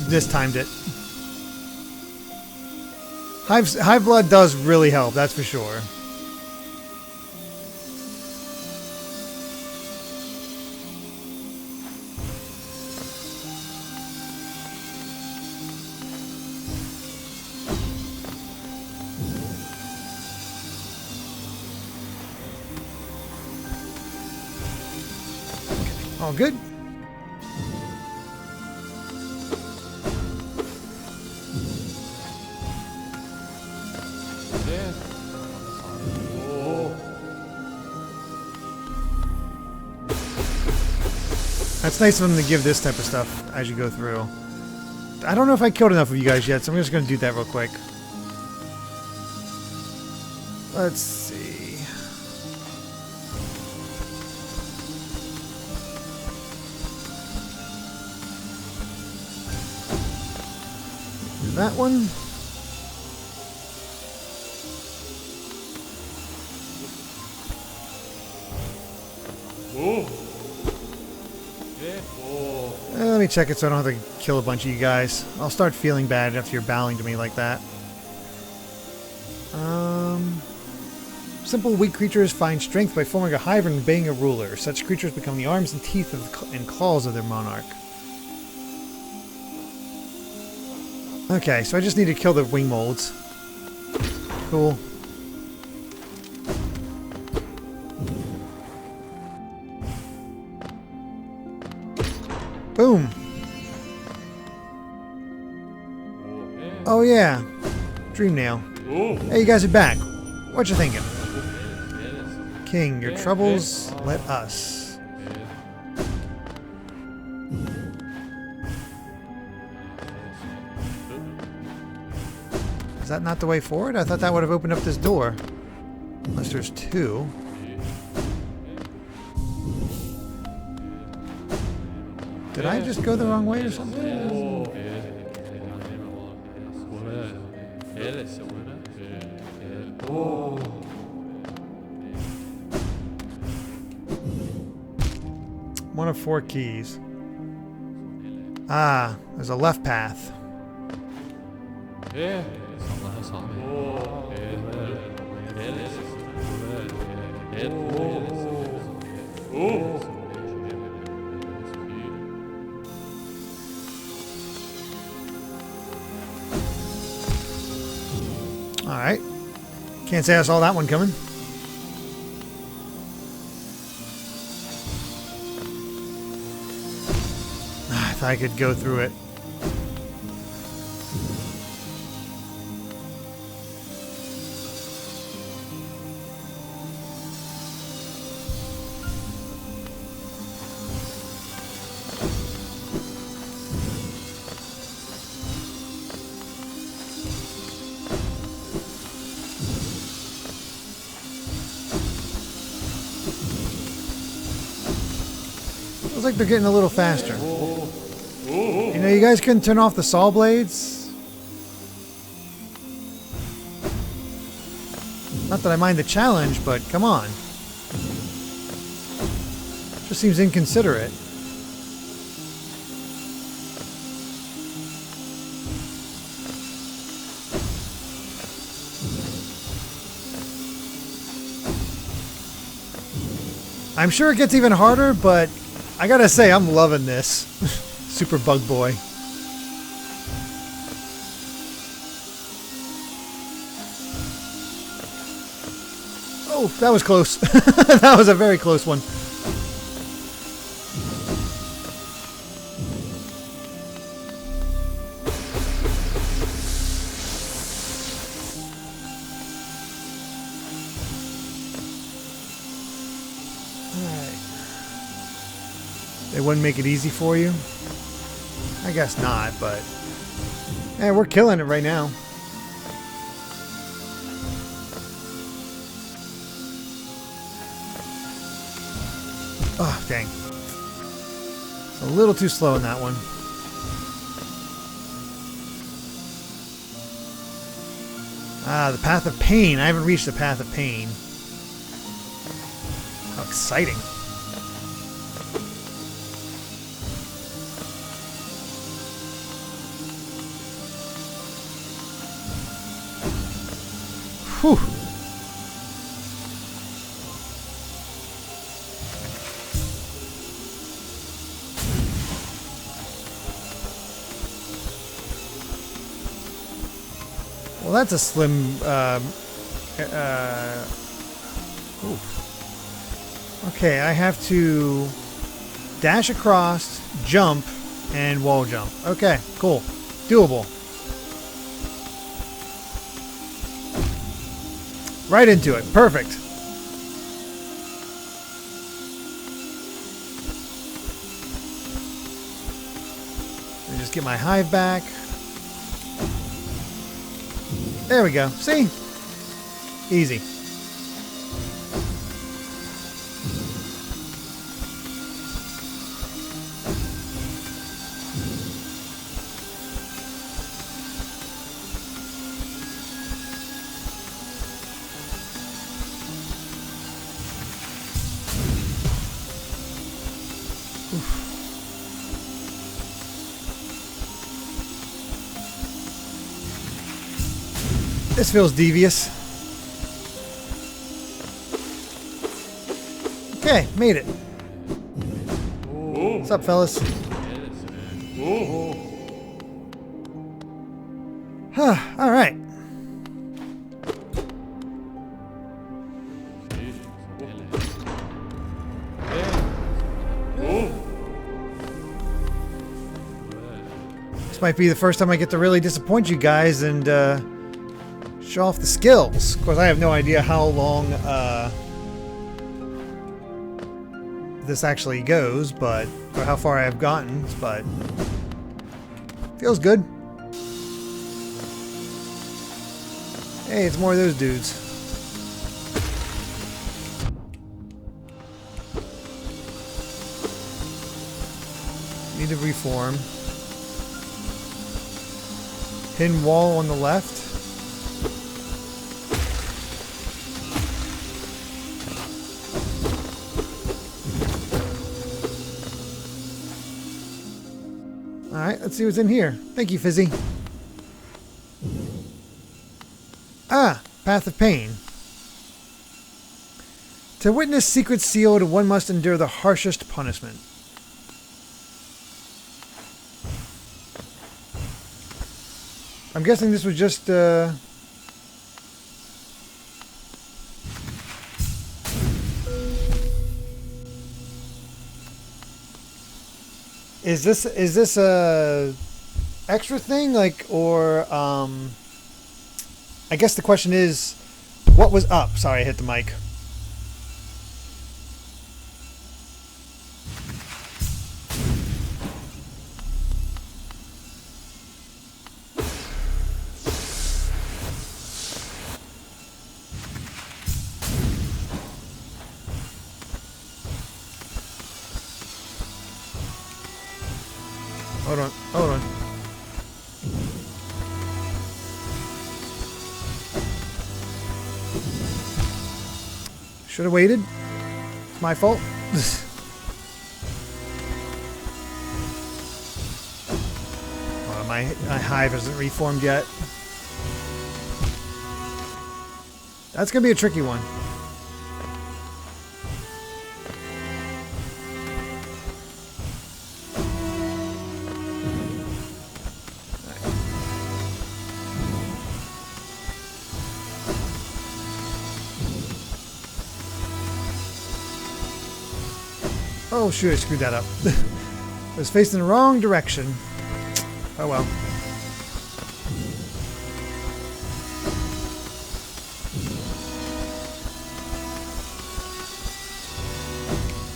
Just timed it. High blood does really help, that's for sure. All good. It's nice of them to give this type of stuff as you go through. I don't know if I killed enough of you guys yet, so I'm just going to do that real quick. Let's see. Do that one. Let me check it so I don't have to kill a bunch of you guys. I'll start feeling bad after you're bowing to me like that. Simple weak creatures find strength by forming a hive and obeying a ruler. Such creatures become the arms and teeth and claws of their monarch. Okay, so I just need to kill the wing molds. Cool. Boom. Oh yeah. Dream Nail. Hey, you guys are back. What you thinking? King, your troubles, let us. Is that not the way forward? I thought that would have opened up this door. Unless there's two. Did I just go the wrong way or something? One of 4 keys. Ah, there's a left path. Alright. Can't say I saw that one coming. I thought I could go through it. Feels like they're getting a little faster. You know, you guys couldn't turn off the saw blades? Not that I mind the challenge, but come on. Just seems inconsiderate. I'm sure it gets even harder, but I gotta say, I'm loving this. Super Bug Boy. Oh, that was close. That was a very close one. They wouldn't make it easy for you? I guess not, but... yeah, we're killing it right now. Oh, dang. It's a little too slow in that one. Ah, the Path of Pain. I haven't reached the Path of Pain. How exciting. Whew. Well, that's a slim, ooh. Okay, I have to dash across, jump, and wall jump. Okay, cool. Doable. Right into it. Perfect. Let me just get my hive back. There we go. See? Easy. This feels devious. Okay, made it. What's up, fellas? Huh, all right. This might be the first time I get to really disappoint you guys and show off the skills. Of course, I have no idea how long this actually goes, but or how far I have gotten, but feels good. Hey, it's more of those dudes. Need to reform. Hidden wall on the left. Alright, let's see what's in here. Thank you, Fizzy. Ah, Path of Pain. To witness secrets sealed, one must endure the harshest punishment. I'm guessing this was just, Is this a extra thing, like, or I guess the question is, what was up? Sorry, I hit the mic. Hold on, hold on. Should have waited. It's my fault. my hive hasn't reformed yet. That's going to be a tricky one. Oh shoot, I screwed that up. I was facing the wrong direction. Oh well.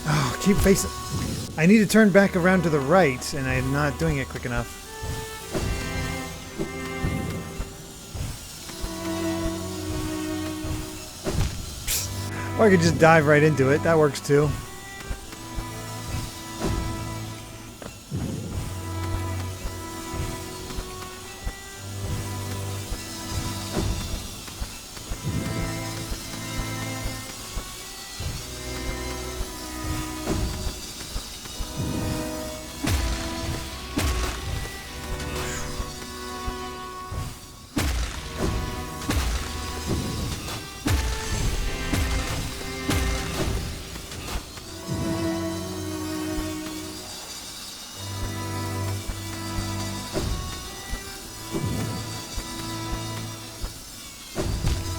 Oh, keep facing. I need to turn back around to the right, and I'm not doing it quick enough. Or I could just dive right into it. That works too.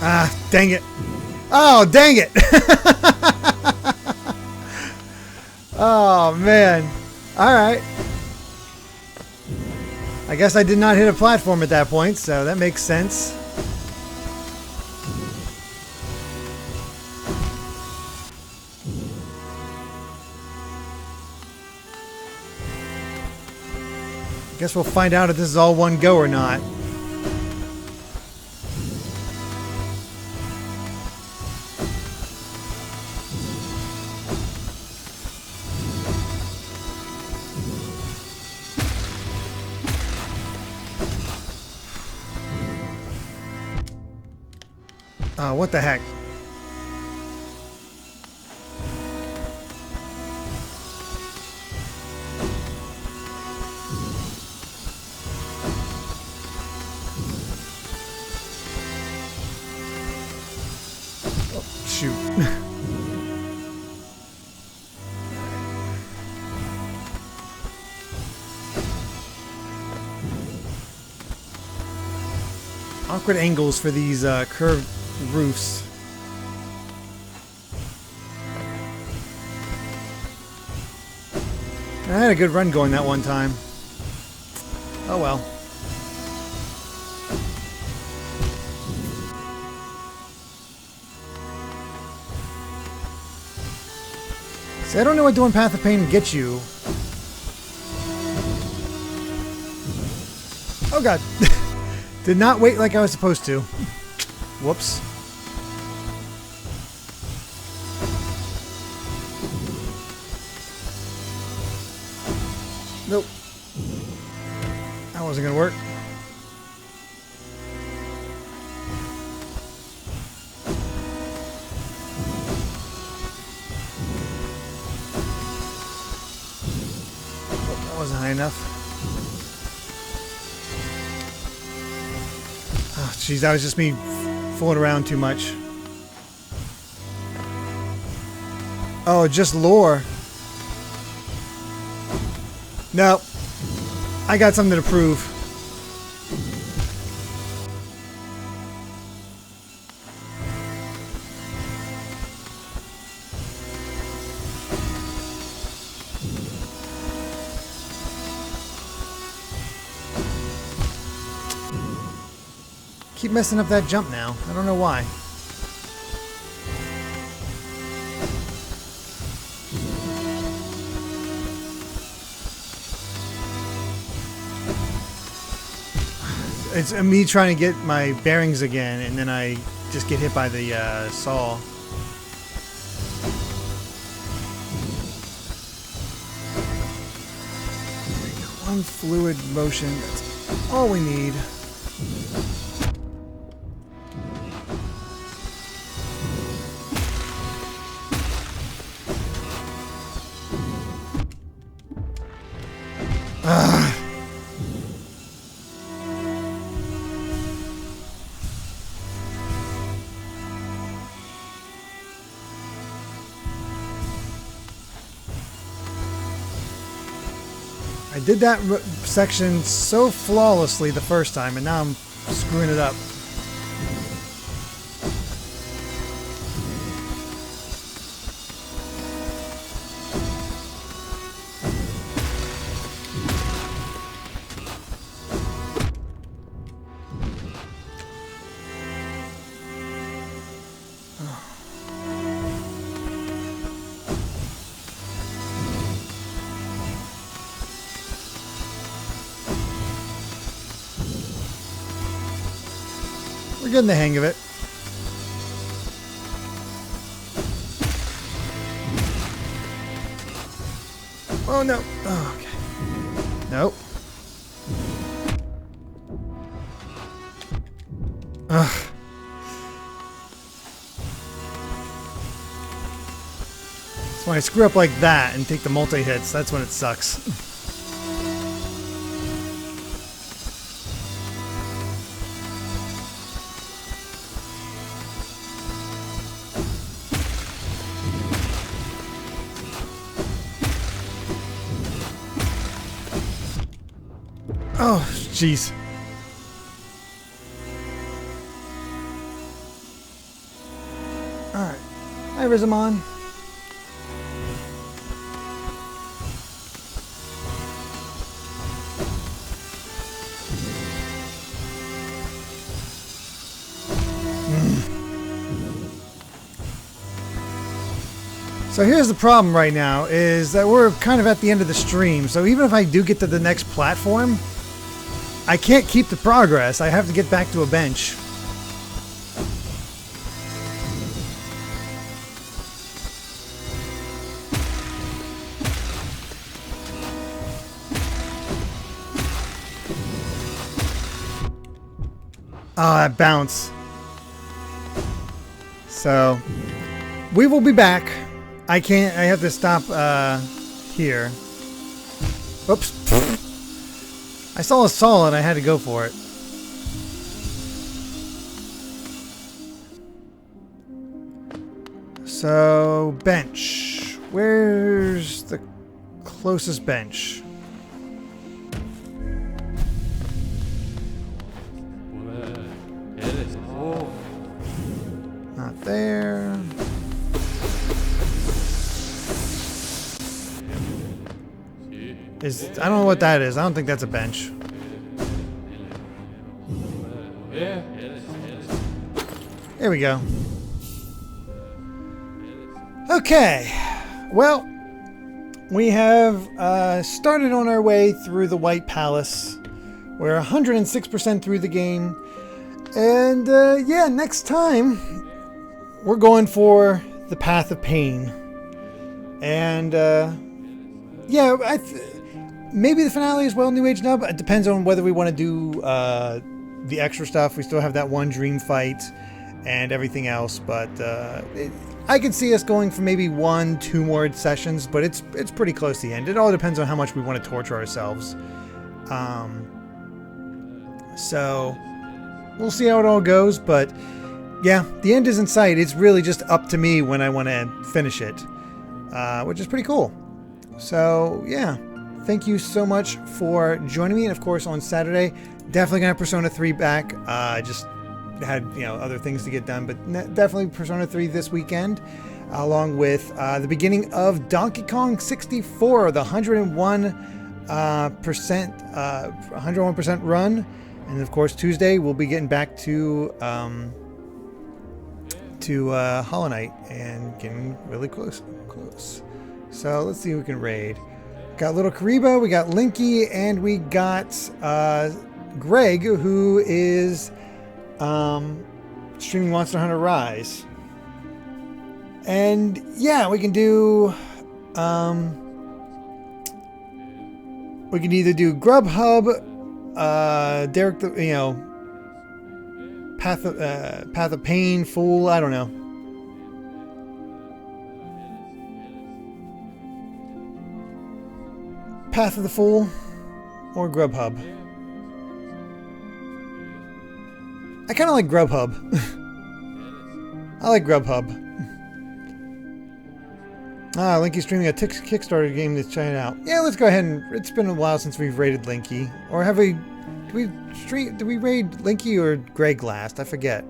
Ah, dang it. Oh, dang it. Oh, man. All right. I guess I did not hit a platform at that point, so that makes sense. Guess we'll find out if this is all one go or not. Oh, what the heck? Oh, shoot. Awkward angles for these curved roofs. I had a good run going that one time. Oh well. See, I don't know what doing Path of Pain gets you. Oh god. Did not wait like I was supposed to. Whoops. Nope. That wasn't gonna work. Oh, that wasn't high enough. Oh, jeez, that was just me fooling around too much. Oh, just lore. Nope. I got something to prove. Keep messing up that jump now. I don't know why. It's me trying to get my bearings again, and then I just get hit by the saw. One fluid motion. That's all we need. I did that section so flawlessly the first time, and now I'm screwing it up. We're getting the hang of it. Oh no. Oh, okay. Nope. Ugh. So when I screw up like that and take the multi-hits, that's when it sucks. Oh, jeez. Alright. Hi, Rizamon. So here's the problem right now, is that we're kind of at the end of the stream, so even if I do get to the next platform, I can't keep the progress. I have to get back to a bench. Oh, that bounce. So, we will be back. I have to stop here. Oops. I saw a solid, I had to go for it. So, bench. Where's the closest bench? Not there. I don't know what that is. I don't think that's a bench. There we go. Okay. Well, we have started on our way through the White Palace. We're 106% through the game. And yeah, next time we're going for the Path of Pain. And yeah, maybe the finale as well, New Age Nub. It depends on whether we want to do the extra stuff. We still have that one dream fight and everything else, but I could see us going for maybe 1-2 more sessions, but it's pretty close to the end. It all depends on how much we want to torture ourselves. So we'll see how it all goes, but yeah, the end is in sight. It's really just up to me when I want to finish it, which is pretty cool. So yeah, thank you so much for joining me. And of course, on Saturday, definitely gonna have Persona 3 back. Just had other things to get done, but definitely Persona 3 this weekend, along with the beginning of Donkey Kong 64, the 101% run, and of course Tuesday we'll be getting back to Hollow Knight and getting really close. So let's see who we can raid. Got Little Kariba, we got Linky, and we got Greg, who is streaming Monster Hunter Rise. And yeah, we can do we can either do Grubhub, Derek, Path of Pain, Fool, I don't know. Path of the Fool or Grubhub. I kind of like Grubhub. I like Grubhub. Ah, Linky's streaming a Kickstarter game to try it out. Yeah, let's go ahead and... It's been a while since we've raided Linky. Or have we... Did we raid Linky or Greg last? I forget.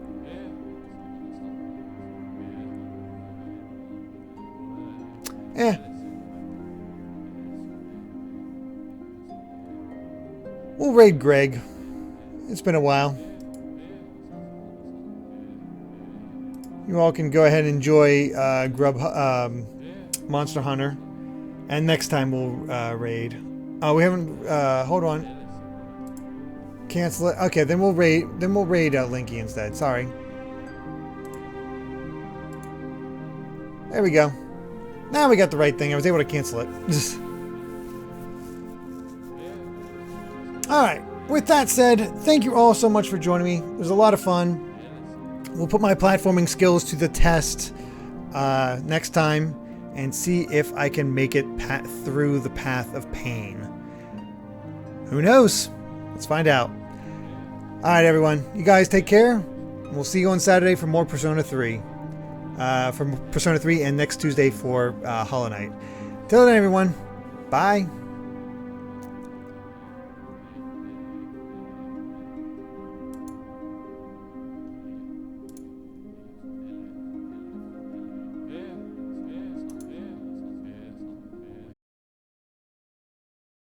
We'll raid Greg. It's been a while. You all can go ahead and enjoy Monster Hunter. And next time we'll raid. Oh, we haven't... hold on. Cancel it. Okay, then we'll raid Linky instead. Sorry. There we go. Now we got the right thing. I was able to cancel it. Alright, with that said, thank you all so much for joining me. It was a lot of fun. We'll put my platforming skills to the test next time and see if I can make it through the path of pain. Who knows? Let's find out. Alright everyone, you guys take care. We'll see you on Saturday for more Persona 3. And next Tuesday for Hollow Knight. Till then everyone, bye.